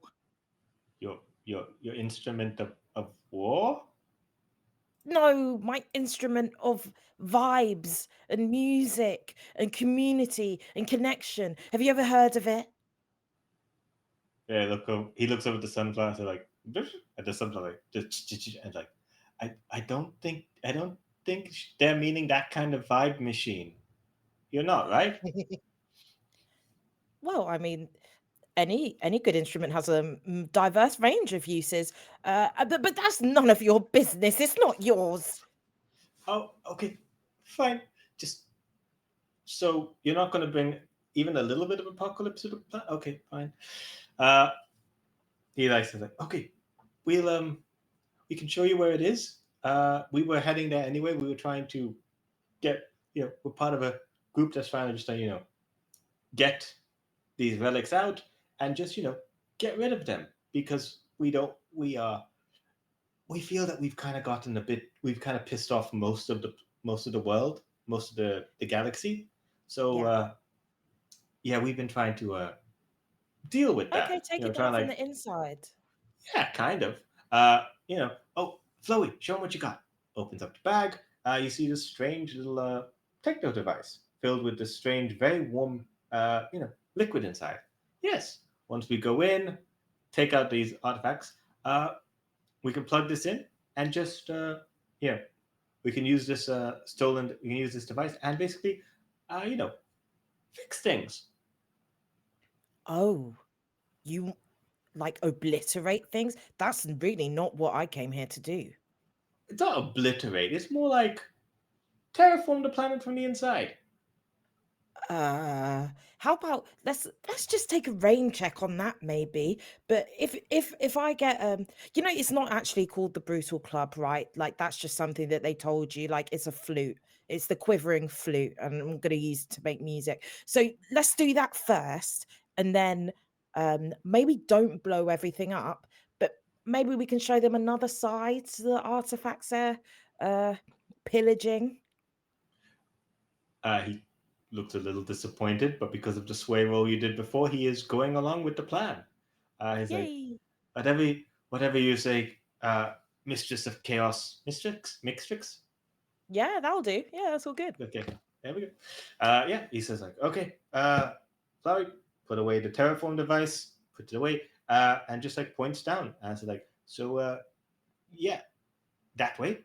Your instrument of war?
No, my instrument of vibes and music and community and connection. Have you ever heard of it?
Yeah, he looks over at the sunflower and like at the sunflower and like I don't think they're meaning that kind of vibe machine. You're not, right?
Well, I mean, any good instrument has a diverse range of uses, but that's none of your business. It's not yours.
Oh, okay. Fine. Just so you're not gonna bring even a little bit of apocalypse to the planet? Okay, fine. Uh he likes to like, okay, we can show you where it is. We were heading there anyway. We were trying to we're part of a group that's trying to just get these relics out and just get rid of them because we feel that we've kind of pissed off most of the world, most of the galaxy. So we've been trying to deal with that.
Okay, take it
trying
down from the inside.
yeah, kind of. Oh, Chloe, show him what you got. Opens up the bag. You see this strange little techno device filled with this strange, very warm, liquid inside. Yes. Once we go in, take out these artifacts, we can plug this in and just, we can use this we can use this device and basically, fix things.
Oh, you like obliterate things? That's really not what I came here to do.
It's not obliterate. It's more like terraform the planet from the inside.
How about let's just take a rain check on that maybe. But if I get it's not actually called the Brutal Club, right? Like that's just something that they told you. Like it's a flute. It's the quivering flute, and I'm gonna use it to make music. So let's do that first, and then maybe don't blow everything up, but maybe we can show them another side to the artifacts they're pillaging.
He looks a little disappointed, but because of the sway roll you did before, he is going along with the plan. He's
Yay!
like, whatever you say, mistress of chaos, mixtrix.
Yeah, that'll do. Yeah, that's all good.
Okay, there we go. He says like, okay, sorry, put away the terraform device, put it away, and just like points down, and so like, that way.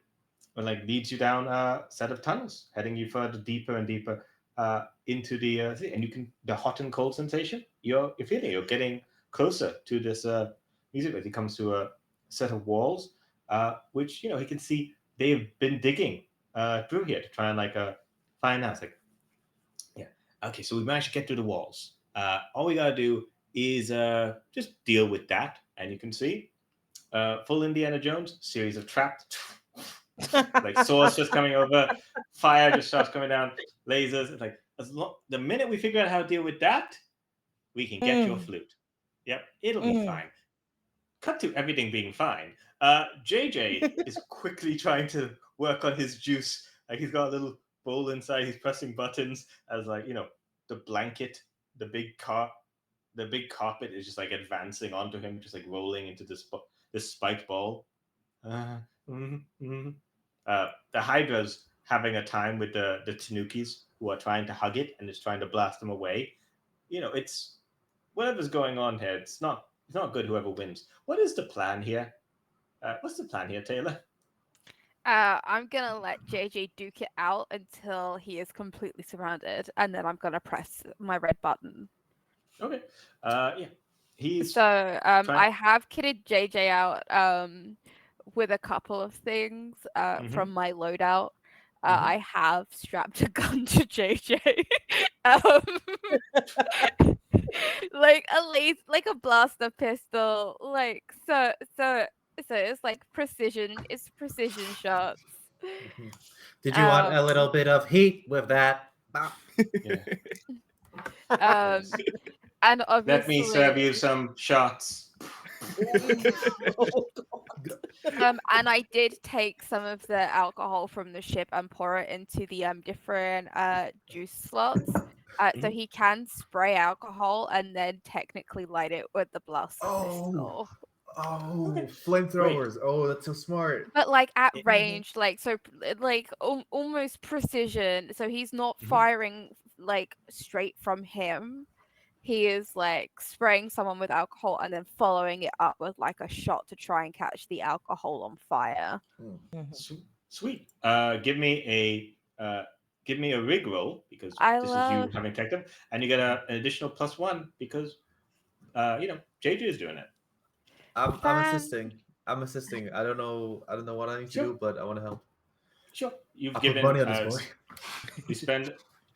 Or like leads you down a set of tunnels, heading you further deeper and deeper into the and you can the hot and cold sensation. You're feeling you're getting closer to this music as he comes to a set of walls, which he can see they've been digging through here to try and find out. It's like, yeah, okay, so we managed to get through the walls. All we gotta do is just deal with that, and you can see full Indiana Jones series of traps. Like swords just coming over, fire just starts coming down, lasers. It's like the minute we figure out how to deal with that, we can get your flute. Yep, it'll be fine. Cut to everything being fine. JJ is quickly trying to work on his juice. Like he's got a little bowl inside. He's pressing buttons as the blanket, the big carpet is just like advancing onto him, just like rolling into this spiked ball. The Hydra's having a time with the Tanukis who are trying to hug it and is trying to blast them away. It's whatever's going on here. It's not good. Whoever wins. What is the plan here? What's the plan here, Taylor?
I'm gonna let JJ duke it out until he is completely surrounded, and then I'm gonna press my red button.
Okay. He's
I have kitted JJ out with a couple of things from my loadout. I have strapped a gun to JJ. Like a blaster pistol. So it's like precision. It's precision shots.
Did you want a little bit of heat with that?
Yeah. And obviously,
let me serve you some shots.
And I did take some of the alcohol from the ship and pour it into the different juice slots. So he can spray alcohol and then technically light it with the blaster pistol.
Flamethrowers. Oh, that's so smart.
But at range, almost precision. So he's not firing straight from him. He is spraying someone with alcohol and then following it up with a shot to try and catch the alcohol on fire.
Sweet. Give me a rig roll because this is you having tech them, and you get an additional +1 because JJ is doing it.
I'm assisting. I don't know what I need to do, but I want to help.
Sure.
I'll put money on this boy.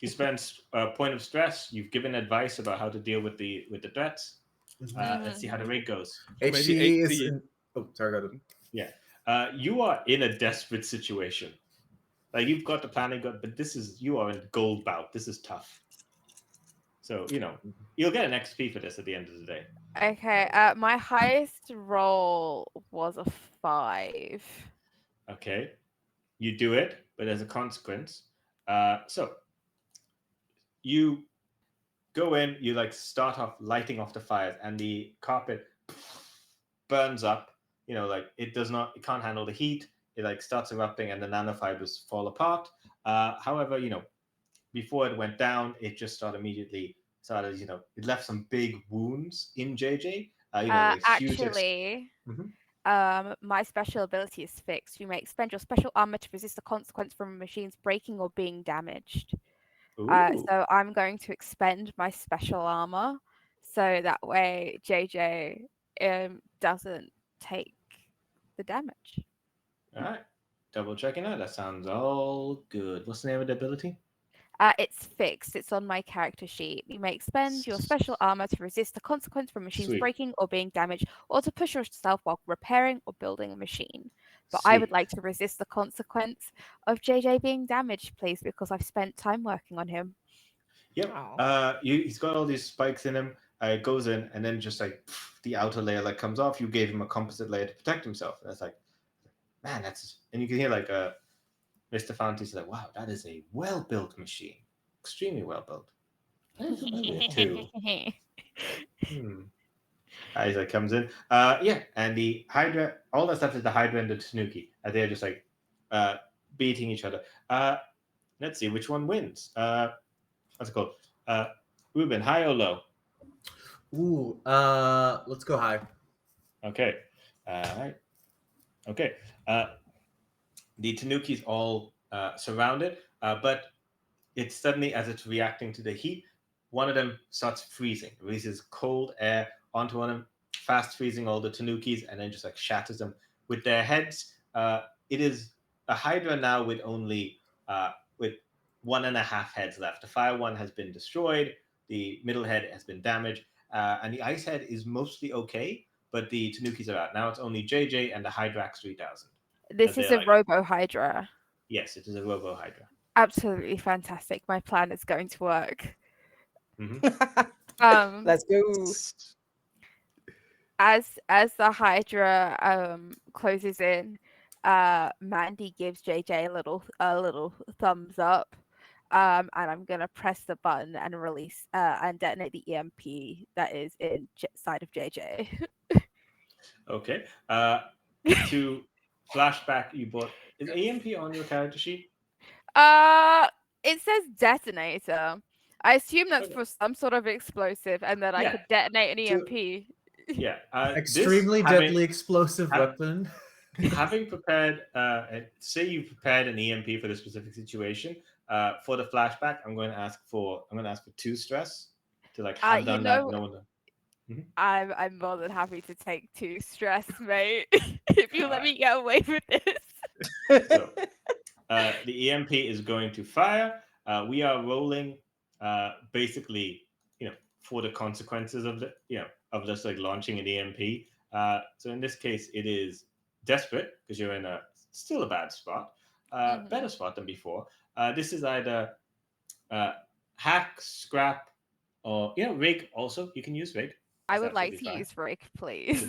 You spend a point of stress. You've given advice about how to deal with the threats. Let's see how the rig goes.
HC is. Oh, sorry, go ahead.
Yeah. You are in a desperate situation. Like you've got the planning, but you are in gold bout. This is tough. So you'll get an XP for this at the end of the day.
Okay. My highest roll was a 5.
Okay, you do it, but there's a consequence. So you go in, you like start off lighting off the fires, and the carpet burns up. Like it can't handle the heat. It like starts erupting, and the nanofibers fall apart. However, before it went down, it just it left some big wounds in JJ.
Actually,
Mhm.
my special ability is fixed. You may expend your special armor to resist the consequence from a machine's breaking or being damaged.
Ooh.
So I'm going to expend my special armor, so that way JJ doesn't take the damage.
All right. Double checking that. That sounds all good. What's the name of the ability?
It's fixed. It's on my character sheet. You may expend your special armor to resist the consequence from machines
Sweet.
breaking or being damaged, or to push yourself while repairing or building a machine. But I would
Sweet.
like to resist the consequence of JJ being damaged, please, because I've spent time working on him.
Yep.
Aw.
He's got all these spikes in him. It goes in, and then just like the outer layer like comes off. You gave him a composite layer to protect himself. And it's like, man, and you can hear like Mr. Fanti's like, wow, that is a well-built machine, extremely well-built. Too. Isaac comes in. And the Hydra, all that's left is the Hydra and the Tanuki. And they're just like beating each other. Let's see which one wins. What's it called? Ruben, high or low?
Ooh, let's go high.
Okay. Right. Okay. The Tanuki's all surrounded, but it's suddenly, as it's reacting to the heat, one of them starts freezing. It releases cold air onto one of them, fast freezing all the Tanukis, and then just like shatters them with their heads. It is a Hydra now with only with 1.5 heads left. The fire one has been destroyed. The middle head has been damaged, and the ice head is mostly okay, but the Tanukis are out. Now it's only JJ and the Hydrax 3000.
This is a Robo Hydra.
Yes, it is a Robo Hydra.
Absolutely fantastic. My plan is going to work.
Mm-hmm.
Let's go.
As the Hydra closes in, Mandy gives JJ a little thumbs up, and I'm gonna press the button and release and detonate the EMP that is inside of JJ.
Okay. To flashback, you bought is EMP on your character sheet?
It says detonator. I assume that's for some sort of explosive, and that I could detonate an EMP.
Yeah.
Extremely deadly explosive weapon.
Having prepared, say you prepared an EMP for the specific situation. For the flashback, I'm going to ask for 2 stress to like have done that. No one.
I'm more than happy to take 2 stress, mate. If you let me get away with this.
So, the EMP is going to fire. We are rolling, basically, for the consequences of of just like launching an EMP. So in this case, it is desperate because you're in still a bad spot, better spot than before. This is either hack, scrap, or rig. Also, you can use rig.
I would like to use rig, please.
So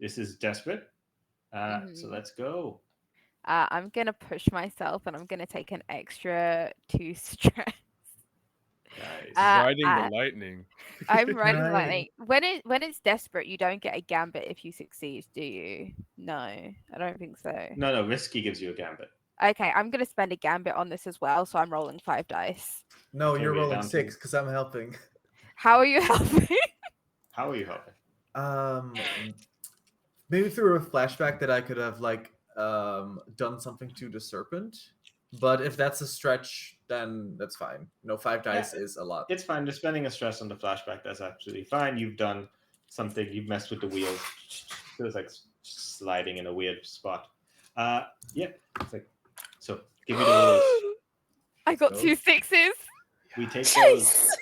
this is desperate. So let's go.
I'm gonna push myself, and I'm gonna take an extra 2 stress.
Riding the lightning.
I'm riding the lightning. When it's desperate, you don't get a gambit if you succeed, do you? No, I don't think so.
No, risky gives you a gambit.
Okay, I'm gonna spend a gambit on this as well, so I'm rolling 5 dice.
No, you're rolling 6 because I'm helping.
How are you helping?
How are you helping?
Maybe through a flashback that I could have like done something to the serpent. But if that's a stretch, then that's fine. 5 dice is a lot.
It's fine. Just spending a stress on the flashback, that's absolutely fine. You've done something. You've messed with the wheels. Feels like sliding in a weird spot. It's like, so give me the rolls.
I got 2 6s.
We take those.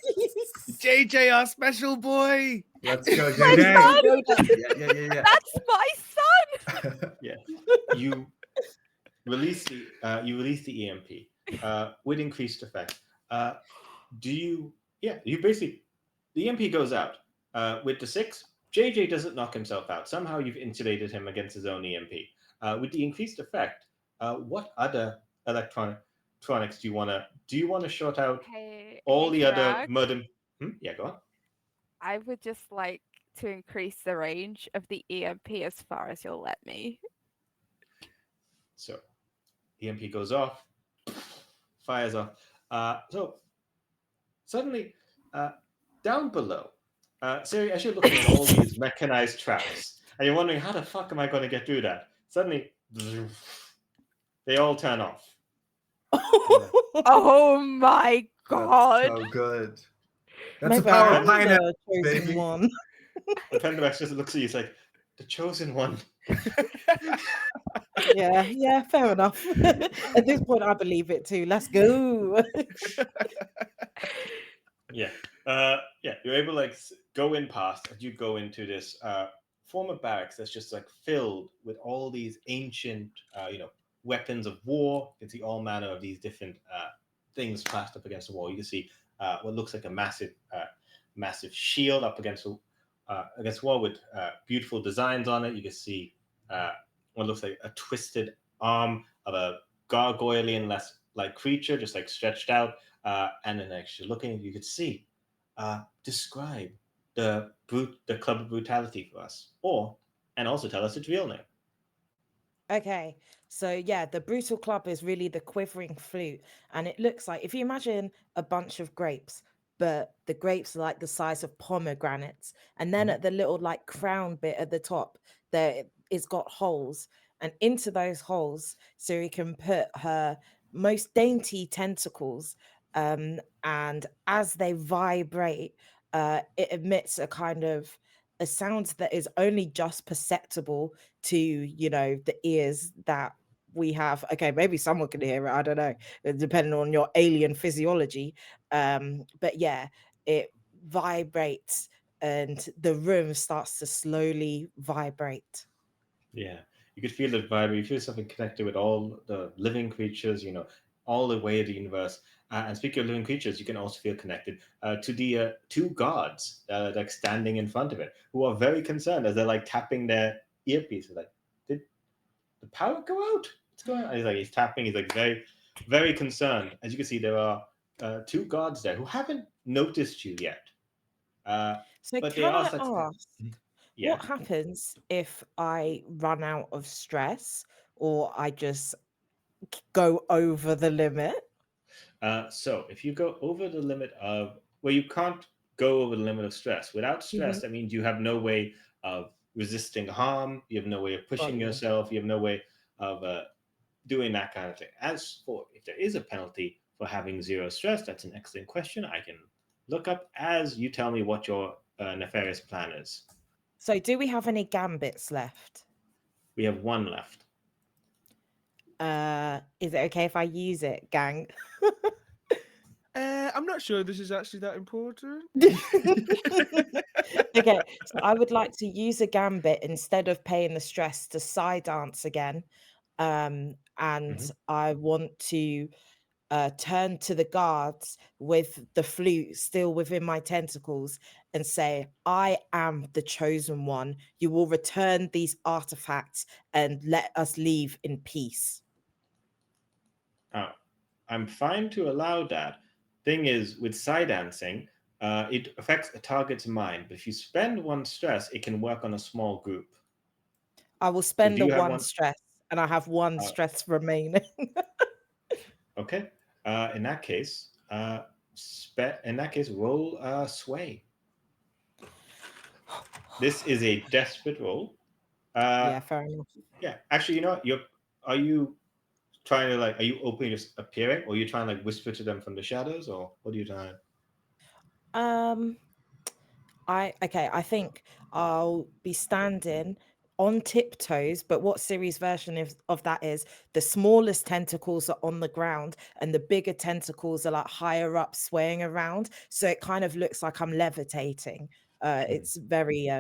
JJ, our special boy.
Let's go, JJ. Yeah.
That's my son.
Yeah. release the EMP with increased effect. You basically, the EMP goes out with the 6. JJ doesn't knock himself out. Somehow you've insulated him against his own EMP. With the increased effect, what other electronics do you want to short out
Hey,
all the other
Chirag,
murder? Yeah, go on.
I would just like to increase the range of the EMP as far as you'll let me.
So EMP goes off, fires off. So suddenly, down below, Siri, as you're looking at all these mechanized traps, and you're wondering, how the fuck am I going to get through that? Suddenly, they all turn off.
Oh my god!
That's so good. That's
Maybe
the power
I
of
am
pineapple,
the chosen
baby.
one.
The Penderex just looks at you, it's like, the chosen one.
Yeah, fair enough. At this point, I believe it too. Let's go.
Yeah. You're able to go in past as you go into this former barracks that's just filled with all these ancient, weapons of war. You can see all manner of these different things plastered up against the wall. You can see what looks like a massive shield up against the wall with beautiful designs on it. You can see what looks like a twisted arm of a gargoylean like creature just stretched out. And then actually looking, you could see, describe the club of brutality for us, and also tell us its real name.
Okay, so yeah, the brutal club is really the quivering flute, and it looks like, if you imagine a bunch of grapes, but the grapes are like the size of pomegranates, and then at the little like crown bit at the top, there it's got holes, and into those holes, Siri can put her most dainty tentacles, and as they vibrate, it emits a sound that is only just perceptible to the ears that we have. Okay, maybe someone can hear it, I don't know, depending on your alien physiology, but yeah, it vibrates and the room starts to slowly vibrate.
Yeah, you could feel it vibe. You feel something connected with all the living creatures, all the way of the universe. And speaking of living creatures, you can also feel connected to the two guards standing in front of it, who are very concerned as they're tapping their earpieces. Did the power go out? What's going on? He's tapping. He's very, very concerned. As you can see, there are two guards there who haven't noticed you yet.
So
But they
can
are
I ask,
Yeah.
what happens if I run out of stress or I just go over the limit?
So if you go over the limit of, well, you can't go over the limit of stress. Without stress, that means you have no way of resisting harm. You have no way of pushing yourself. You have no way of doing that kind of thing. As for if there is a penalty for having zero stress, that's an excellent question. I can look up as you tell me what your nefarious plan is.
So do we have any gambits left?
We have one left.
Is it okay if I use it, gang?
I'm not sure this is actually that important.
Okay, so I would like to use a gambit instead of paying the stress to side dance again. And I want to turn to the guards with the flute still within my tentacles and say, I am the chosen one. You will return these artifacts and let us leave in peace.
I'm fine to allow that. Thing is, with side dancing, it affects a target's mind. But if you spend one stress, it can work on a small group.
I will spend
do you
the
have
one
one?
stress, and I have one stress remaining.
Okay. In that case, roll sway. This is a desperate roll.
Yeah, fair enough.
Yeah, actually, you know what? Are you trying to are you openly just appearing, or are you trying to whisper to them from the shadows, or what are you trying?
I think I'll be standing on tiptoes, but what series version of that is the smallest tentacles are on the ground and the bigger tentacles are higher up swaying around, so it kind of looks like I'm levitating. It's very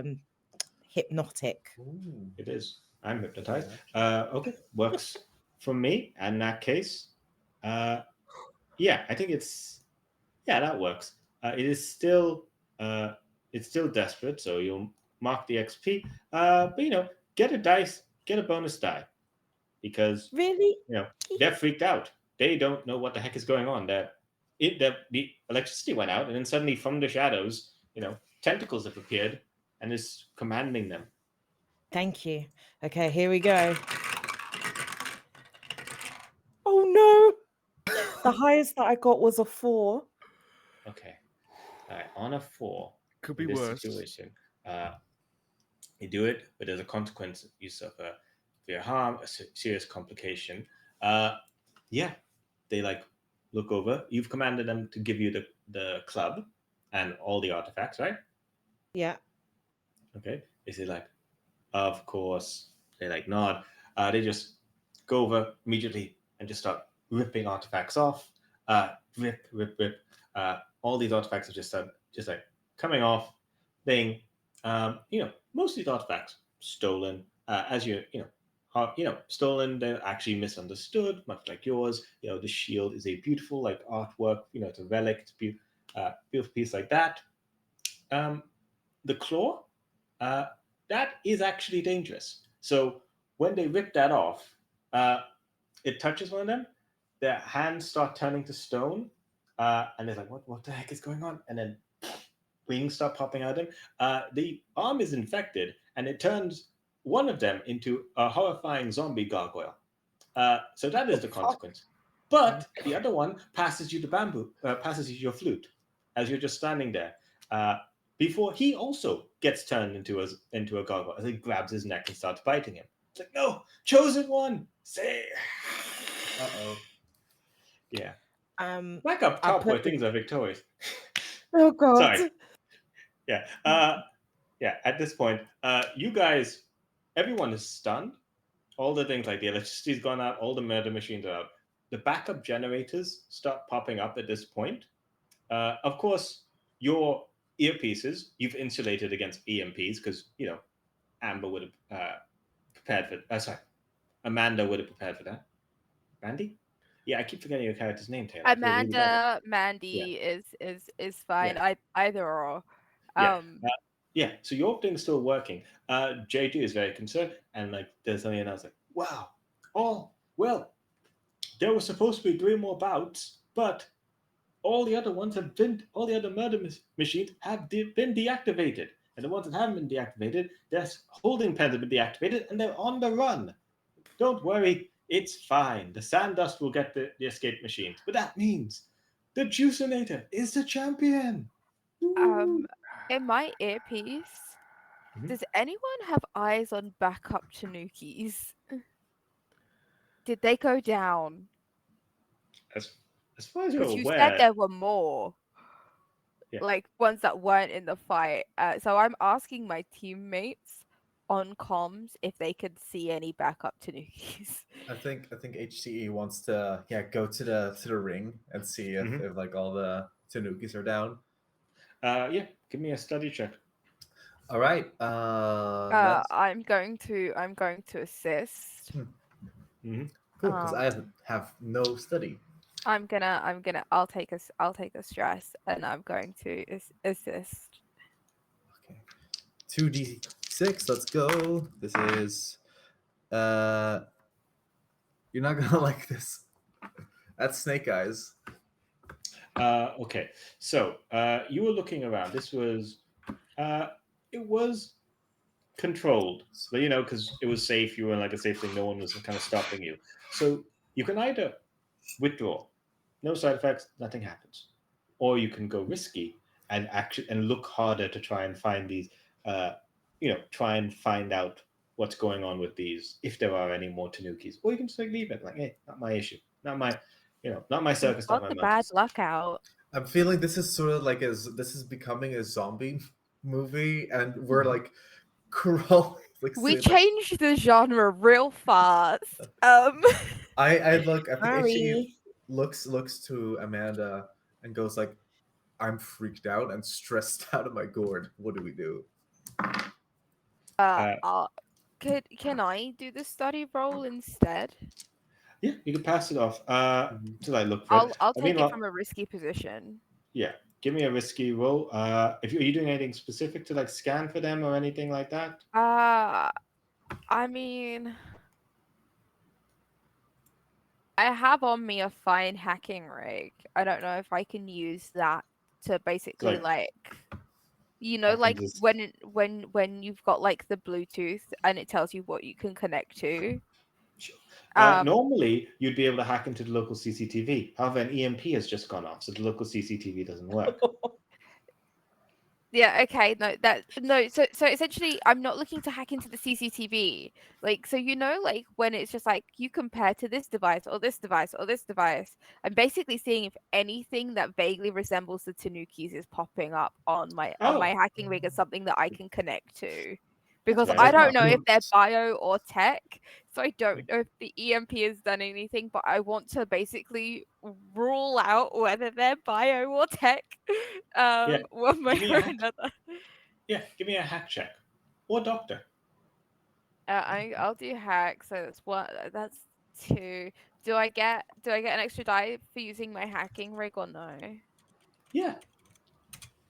hypnotic.
It is. I'm hypnotized. Okay, works for me, in that case, uh, yeah, I think that works. It is still it's still desperate, so you'll mark the XP. But get a dice, get a bonus die, because
Really?
they're freaked out. They don't know what the heck is going on. The electricity went out, and then suddenly from the shadows, tentacles have appeared and is commanding them.
Thank you. Okay, here we go. Oh no! The highest that I got was a 4.
Okay, all right, on a 4.
Could be
in this
worse.
situation, you do it, but there's a consequence. You suffer severe harm, a serious complication. Yeah, they look over. You've commanded them to give you the club and all the artifacts, right?
Yeah.
Okay. They say of course. They nod. They just go over immediately and just start ripping artifacts off. Rip. All these artifacts are just coming off. Thing. Most of these artifacts stolen. As stolen. They're actually misunderstood, much like yours. The shield is a beautiful artwork. It's a relic. It's beautiful piece like that. The claw, that is actually dangerous. So when they rip that off, it touches one of them. Their hands start turning to stone, and they're like, "What the heck is going on?" And then wings start popping out of them. The arm is infected, and it turns one of them into a horrifying zombie gargoyle. So that is the consequence. But the other one passes you the bamboo, passes you your flute, as you're just standing there. Before he also gets turned into a gargoyle, as he grabs his neck and starts biting him. It's like, no, chosen one, say. Uh-oh. Yeah. Back up top where things are victorious.
Oh god.
Sorry. Yeah. Yeah. At this point, you guys, everyone is stunned. All the things like the electricity's gone out, all the murder machines are out. The backup generators start popping up at this point. Of course, your earpieces you've insulated against EMPs because Amber would have prepared for. Sorry, Amanda would have prepared for that. Randy? Yeah, I keep forgetting your character's name, Taylor.
Amanda, Mandy is fine.
Yeah.
Either or.
Yeah. So your thing's still working. JD is very concerned, and there's something else wow. Oh well, there were supposed to be 3 more bouts, but all the other murder machines have been deactivated. And the ones that haven't been deactivated, their holding pens have been deactivated and they're on the run. Don't worry, it's fine. The sand dust will get the escape machines. But that means the Juicinator is the champion.
In my earpiece, does anyone have eyes on backup Tanukis? Did they go down?
As far as you're
Because you
aware,
said there were more.
Yeah.
Ones that weren't in the fight. So I'm asking my teammates on comms if they could see any backup Tanukis.
I think HCE wants to go to the ring and see if all the Tanukis are down.
Yeah, give me a study check.
All right.
I'm going to assist.
Cool, because I have no study.
I'll take a stress and I'm going to assist.
Okay. 2d6, let's go. This is you're not gonna like this. That's Snake Eyes.
Okay, so you were looking around. This was it was controlled, but because it was safe, you were in a safe thing. No one was kind of stopping you. So you can either withdraw, no side effects, nothing happens, or you can go risky and look harder to try and find these. Try and find out what's going on with these, if there are any more Tanukis, or you can just leave it. Hey, not my issue, not my circus, not my
Got the bad
monkeys.
luck out.
I'm feeling this is sort of this is becoming a zombie movie, and we're crawling.
We changed the genre real fast.
I look. I think
Sorry.
she looks to Amanda and goes I'm freaked out and stressed out of my gourd. What do we do?
Can I do the study roll instead?
Yeah, you can pass it off.
Mhm.
Till I look for it.
I'll take it
Meanwhile,
from a risky position.
yeah, give me a risky roll. If you, are you doing anything specific to like scan for them or anything like that?
I mean, I have on me a fine hacking rig. I don't know if I can use that to basically
like-
like
I can
like
just-
when you've got like the Bluetooth and it tells you what you can connect to.
Normally, you'd be able to hack into the local CCTV. However, an EMP has just gone off, so the local CCTV doesn't work.
Yeah, okay, so essentially I'm not looking to hack into the CCTV. Like, so like when it's just like you compare to this device or this device or this device, I'm basically seeing if anything that vaguely resembles the Tanukis is popping up on my hacking rig as something that I can connect to. Because
fair
I don't
enough.
know if they're bio or tech, so I don't know if the EMP has done anything, but I want to basically rule out whether they're bio or tech. One way
Give me
or
a hack.
another.
Yeah, give me a hack check. Or doctor.
I'll do hack, so that's one. That's 2. Do I get an extra die for using my hacking rig or no?
Yeah,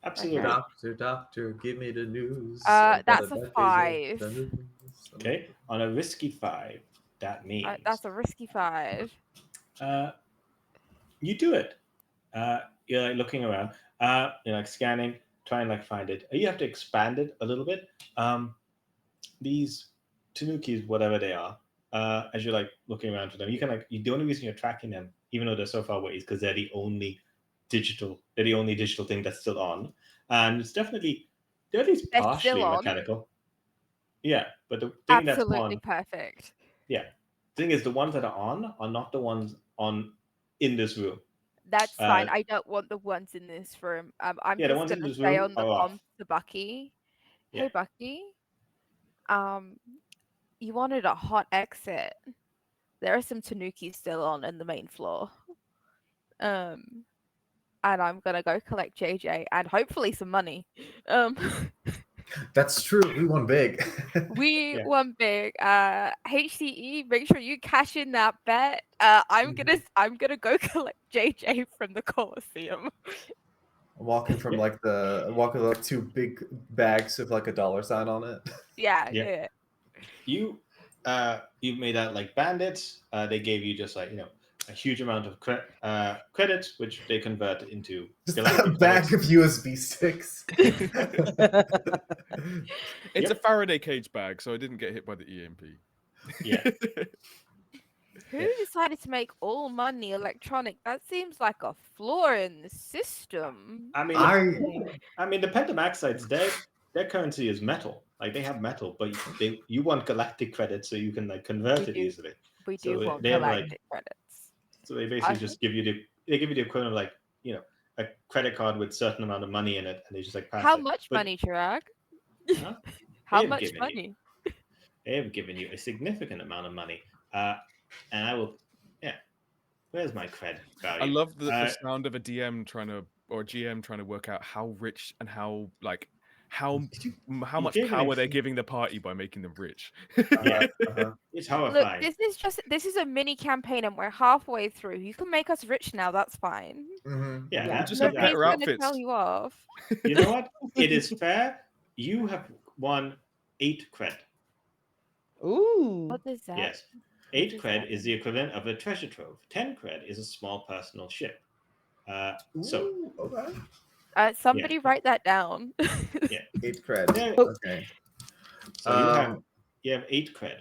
absolutely.
Okay.
Doctor, give me the news.
That's a 5.
Okay, on a risky 5, that means
That's a risky 5.
you do it. You're like looking around. You're like scanning, trying to like find it. You have to expand it a little bit. These Tanukis, whatever they are, as you're like looking around for them, you can like the only reason you're tracking them, even though they're so far away, is because they're the only digital thing that's still on, and it's definitely they're at least
They're
partially
still on.
mechanical. Yeah, but the thing that's
Absolutely
on,
perfect.
yeah, the thing is the ones that are on are not the ones on in this room.
That's fine. I don't want the ones in this room. I'm
Yeah, the
just
ones in
gonna
this
stay
room
on the
are off.
comms to Bucky.
Yeah.
Hey, Bucky. You wanted a hot exit. There are some Tanukis still on in the main floor. And I'm gonna go collect JJ and hopefully some money.
That's true. We won big.
We
Yeah.
won big. HCE, make sure you cash in that bet. I'm gonna go collect JJ from the Coliseum.
Walking with like 2 big bags of like a dollar sign on it.
Yeah.
You made out like bandits. They gave you just like a huge amount of credits, which they convert into
Just
galactic
a bag
credits.
of USB sticks.
It's
Yep.
a Faraday cage bag, so I didn't get hit by the EMP.
Yeah.
Who decided to make all money electronic? That seems like a flaw in the system.
I mean, the Pentamaxites, their currency is metal. Like they have metal, but you want galactic credits so you can like convert it easily.
We
So
do want
they have
galactic credits.
So they basically just give you the equivalent of like a credit card with a certain amount of money in it, and they just like pass
How
it.
much money, Chirag?
Huh?
How
They've
much
given
money?
They have given you a significant amount of money, and I will. Yeah, where's my cred value?
I love the sound of a DM or a GM trying to work out how rich and how much power they're giving the party by making them rich.
It's horrifying.
Look, this is a mini campaign, and we're halfway through. You can make us rich now. That's fine.
Mm-hmm.
Yeah,
just have better
Nobody's gonna
outfits.
tell you off.
You know what? It is fair. You have won 8 cred.
Ooh.
What is that?
Yes. 8 cred is the equivalent of a treasure trove. 10 cred is a small personal ship. So,
okay.
Somebody write that down.
yeah.
8 cred.
Yeah.
Okay.
So you have 8 cred.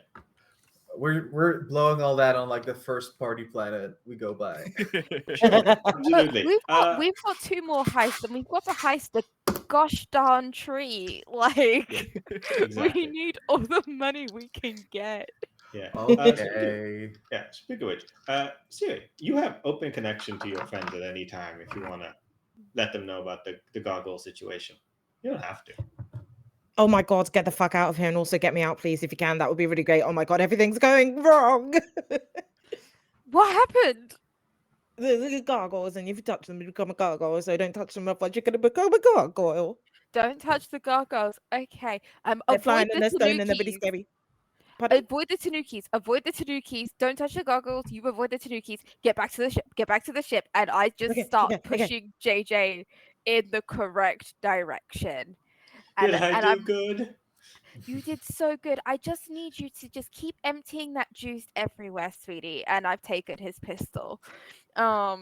We're blowing all that on like the first party planet we go by.
Absolutely.
Look, we've got 2 more heists, and we've got to heist the gosh darn tree. Like,
exactly.
we need all the money we can get.
Yeah.
Okay.
Speaking of which, Siri, you have open connection to your friends at any time if you want to let them know about the gargoyle situation. You don't have to.
Oh my God, get the fuck out of here and also get me out, please, if you can. That would be really great. Oh my God, everything's going wrong.
What happened?
The gargoyles, and if you touch them, you become a gargoyle. So don't touch them, otherwise you're going to become a gargoyle.
Don't touch the gargoyles. Okay.
They're
Avoid
flying and
the
they're stone and they're really
Tanukis.
scary. Pardon?
Avoid the tanukis. Avoid the tanukis. Don't touch the goggles. You avoid the tanukis. Get back to the ship. Get back to the ship. And I just start
okay.
pushing JJ in the correct direction.
Did
And
I
and
do
I'm
good?
you did so good. I just need you to just keep emptying that juice everywhere, sweetie. And I've taken his pistol.
I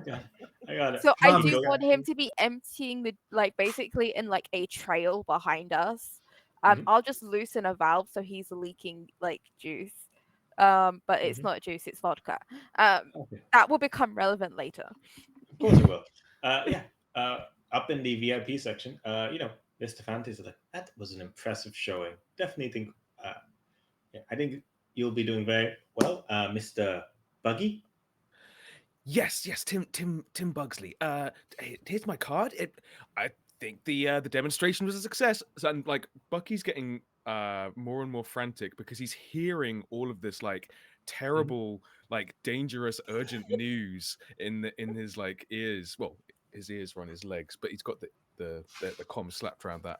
got it.
So I
Mom,
do
go.
want him to be emptying the basically in like a trail behind us.
Mhm.
I'll just loosen a valve so he's leaking like juice. But it's
Mhm.
not juice, it's vodka.
Okay.
That will become relevant later.
Of course it will. Yeah. Up in the VIP section, Mr. Fantasy is like, that was an impressive showing. Definitely think, yeah, I think you'll be doing very well, Mr. Buggy.
Yes, Tim Bugsley. Here's my card. I think the demonstration was a success. And like Bucky's getting more and more frantic because he's hearing all of this like terrible, like dangerous, urgent news in his like ears. Well, his ears are on his legs, but he's got the comm slapped around that.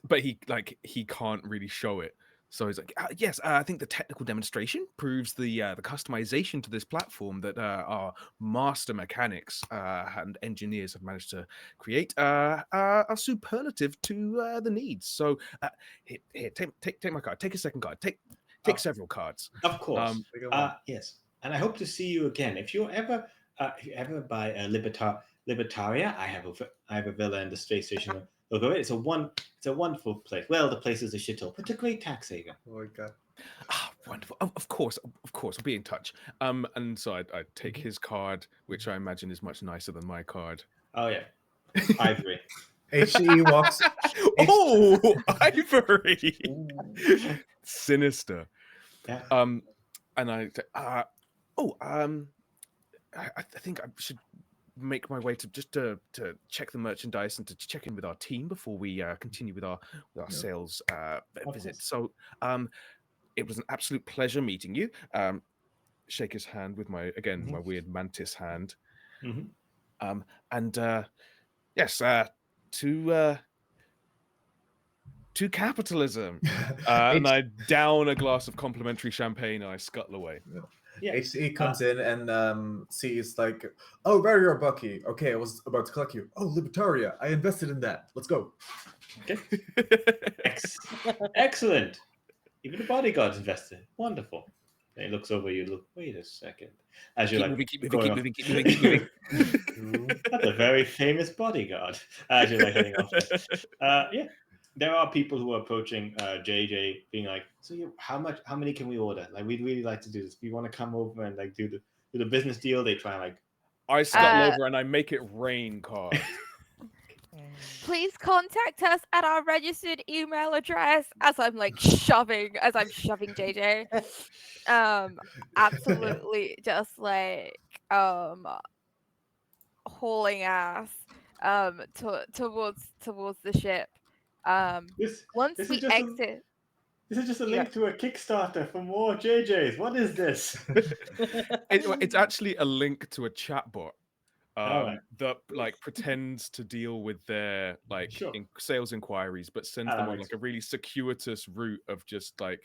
But he can't really show it. So he's like, yes, I think the technical demonstration proves the customization to this platform that our master mechanics and engineers have managed to create are superlative to the needs. So here, take my card. Take a second card. Take several cards.
Of course.
Take it one.
Yes. And I hope to see you again. If you ever buy a Libertaria, I have a villa in the space station. Look at it. It's a wonderful place. Well, the place is a shithole, particularly tax haven.
Oh my god.
Wonderful. Of course, I'll be in touch. And so I take his card, which I imagine is much nicer than my card.
Oh yeah, ivory.
HE walks.
Oh, ivory. Sinister.
Yeah.
And I think I should make my way to just to check the merchandise and to check in with our team before we continue with our sales visit.
course.
So it was an absolute pleasure meeting you. Shake his hand with my weird mantis hand.
Mhm.
And yes, to capitalism. And I down a glass of complimentary champagne and I scuttle away.
Yeah.
HE comes in and sees like, oh, there you are, Bucky. Okay, I was about to collect you. Oh, Libertaria, I invested in that. Let's go.
Okay. Excellent. Even the bodyguard's invested. Wonderful. And he looks over you. Look. Wait a second. As you're
Keep
going
moving.
That's a very famous bodyguard. As you're heading off. Yeah. There are people who are approaching JJ, being like, "So, how many can we order? Like, we'd really like to do this. We want to come over and like do the business deal." They try and like.
I scuttle over and I make it rain cards.
Please contact us at our registered email address as I'm shoving JJ. Absolutely just like hauling ass towards the ship. Once
This
we
is just
exit.
This is just a link to a Kickstarter for more JJs. What is this?
It's actually a link to a chatbot
Alright.
that like pretends to deal with their like
Sure.
sales inquiries, but sends
Ah,
them
that
on
makes
like a really circuitous route of just like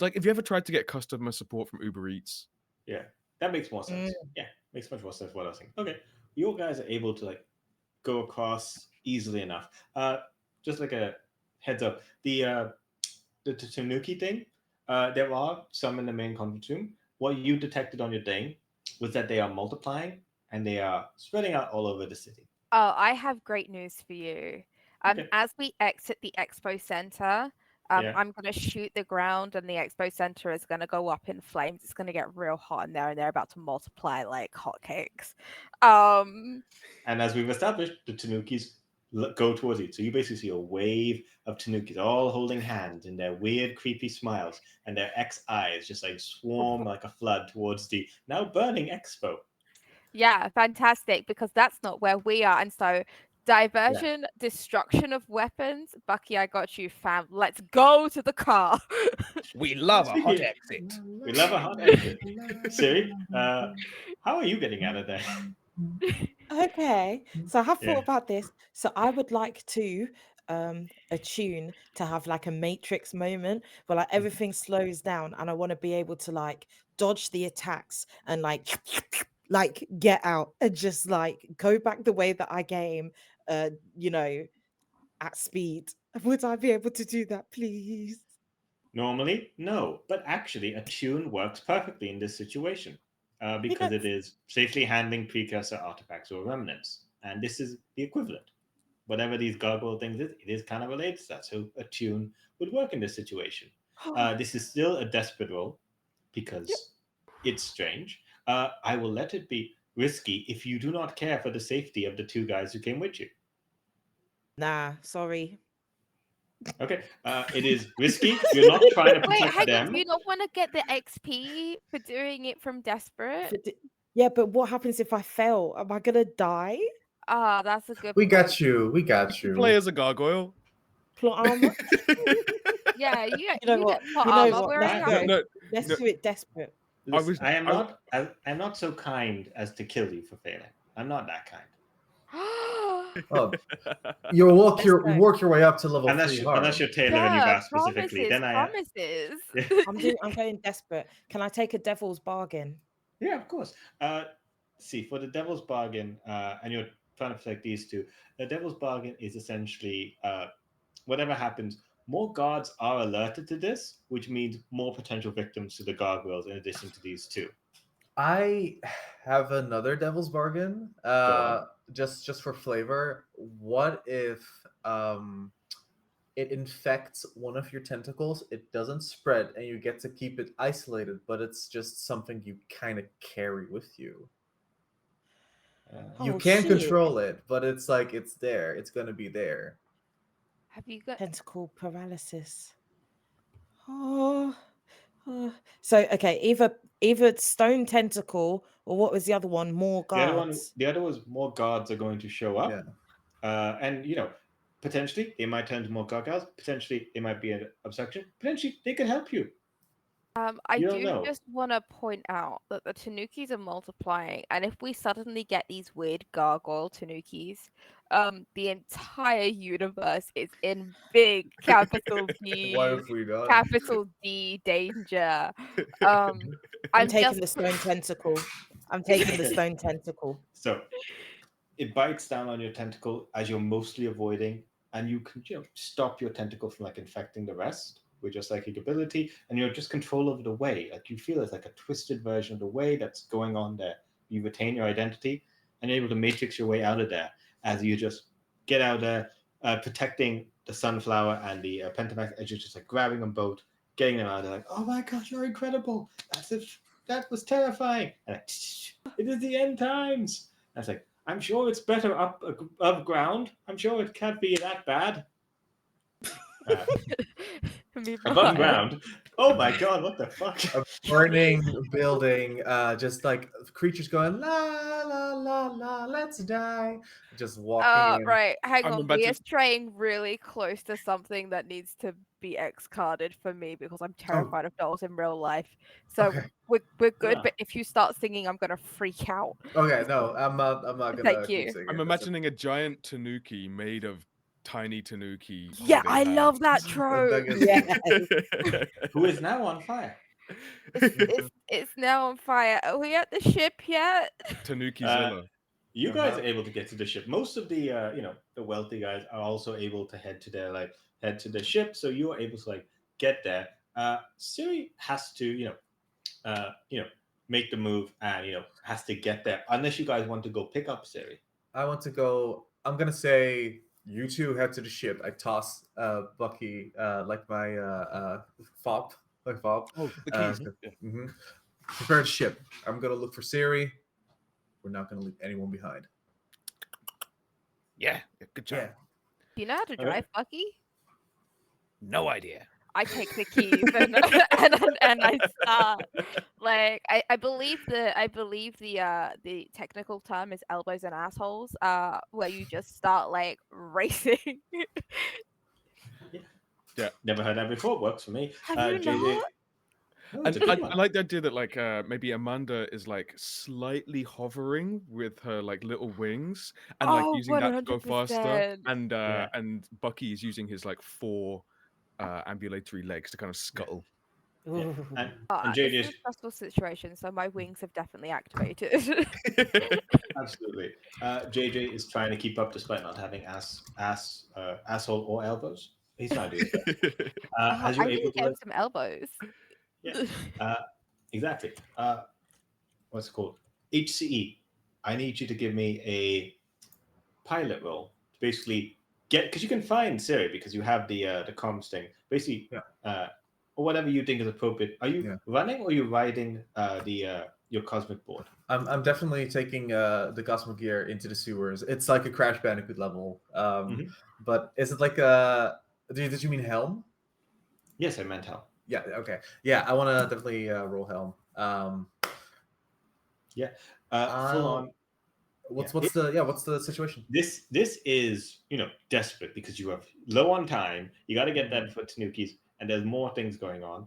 have you ever tried to get customer support from Uber Eats?
Yeah, that makes more sense. Yeah, makes much more sense what I was saying. Okay, you guys are able to like go across easily enough. Just like a heads up, the Tanuki thing, there are some in the main conference room. What you detected on your day was that they are multiplying and they are spreading out all over the city.
Oh, I have great news for you.
Okay.
As we exit the expo center,
Yeah.
I'm going to shoot the ground and the expo center is going to go up in flames. It's going to get real hot in there and they're about to multiply like hotcakes.
And as we've established, the Tanukis go towards you. So you basically see a wave of Tanukis all holding hands in their weird, creepy smiles, and their X eyes just like swarm like a flood towards the now burning expo.
Yeah, fantastic, because that's not where we are. And so diversion, destruction of weapons. Bucky, I got you, fam. Let's go to the car.
We love a hot exit.
We love a hot exit. Siri, how are you getting out of there?
Okay, so I have
Yeah.
thought about this. So I would like to a tune to have like a Matrix moment where like everything slows down and I want to be able to like dodge the attacks and like get out and just like go back the way that I came, you know, at speed. Would I be able to do that, please?
Normally, no, but actually, a tune works perfectly in this situation because it is safely handling precursor artifacts or remnants, and this is the equivalent. Whatever these gargoyle things is, it is kind of related to that. So a tune would work in this situation. This is still a desperate roll because it's strange. I will let it be risky if you do not care for the safety of the two guys who came with you.
Nah, sorry.
Okay, it is risky. You're not trying to
Wait,
protect
hang on.
them.
Do you not want to get the XP for doing it from desperate?
Yeah, but what happens if I fail? Am I gonna die?
Ah, that's a good
We
point.
got you. We got you.
Play as a gargoyle.
Plot armor.
Yeah, you
You know
get
what?
plot
You know
armor.
what?
We're
Let's
already
go.
got-
Let's
no.
do it desperate.
Listen,
was-
I'm not so kind as to kill you for failing. I'm not that kind.
Oh, you work
Let's
you
go.
work your way up to level
Unless
3
you,
hard.
unless you're Taylor and you've
Yeah,
asked specifically,
promises,
then I
promises.
I'm going desperate. Can I take a devil's bargain?
yeah, of course. See, for the devil's bargain, and you're trying to protect these two, the devil's bargain is essentially whatever happens, more guards are alerted to this, which means more potential victims to the gargoyles in addition to these two.
I have another devil's bargain.
on.
Just for flavor. What if it infects one of your tentacles? It doesn't spread, and you get to keep it isolated, but it's just something you kind of carry with you. You
Oh,
can't
shit.
control it, but it's like it's there. It's gonna be there.
Have you got?
Tentacle paralysis. Oh. So okay, either stone tentacle or what was the other one? More guards.
The other was more guards are going to show up,
Yeah.
and potentially they might turn to more gargoyles. Potentially they might be an obstruction. Potentially they could help you.
I
You don't
do
know.
just want to point out that the tanukis are multiplying, and if we suddenly get these weird gargoyle tanukis, the entire universe is in big capital D,
What if we don't?
capital D danger.
I'm
I'm
taking
just
the stone tentacle. I'm taking the stone tentacle.
So it bites down on your tentacle as you're mostly avoiding, and you can stop your tentacle from like infecting the rest with your psychic ability, and you're just control over the way. Like you feel it's like a twisted version of the way that's going on there. You retain your identity, and you're able to matrix your way out of there as you just get out there, protecting the sunflower and the pentamax, as you're just like grabbing them both, getting them out. They're like, "Oh my gosh, you're incredible! That was terrifying!" And like, it is the end times. And it's like, I'm sure it's better up above ground. I'm sure it can't be that bad. Above ground. Oh my god! What the fuck?
A burning building, just like creatures going la la la la, let's die. Just walking in.
right, hang
I'm
on.
about
We
to-
are straying really close to something that needs to be X-carded for me because I'm terrified of dolls in real life. So
Okay.
we're good,
Yeah.
but if you start singing, I'm gonna freak out.
Okay, no, I'm not gonna
Thank
keep
you.
singing.
I'm
That's
imagining a giant tanuki made of tiny tanuki.
Yeah,
holding
I love that
That
trope.
gets-
Yeah.
Who is now on fire?
It's now on fire. Are we at the ship yet?
Tanuki Zilla.
You guys
Uh-huh.
are able to get to the ship. Most of the the wealthy guys are also able to head to the ship, so you are able to like get there. Siri has to make the move and has to get there unless you guys want to go pick up Siri.
I want to go. I'm gonna say you two head to the ship. I toss Bucky like my fob, like fob.
Oh, the keys. Yeah.
Mm-hmm. Prepare the ship. I'm gonna look for Siri. We're not gonna leave anyone behind.
Yeah, good job.
Yeah.
Do you know how to
Okay.
drive, Bucky?
No idea.
I take the keys and I start. Like I believe the technical term is elbows and assholes. Where you just start like racing.
Never heard that before. Works for me.
Have you
JJ,
not?
Oh,
And
it's a good
I
one.
like the idea that like maybe Amanda is like slightly hovering with her like little wings and like
Oh,
using that to go faster,
100%.
and Bucky is using his like 4 ambulatory legs to kind of scuttle.
Yeah.
Ooh.
And
This is
JJ,
a stressful situation, so my wings have definitely activated.
absolutely. JJ is trying to keep up despite not having asshole or elbows. He's trying to do his best. As
I
you're
need
able
to
to
get him
like,
some elbows.
yeah, exactly. What's it called? HCE. I need you to give me a pilot roll to basically get, because you can find Siri because you have the comms thing. Basically, or whatever you think is appropriate. Are you running or are you riding your cosmic board?
I'm definitely taking the Cosmo Gear into the sewers. It's like a Crash Bandicoot level. But is it like a? Did you mean Helm?
Yes, I meant Helm.
Yeah. Okay. Yeah, I want to definitely roll Helm.
Full on.
What's the situation?
This is desperate because you have low on time. You got to get that for Tanukis, and there's more things going on.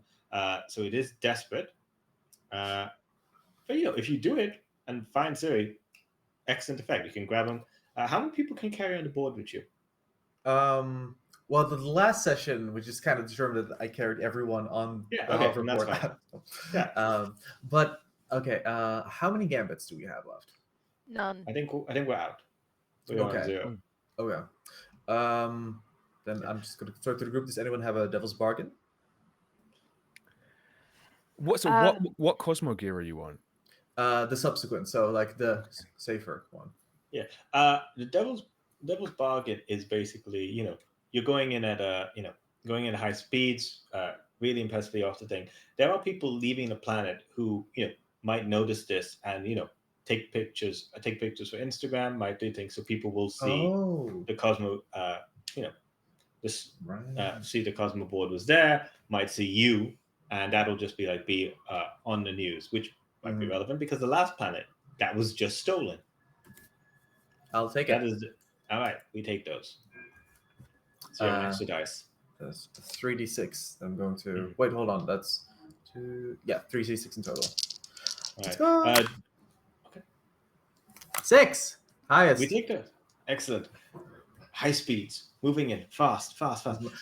So it is desperate. But if you do it and find Siri, excellent effect. You can grab them. How many people can carry on the board with you?
Well, the last session, we just kind of determined that I carried everyone on the hoverboard.
Yeah.
But okay, how many gambits do we have left?
None.
I think we're out. We're on 0.
Okay. Then I'm just going to throw to the group. Does anyone have a Devil's Bargain?
What Cosmo Gear are you on?
The subsequent, so like the safer one.
Yeah. The Devil's Bargain is basically, you're going in at going at high speeds, really impressively off the thing. There are people leaving the planet who might notice this and take pictures for Instagram, might do things so people will see the Cosmo see the Cosmo board was there, might see you, and that'll just be on the news, which might be relevant because the last planet that was just stolen.
I'll take it.
All right, we take those. So you have an extra dice.
That's 3d6. I'm going to wait. Hold on. That's 3d6 in total.
Let's go.
Okay. 6. Highest.
We take those. Excellent. High speeds, moving in fast. So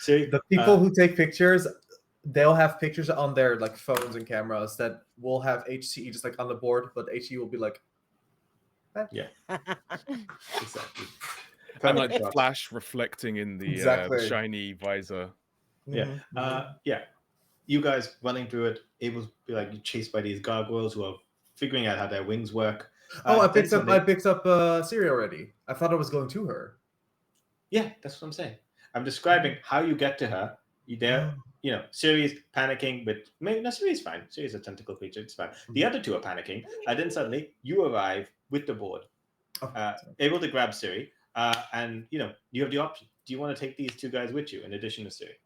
the people who take pictures, they'll have pictures on their like phones and cameras that will have HCE just like on the board, but HCE will be like,
yeah, exactly.
And like the flash reflecting in the shiny visor.
Yeah. You guys running through it, able to be like chased by these gargoyles who are figuring out how their wings work.
I picked up Siri already. I thought I was going to her.
Yeah, that's what I'm saying. I'm describing how you get to her. Siri's panicking, but Siri's fine. Siri's a tentacle creature. It's fine. The other two are panicking. Then suddenly you arrive with the board, able to grab Siri, and you have the option. Do you want to take these two guys with you in addition to Siri?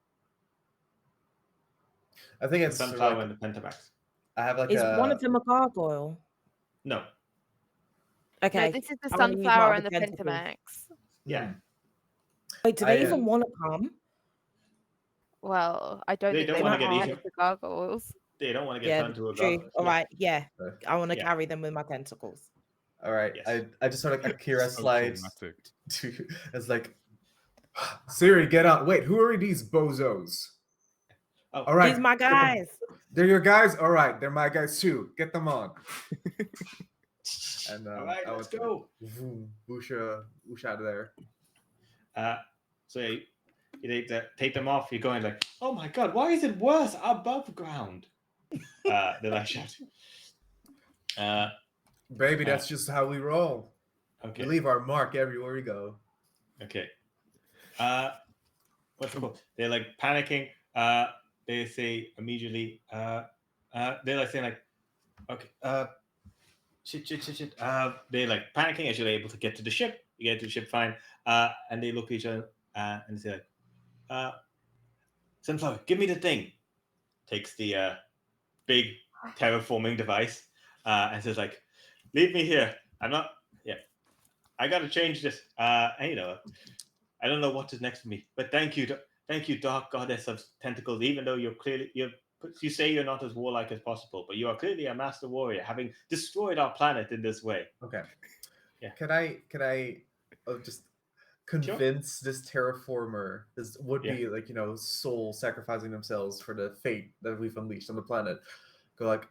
I think it's
Sunflower and the Pentamax.
I have like
Is one of them a gargoyle?
No.
Okay.
No, this is the Sunflower and the Pentamax.
Yeah.
Wait, do they even want to come?
Well, I don't think they want to get the gargoyles.
They don't want to get turned to a gargoyle.
All right, I want to carry them with my tentacles.
All right. Yes. I just sort of like Akira slides to it's like Siri, get out. Wait, who are these bozos?
Oh,
all right.
These my guys.
They're your guys? All right, they're my guys too. Get them on. And
all right, let's go.
Whoosh out of there.
So you take them off. You're going like, oh my god, why is it worse above ground? They're like shouting.
Baby, that's just how we roll.
Okay.
We leave our mark everywhere we go.
Okay. What's it called? They're like panicking. They say immediately. They're like saying like, okay. Shit. They're like panicking as you're able to get to the ship. You get to the ship fine. And they look at each other and they say like, Sunflower, give me the thing. Takes the big terraforming device and says like, leave me here. I'm not. Yeah, I got to change this. And I don't know what is next for me, but thank you, dark goddess of tentacles. Even though you're you say you're not as warlike as possible, but you are clearly a master warrior, having destroyed our planet in this way.
Okay.
Yeah.
Can I just convince this terraformer, this would be like, you know, soul sacrificing themselves for the fate that we've unleashed on the planet, go like,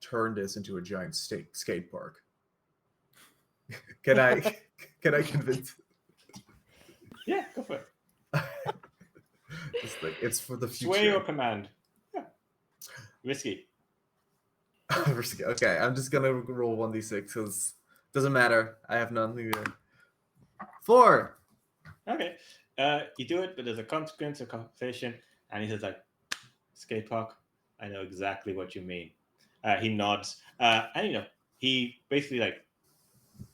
turn this into a giant skate park? Can I convince?
Yeah, go for it.
It's like, it's for the future.
Sway your command. Yeah. Risky.
Risky. Okay, I'm just gonna roll 1d6 because doesn't matter. I have nothing to. 4.
Okay. You do it, but there's a consequence, a compensation, and he says like, skate park, I know exactly what you mean. He nods, and you know, he basically like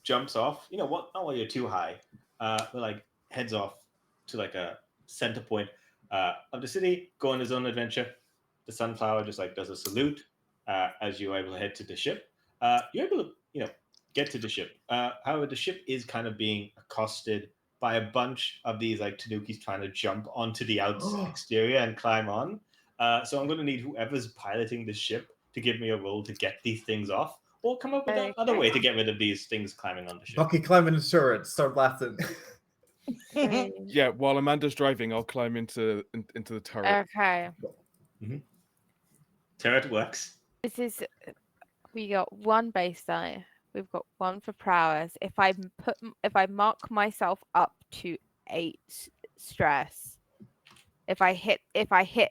jumps off. You know what? Not while you're too high, but like heads off to like a center point of the city, go on his own adventure. The sunflower just like does a salute as you're able to head to the ship. You're able to, you know, get to the ship. However, the ship is kind of being accosted by a bunch of these like tanukis trying to jump onto the exterior and climb on. So I'm going to need whoever's piloting the ship to give me a roll to get these things off, or come up with another way to get rid of these things climbing on the ship.
Bucky, climb in the turret, start blasting.
Yeah, while Amanda's driving, I'll climb into the turret.
Okay.
Turret works.
This is. We got 1 base die. We've got 1 for prowess. If I mark myself up to 8 stress, if I hit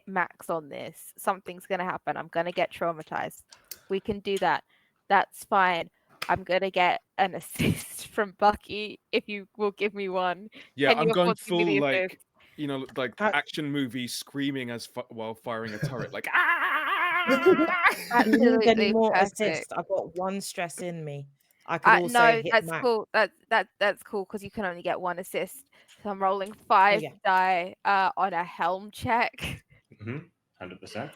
max on this, something's gonna happen. I'm gonna get traumatized. We can do that. That's fine. I'm gonna get an assist from Bucky if you will give me 1.
Yeah,
Can
I'm
you
going
afford to give me
full
the
like,
assist?
you know, like action movie screaming while firing a turret, like
You need any
Absolutely
more
perfect.
assist? I've got 1 stress in me. I could also
No,
hit
that's
max.
cool. That's cool because you can only get 1 assist. So I'm rolling 5
yeah.
die on a helm check.
100%.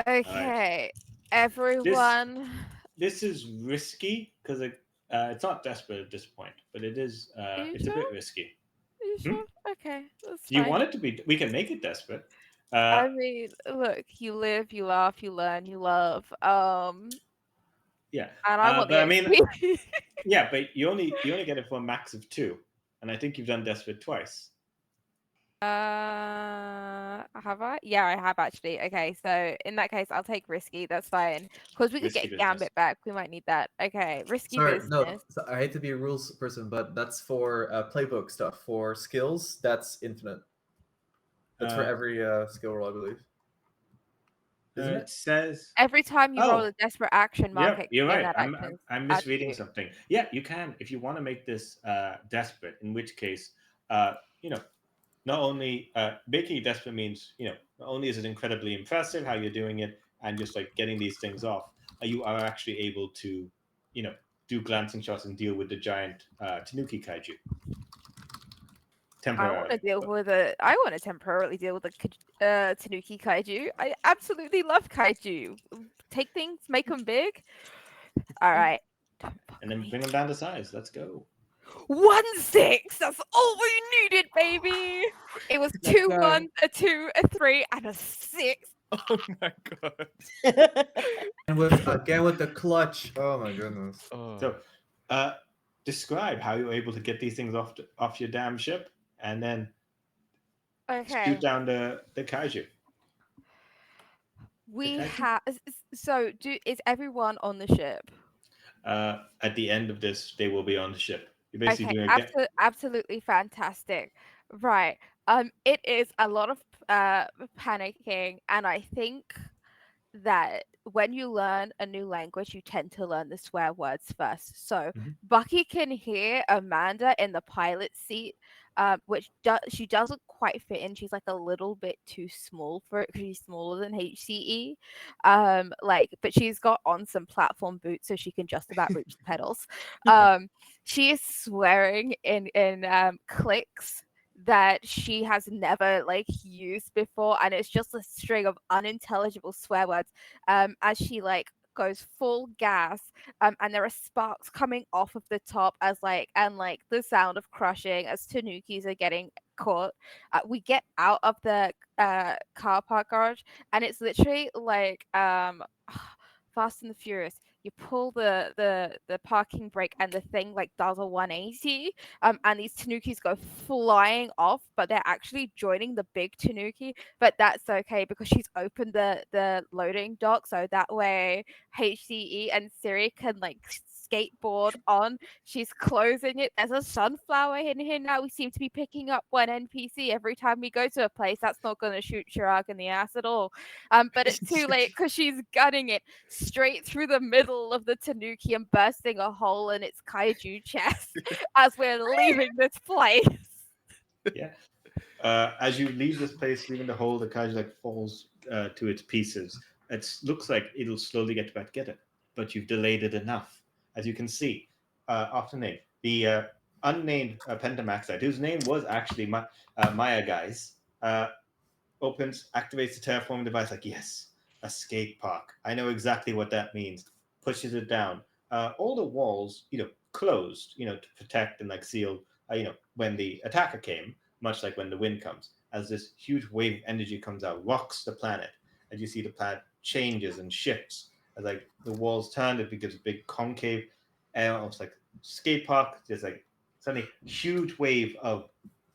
Okay, everyone.
This is risky because it's not desperate at this point, but it is.
You
It's a bit
sure?
risky.
Are you sure? Okay, that's
Do you
fine.
want it to be? We can make it desperate.
I mean, look, you live, you laugh, you learn, you love.
Yeah,
And I want
but I
the
mean,
XP.
yeah, but you only get it for a max of 2, and I think you've done desperate twice.
Have I? Yeah, I have actually. Okay, so in that case, I'll take risky. That's fine because we could
Risky
get
business.
Gambit back. We might need that. Okay, risky
Sorry,
business.
no, I hate to be a rules person, but that's for playbook stuff. For skills, that's infinite. That's for every skill roll, I believe. Isn't
It says
every time you roll
Oh.
a desperate action, mark it.
You're
in
right.
that
I'm
action
misreading
attribute.
something. Yeah, you can if you want to make this desperate. In which case, you know, not only making it desperate means, you know, not only is it incredibly impressive how you're doing it and just like getting these things off, you are actually able to, you know, do glancing shots and deal with the giant Tanuki kaiju.
I want to temporarily deal with the Tanuki kaiju. I absolutely love kaiju. Take things, make them big. All right.
And then bring them down to size. Let's go.
1-6. That's all we needed, baby. It was 2 1s, a 2, a 3, and a 6.
Oh my god.
And with the clutch. Oh my goodness.
So, describe how you're able to get these things off your damn ship, and then shoot down the kaiju.
We have. So, is everyone on the ship?
At the end of this, they will be on the ship. You're basically doing
absolutely fantastic. Right. It is a lot of panicking, and I think that when you learn a new language, you tend to learn the swear words first. So Bucky can hear Amanda in the pilot seat, which she doesn't quite fit in. She's like a little bit too small for it because she's smaller than HCE. But she's got on some platform boots, so she can just about reach the pedals. She is swearing in clicks that she has never used before, and it's just a string of unintelligible swear words as she goes full gas, and there are sparks coming off of the top as the sound of crushing as tanukis are getting court. We get out of the car park garage, and it's literally like Fast and the Furious. You pull the parking brake, and the thing like does a 180. And these tanukis go flying off, but they're actually joining the big tanuki. But that's okay because she's opened the loading dock, so that way HCE and Siri can like skateboard on. She's closing it. There's a sunflower in here now. We seem to be picking up one NPC every time we go to a place. That's not going to shoot Chirag in the ass at all. But it's too late because she's gunning it straight through the middle of the tanuki and bursting a hole in its kaiju chest as we're leaving this place.
Yeah. As you leave this place, leaving the hole, the kaiju like falls to its pieces. It looks like it'll slowly get back together, but you've delayed it enough. As you can see, after name, the unnamed Pentamaxite, whose name was actually Maya Guys, opens, activates the terraforming device like, yes, a skate park. I know exactly what that means. Pushes it down. All the walls, closed, to protect and like seal, when the attacker came, much like when the wind comes. As this huge wave of energy comes out, rocks the planet, and you see the planet changes and shifts. As like the walls turn, it becomes a big concave, almost like skate park. There's like suddenly huge wave of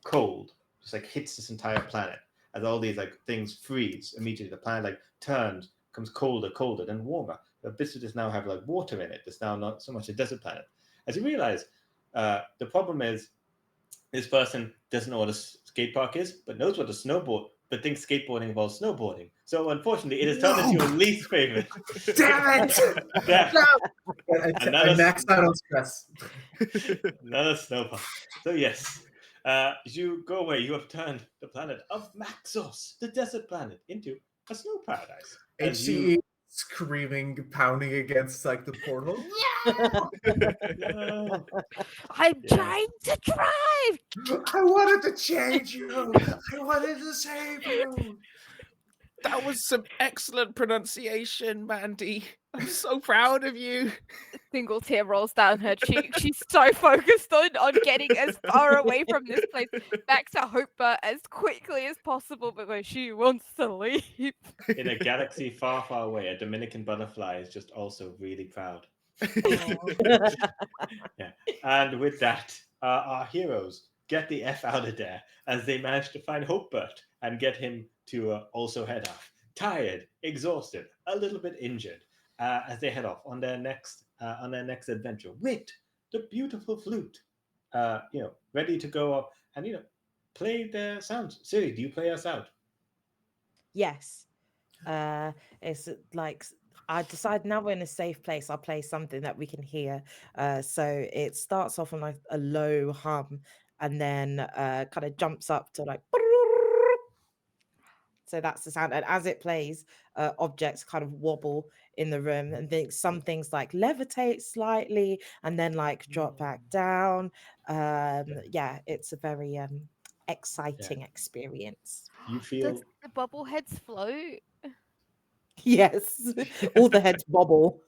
cold just like hits this entire planet. As all these like things freeze immediately, the planet like turns, becomes colder, then warmer. The bits of this now have like water in it. It's now not so much a desert planet. As you realize, the problem is this person doesn't know what a skate park is, but knows what a snowboard, but thinks skateboarding involves snowboarding. So unfortunately, it has turned into your least favorite.
Damn it!
Yeah.
No! I maxed out on stress.
Another snow park. So yes, as you go away, you have turned the planet of Maxos, the desert planet, into a snow paradise.
HCE screaming, pounding against like the portal.
No.
I'm trying to drive.
I wanted to change you. I wanted to save you.
That was some excellent pronunciation, Mandy. I'm so proud of you.
Single tear rolls down her cheek. She's so focused on getting as far away from this place back to Hopper as quickly as possible because she wants to leave.
In a galaxy far, far away, a Dominican butterfly is just also really proud. Yeah. And with that, our heroes get the F out of there as they manage to find Hopebert and get him to also head off. Tired, exhausted, a little bit injured, as they head off on their next adventure with the beautiful flute, ready to go up and play their sounds. Siri, do you play us out?
Yes. It's like I decide now we're in a safe place. I'll play something that we can hear. So it starts off on like a low hum and then kind of jumps up to like. So that's the sound. And as it plays, objects kind of wobble in the room, and some things like levitate slightly and then like drop back down. Yeah, it's a very exciting experience.
You feel
Does the bobbleheads float?
Yes, all the heads bobble.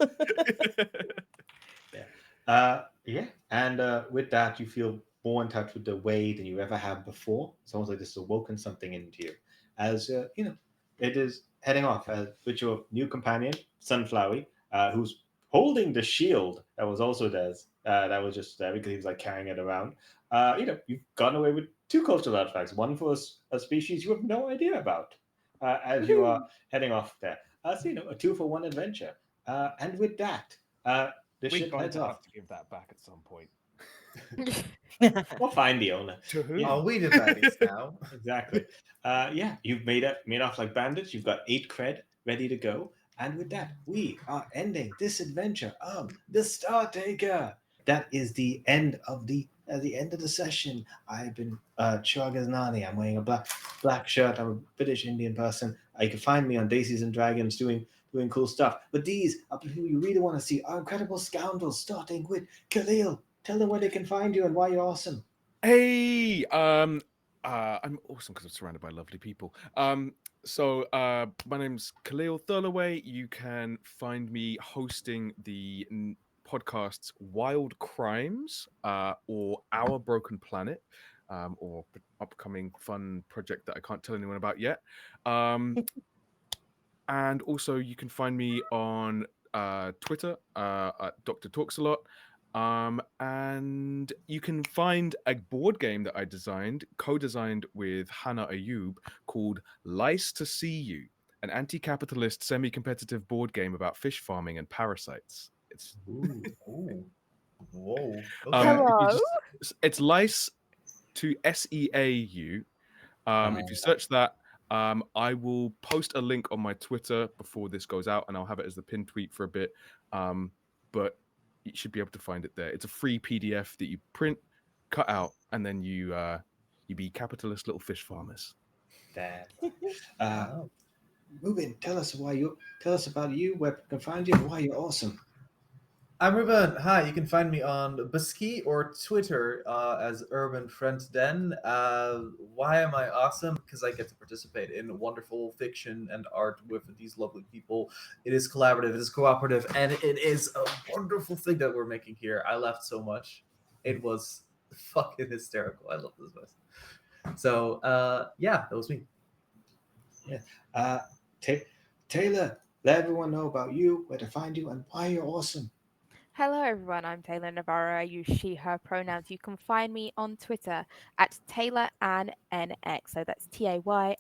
yeah, and with that, you feel more in touch with the way than you ever have before. It's almost like this has awoken something into you. As it is heading off with your new companion, Sunflowy, who's holding the shield that was also theirs. That was just there because he was like carrying it around. You've gone away with 2 cultural artifacts, one for a species you have no idea about, as you are heading off there. So a 2-for-1 adventure. And with that, the ship heads off.
Have to give that back at some point.
We'll find the owner.
To who?
Oh, we did that now.
Exactly. You've made off like bandits. You've got 8 cred ready to go. And with that, we are ending this adventure of the Star Taker. That is the end of the session. I've been Chirag Asnani. I'm wearing a black shirt. I'm a British Indian person. You can find me on Daisies and Dragons doing cool stuff. But these are people you really want to see. Our incredible scoundrels, starting with Khalil. Tell them where they can find you and why you're awesome.
Hey, I'm awesome because I'm surrounded by lovely people. So my name's Khalil Thirlaway. You can find me hosting the podcasts Wild Crimes or Our Broken Planet. or upcoming fun project that I can't tell anyone about yet. And also, you can find me on Twitter at Dr. Talks a Lot. And you can find a board game that I co-designed with Hannah Ayub, called Lice to See You, an anti-capitalist, semi-competitive board game about fish farming and parasites. It's
Ooh. Whoa.
Hello.
it's Lice to SEAU. If you search that, I will post a link on my Twitter before this goes out, and I'll have it as the pinned tweet for a bit. But you should be able to find it there. It's a free PDF that you print, cut out, and then you be capitalist little fish farmers.
That.
Wow.
Ruben, tell us about you, where we can find you, and why you're awesome.
I'm Ruben. Hi, you can find me on Busky or Twitter as Urban Friend Den. Why am I awesome? Because I get to participate in wonderful fiction and art with these lovely people. It is collaborative, it is cooperative, and it is a wonderful thing that we're making here. I laughed so much. It was fucking hysterical. I love this best. So, yeah, that was me.
Yeah. Taylor, let everyone know about you, where to find you, and why you're awesome.
Hello, everyone. I'm Taylor Navarro. I use she, her pronouns. You can find me on Twitter at Taylor Ann NX. So that's TaylorAnnNNX.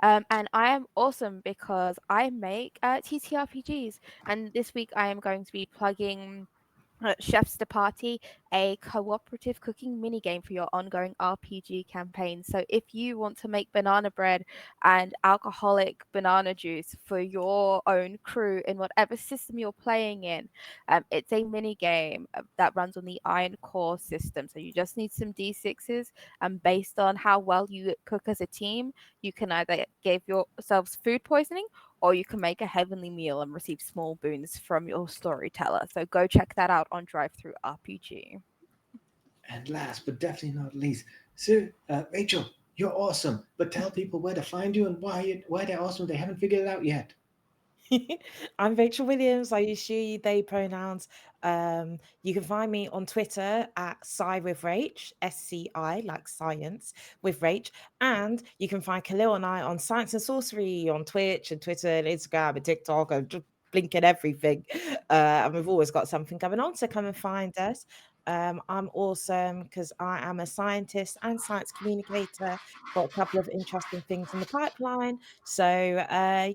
And I am awesome because I make TTRPGs. And this week I am going to be plugging Chef's the Party, a cooperative cooking minigame for your ongoing RPG campaign. So if you want to make banana bread and alcoholic banana juice for your own crew in whatever system you're playing in, it's a minigame that runs on the Iron Core system. So you just need some D6s, and based on how well you cook as a team, you can either give yourselves food poisoning, or you can make a heavenly meal and receive small boons from your storyteller. So go check that out on Drive-Thru RPG.
And last but definitely not least, Rachel, you're awesome. But tell people where to find you and why they're awesome. They haven't figured it out yet.
I'm Rachel Williams. I use she, they pronouns. You can find me on Twitter at Sci with Rach, SCI, like science with Rach. And you can find Khalil and I on Science and Sorcery on Twitch and Twitter and Instagram and TikTok and just blinking everything. And we've always got something going on, so come and find us. I'm awesome because I am a scientist and science communicator. Got a couple of interesting things in the pipeline. So,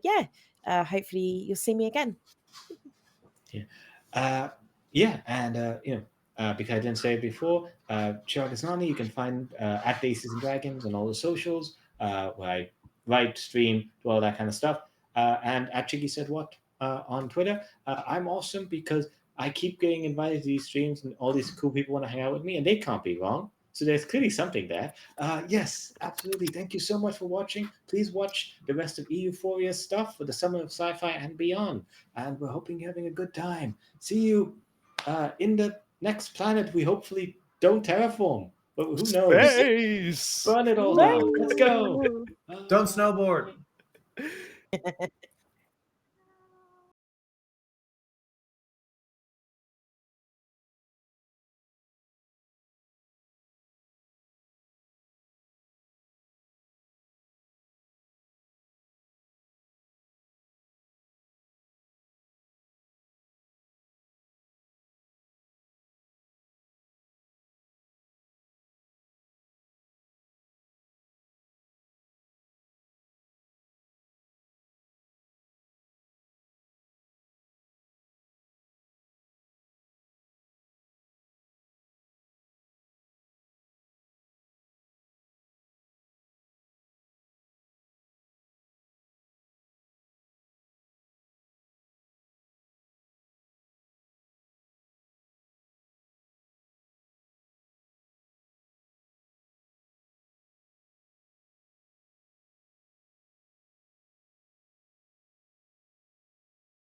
yeah. Hopefully you'll see me again.
And because I didn't say it before, Chirag Asnani, you can find at Daces and Dragons on all the socials, where I write, stream, do all that kind of stuff. And at Chiggy Said What on Twitter. I'm awesome because I keep getting invited to these streams, and all these cool people want to hang out with me, and they can't be wrong. So there's clearly something there. Yes, absolutely. Thank you so much for watching. Please watch the rest of EUphoria stuff for the summer of sci-fi and beyond. And we're hoping you're having a good time. See you in the next planet we hopefully don't terraform. But who knows?
Space!
Burn it all down. Let's go.
Don't snowboard.